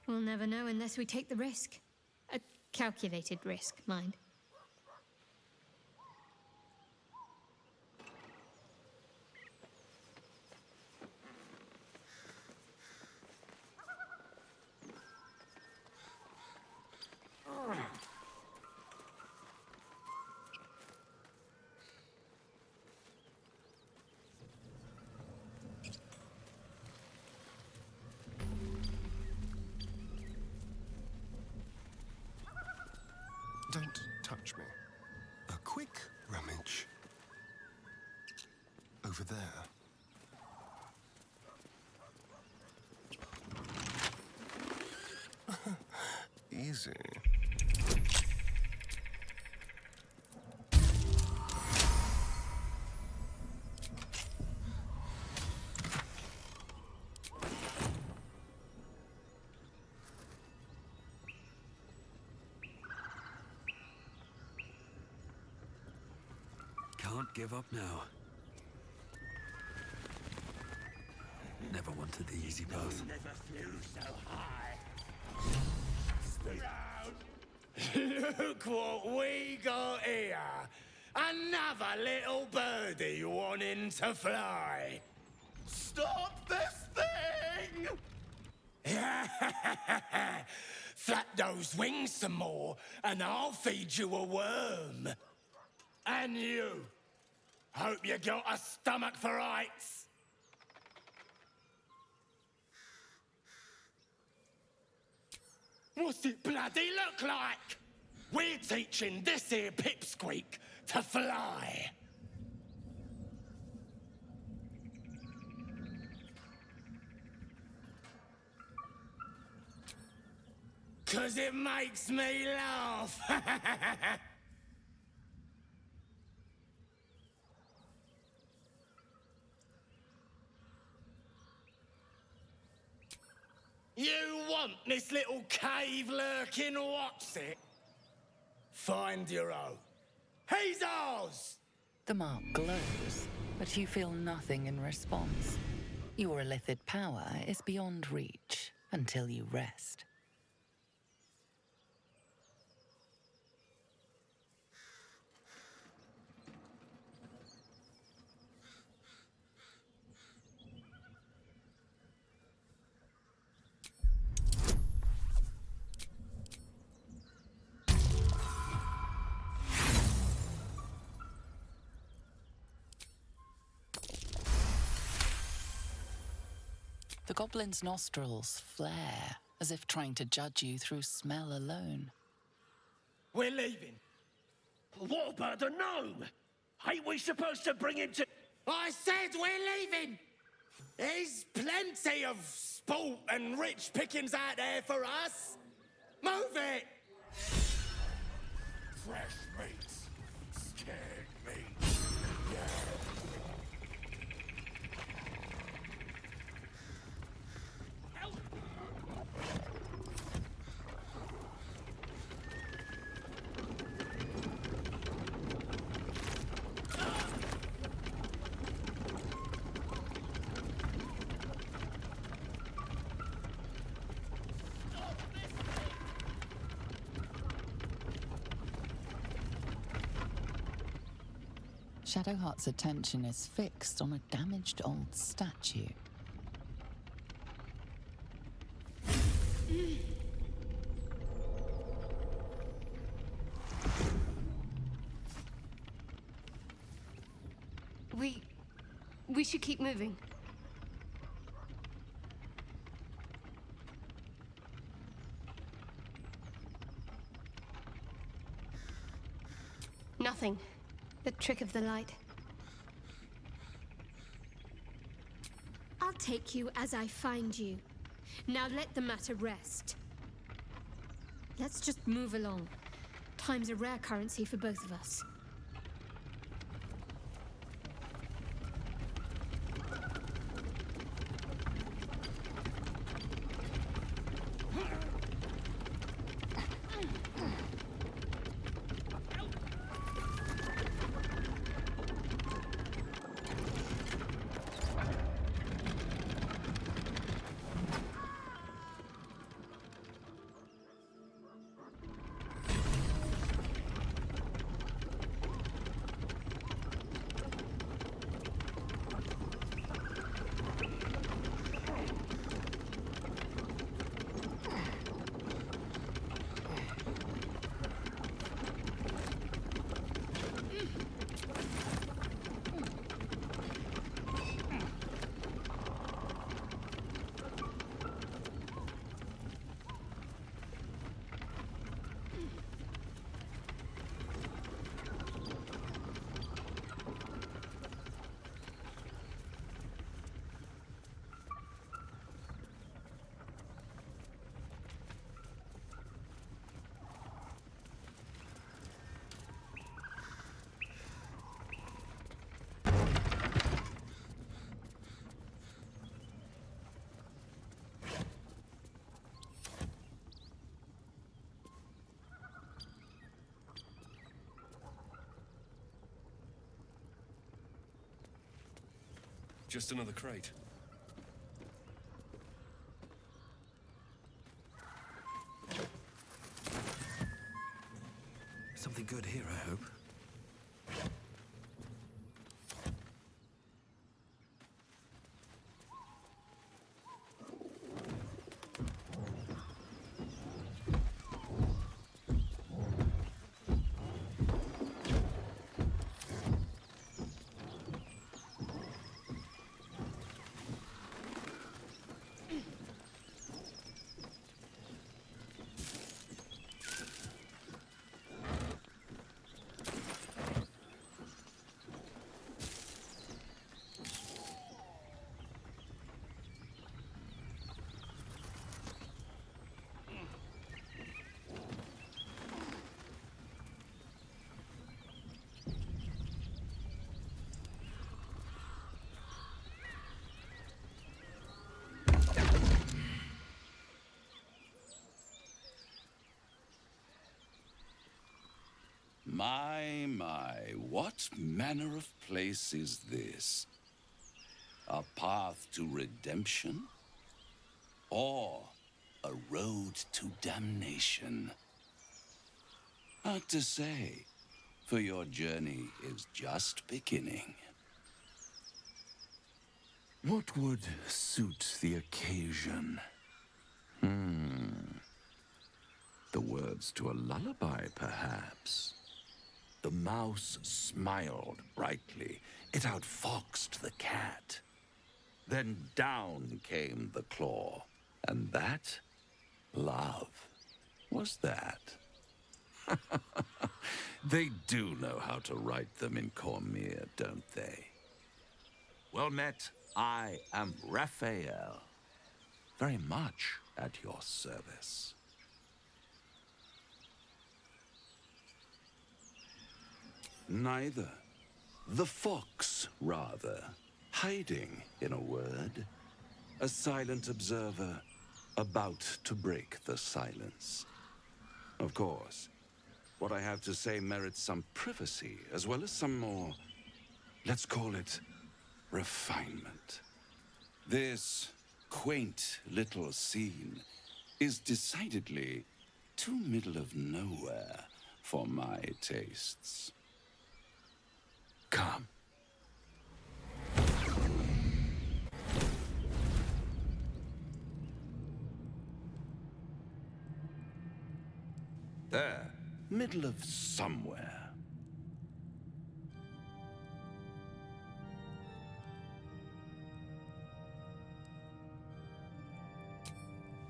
We'll never know unless we take the risk. A calculated risk, mind. Don't touch me. A quick rummage. Over there. Easy. Can't give up now. Never wanted the easy path. Never flew so high. Look what we got here. Another little birdie wanting to fly. Stop this thing! Flap those wings some more, and I'll feed you a worm. And you. Hope you got a stomach for heights. What's it bloody look like? We're teaching this here pipsqueak to fly. Cause it makes me laugh. You want this little cave lurking what's it? Find your own. He's ours! The mark glows, but you feel nothing in response. Your illithid power is beyond reach until you rest. The goblin's nostrils flare, as if trying to judge you through smell alone. We're leaving. What about the gnome? Ain't we supposed to bring him to... I said we're leaving! There's plenty of sport and rich pickings out there for us. Move it! Fresh meat. Scared meat. Yeah. Shadowheart's attention is fixed on a damaged old statue. We should keep moving. Nothing. The trick of the light. I'll take you as I find you. Now let the matter rest. Let's just move along. Time's a rare currency for both of us. Just another crate. Something good here, I hope. My, what manner of place is this? A path to redemption? Or a road to damnation? Hard to say, for your journey is just beginning. What would suit the occasion? The words to a lullaby, perhaps. The mouse smiled brightly. It outfoxed the cat. Then down came the claw. And that, love, was that. They do know how to write them in Cormier, don't they? Well met, I am Raphael. Very much at your service. Neither. The fox, rather. Hiding, in a word. A silent observer, about to break the silence. Of course, what I have to say merits some privacy, as well as some more, let's call it, refinement. This quaint little scene is decidedly too middle of nowhere for my tastes. Come. There, middle of somewhere.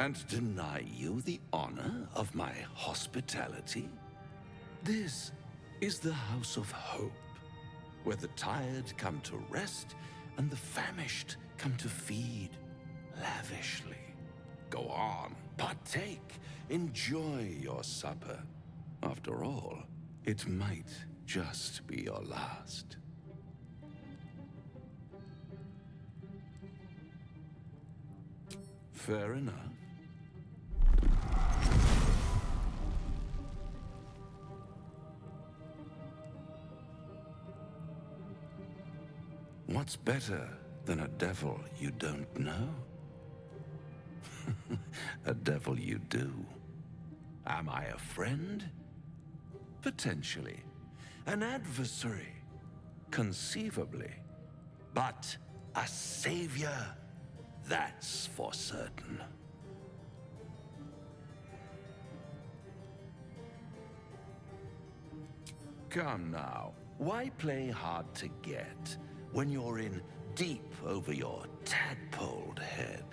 And deny you the honor of my hospitality? This is the House of Hope, where the tired come to rest and the famished come to feed lavishly. Go on, partake, Enjoy your supper. After all, it might just be your last. Fair enough. What's better than a devil you don't know? A devil you do. Am I a friend? Potentially. An adversary? Conceivably. But a savior? That's for certain. Come now, why play hard to get when you're in deep over your tadpoled head?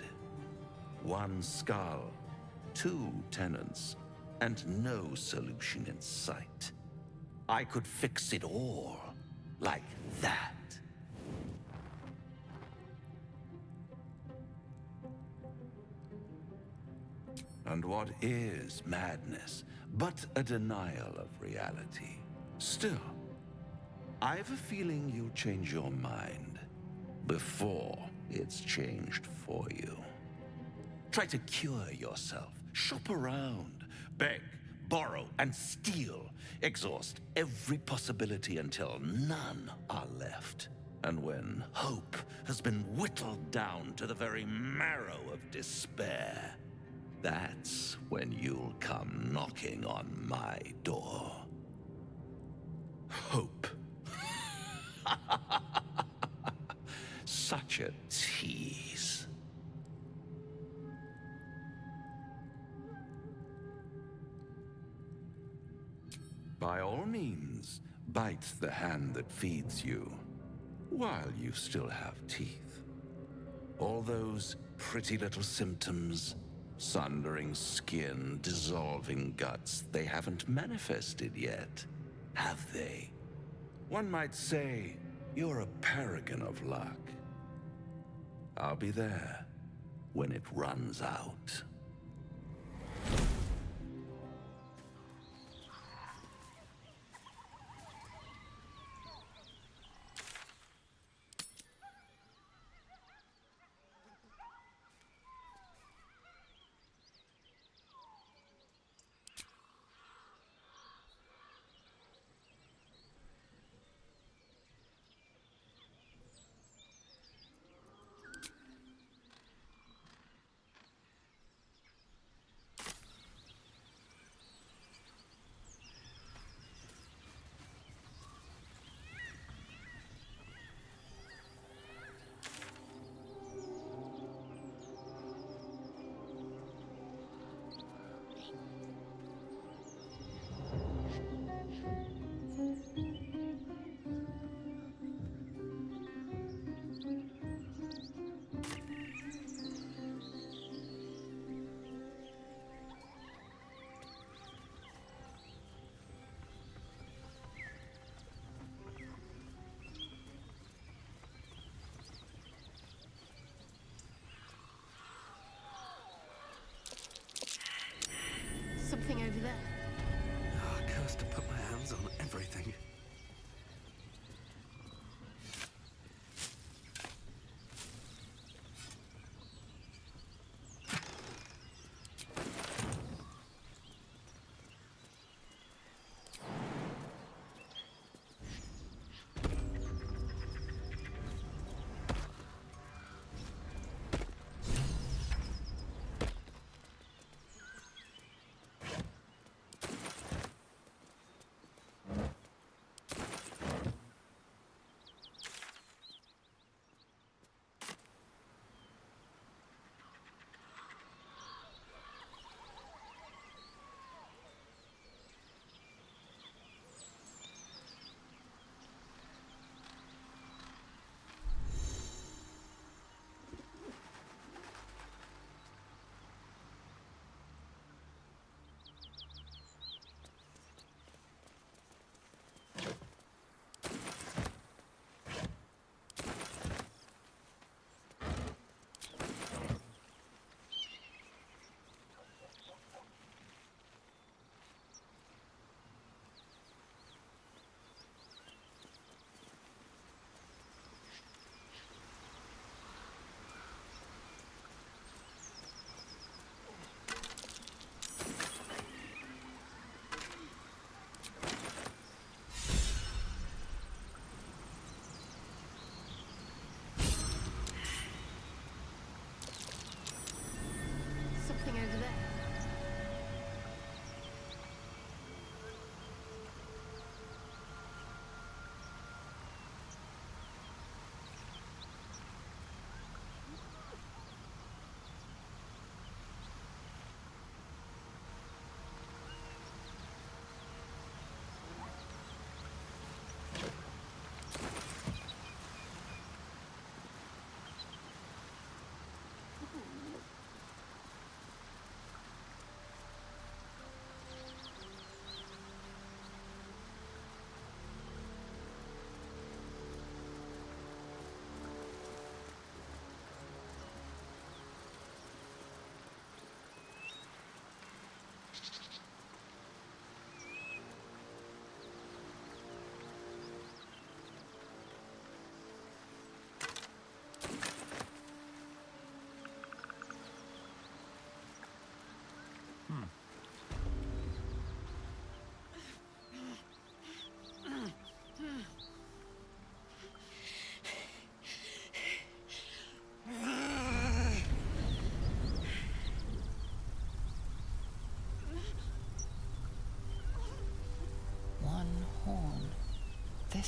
One skull, two tenants, and no solution in sight. I could fix it all, like that. And what is madness but a denial of reality? Still, I have a feeling you'll change your mind before it's changed for you. Try to cure yourself, shop around, beg, borrow, and steal. Exhaust every possibility until none are left. And when hope has been whittled down to the very marrow of despair, that's when you'll come knocking on my door. Hope. Such a tease. By all means, bite the hand that feeds you, while you still have teeth. All those pretty little symptoms, sundering skin, dissolving guts, they haven't manifested yet, have they? One might say you're a paragon of luck. I'll be there when it runs out.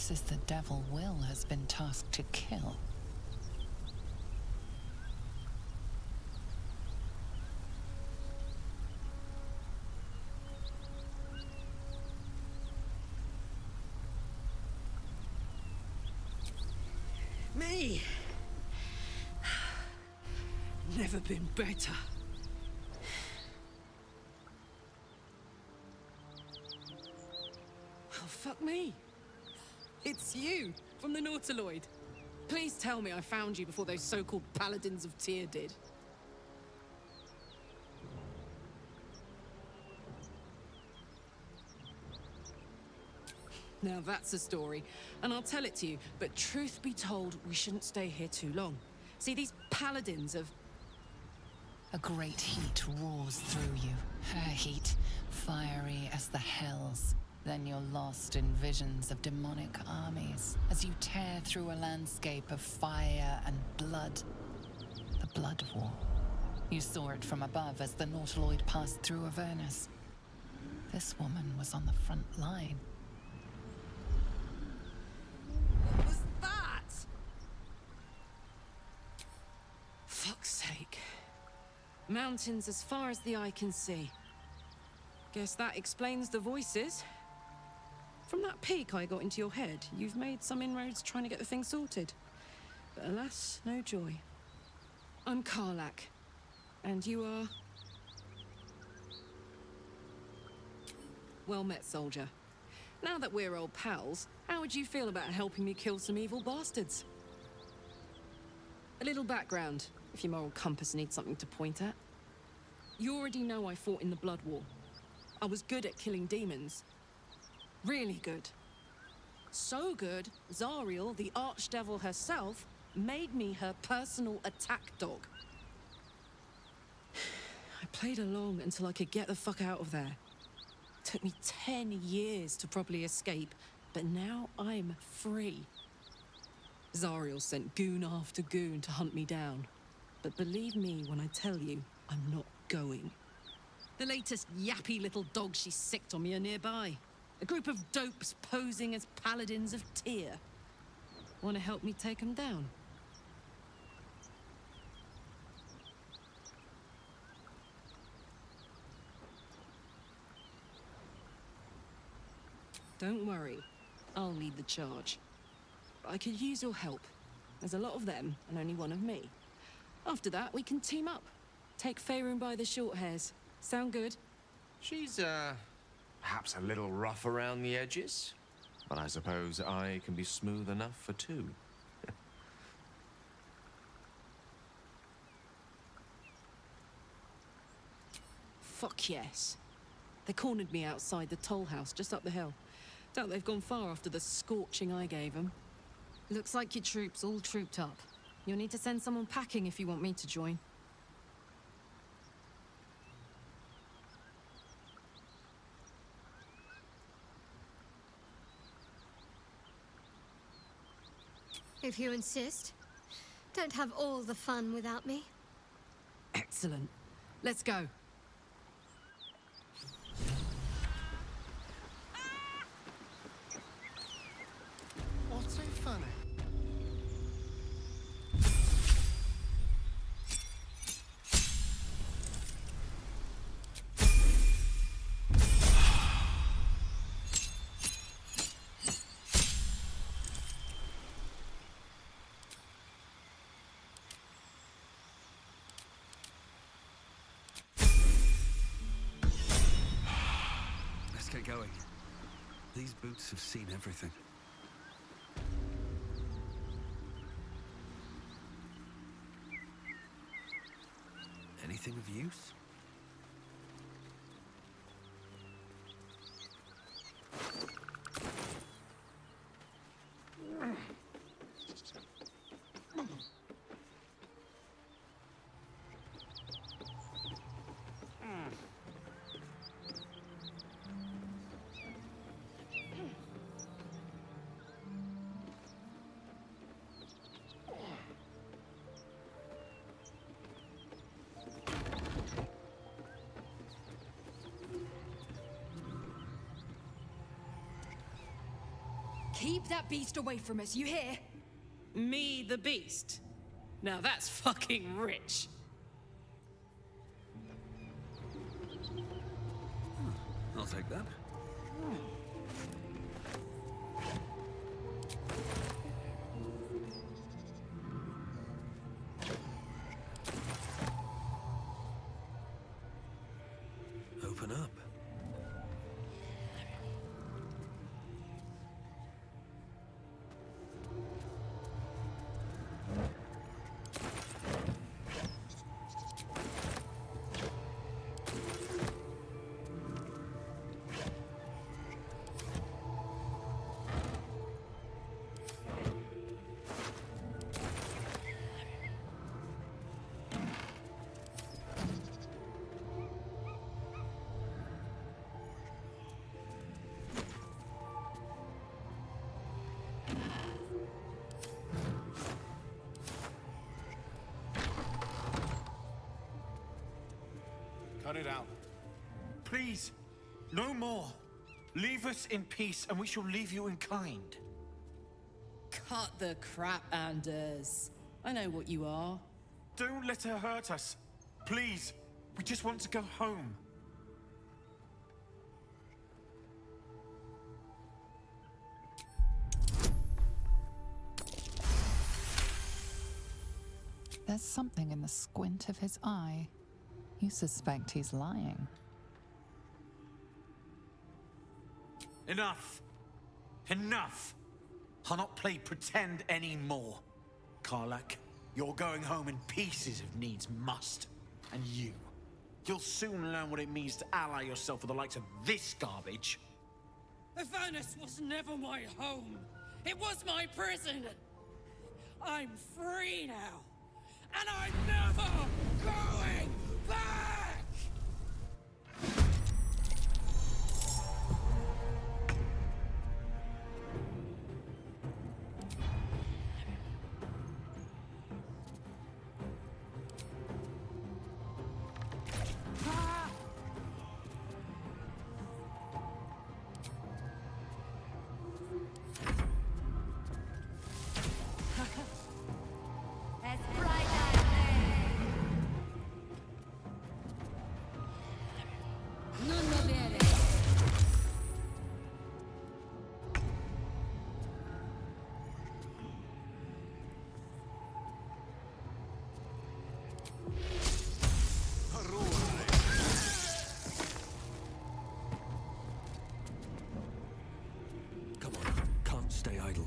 This is the devil Will has been tasked to kill. Me! Never been better. Oh, fuck me. It's you, from the Nautiloid. Please tell me I found you before those so-called Paladins of Tyr did. Now that's a story, and I'll tell it to you, but truth be told, we shouldn't stay here too long. See, these Paladins of... A great heat roars through you. Her heat, fiery as the hells. Then you're lost in visions of demonic armies as you tear through a landscape of fire and blood. The Blood War. You saw it from above as the Nautiloid passed through Avernus. This woman was on the front line. What was that? Fuck's sake. Mountains as far as the eye can see. Guess that explains the voices. From that peek I got into your head, you've made some inroads trying to get the thing sorted. But alas, no joy. I'm Karlach. And you are... Well met, soldier. Now that we're old pals, how would you feel about helping me kill some evil bastards? A little background, if your moral compass needs something to point at. You already know I fought in the Blood War. I was good at killing demons. Really good. So good, Zariel, the archdevil herself, made me her personal attack dog. I played along until I could get the fuck out of there. Took me 10 years to properly escape, but now I'm free. Zariel sent goon after goon to hunt me down. But believe me when I tell you, I'm not going. The latest yappy little dogs she sicked on me are nearby. A group of dopes posing as Paladins of Tyr. Want to help me take them down? Don't worry, I'll lead the charge. But I could use your help. There's a lot of them, and only one of me. After that, we can team up. Take Faerun by the short hairs. Sound good? She's, perhaps a little rough around the edges, but I suppose I can be smooth enough for two. Fuck yes. They cornered me outside the toll house just up the hill. Doubt they've gone far after the scorching I gave them. Looks like your troops all trooped up. You'll need to send someone packing if you want me to join. If you insist. Don't have all the fun without me. Excellent. Let's go. What's so funny? Let's get going. These boots have seen everything. Anything of use? Keep that beast away from us, you hear? Me, the beast? Now that's fucking rich. I'll take that. Open up. Cut it out. Please, no more. Leave us in peace, and we shall leave you in kind. Cut the crap, Anders. I know what you are. Don't let her hurt us. Please, we just want to go home. There's something in the squint of his eye. You suspect he's lying. Enough. Enough. I'll not play pretend anymore. Karlak, you're going home in pieces if needs must. And you'll soon learn what it means to ally yourself with the likes of this garbage. The furnace was never my home. It was my prison. I'm free now. And I'm never going back! Stay idle.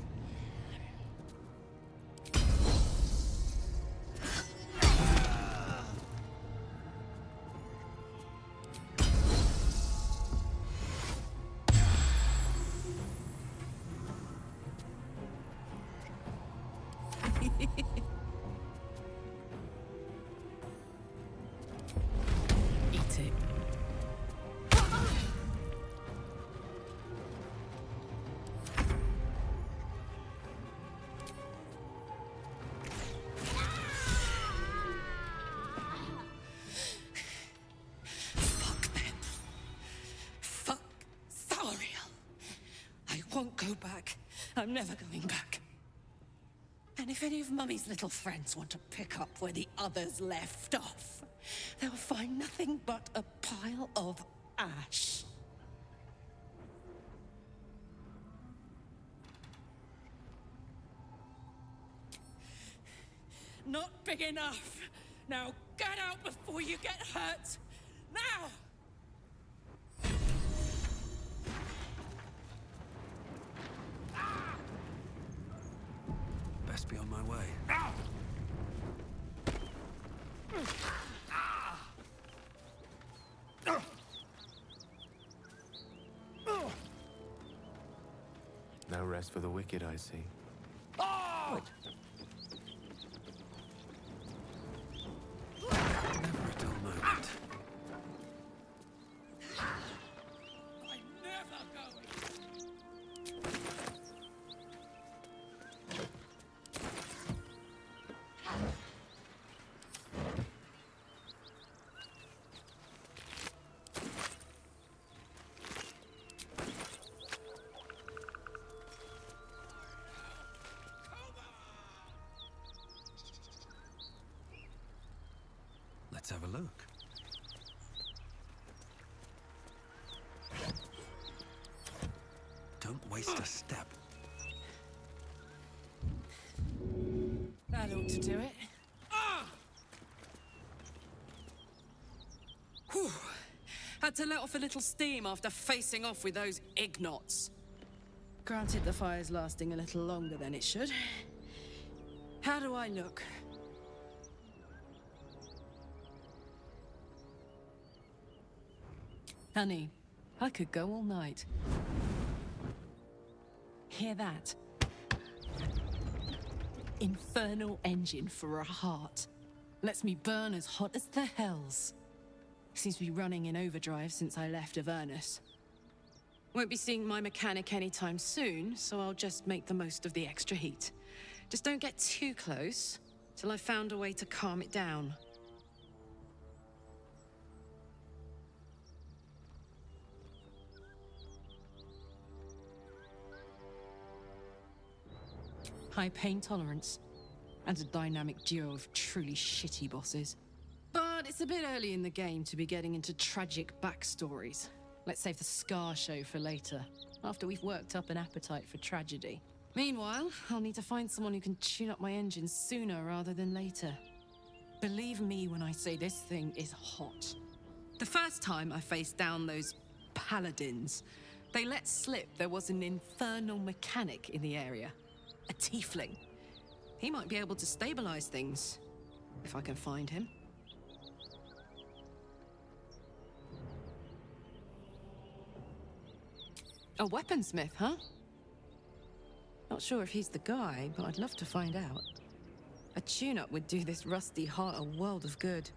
Eat it. Won't go back. I'm never going back. And if any of Mummy's little friends want to pick up where the others left off, they'll find nothing but a pile of ash. Not big enough. Now get out before you get hurt. Now! Best be on my way. No rest for the wicked, I see. Oh! Never a dull moment. I'm never going. Let's have a look. Don't waste a step. That ought to do it. Whew. Had to let off a little steam after facing off with those ignots. Granted, the fire's lasting a little longer than it should. How do I look? Honey, I could go all night. Hear that? Infernal engine for a heart. Lets me burn as hot as the hells. Seems to be running in overdrive since I left Avernus. Won't be seeing my mechanic anytime soon, so I'll just make the most of the extra heat. Just don't get too close, till I've found a way to calm it down. High pain tolerance, and a dynamic duo of truly shitty bosses. But it's a bit early in the game to be getting into tragic backstories. Let's save the scar show for later, after we've worked up an appetite for tragedy. Meanwhile, I'll need to find someone who can tune up my engine sooner rather than later. Believe me when I say this thing is hot. The first time I faced down those paladins, they let slip there was an infernal mechanic in the area. A tiefling. He might be able to stabilize things, if I can find him. A weaponsmith, huh? Not sure if he's the guy, but I'd love to find out. A tune-up would do this rusty heart a world of good.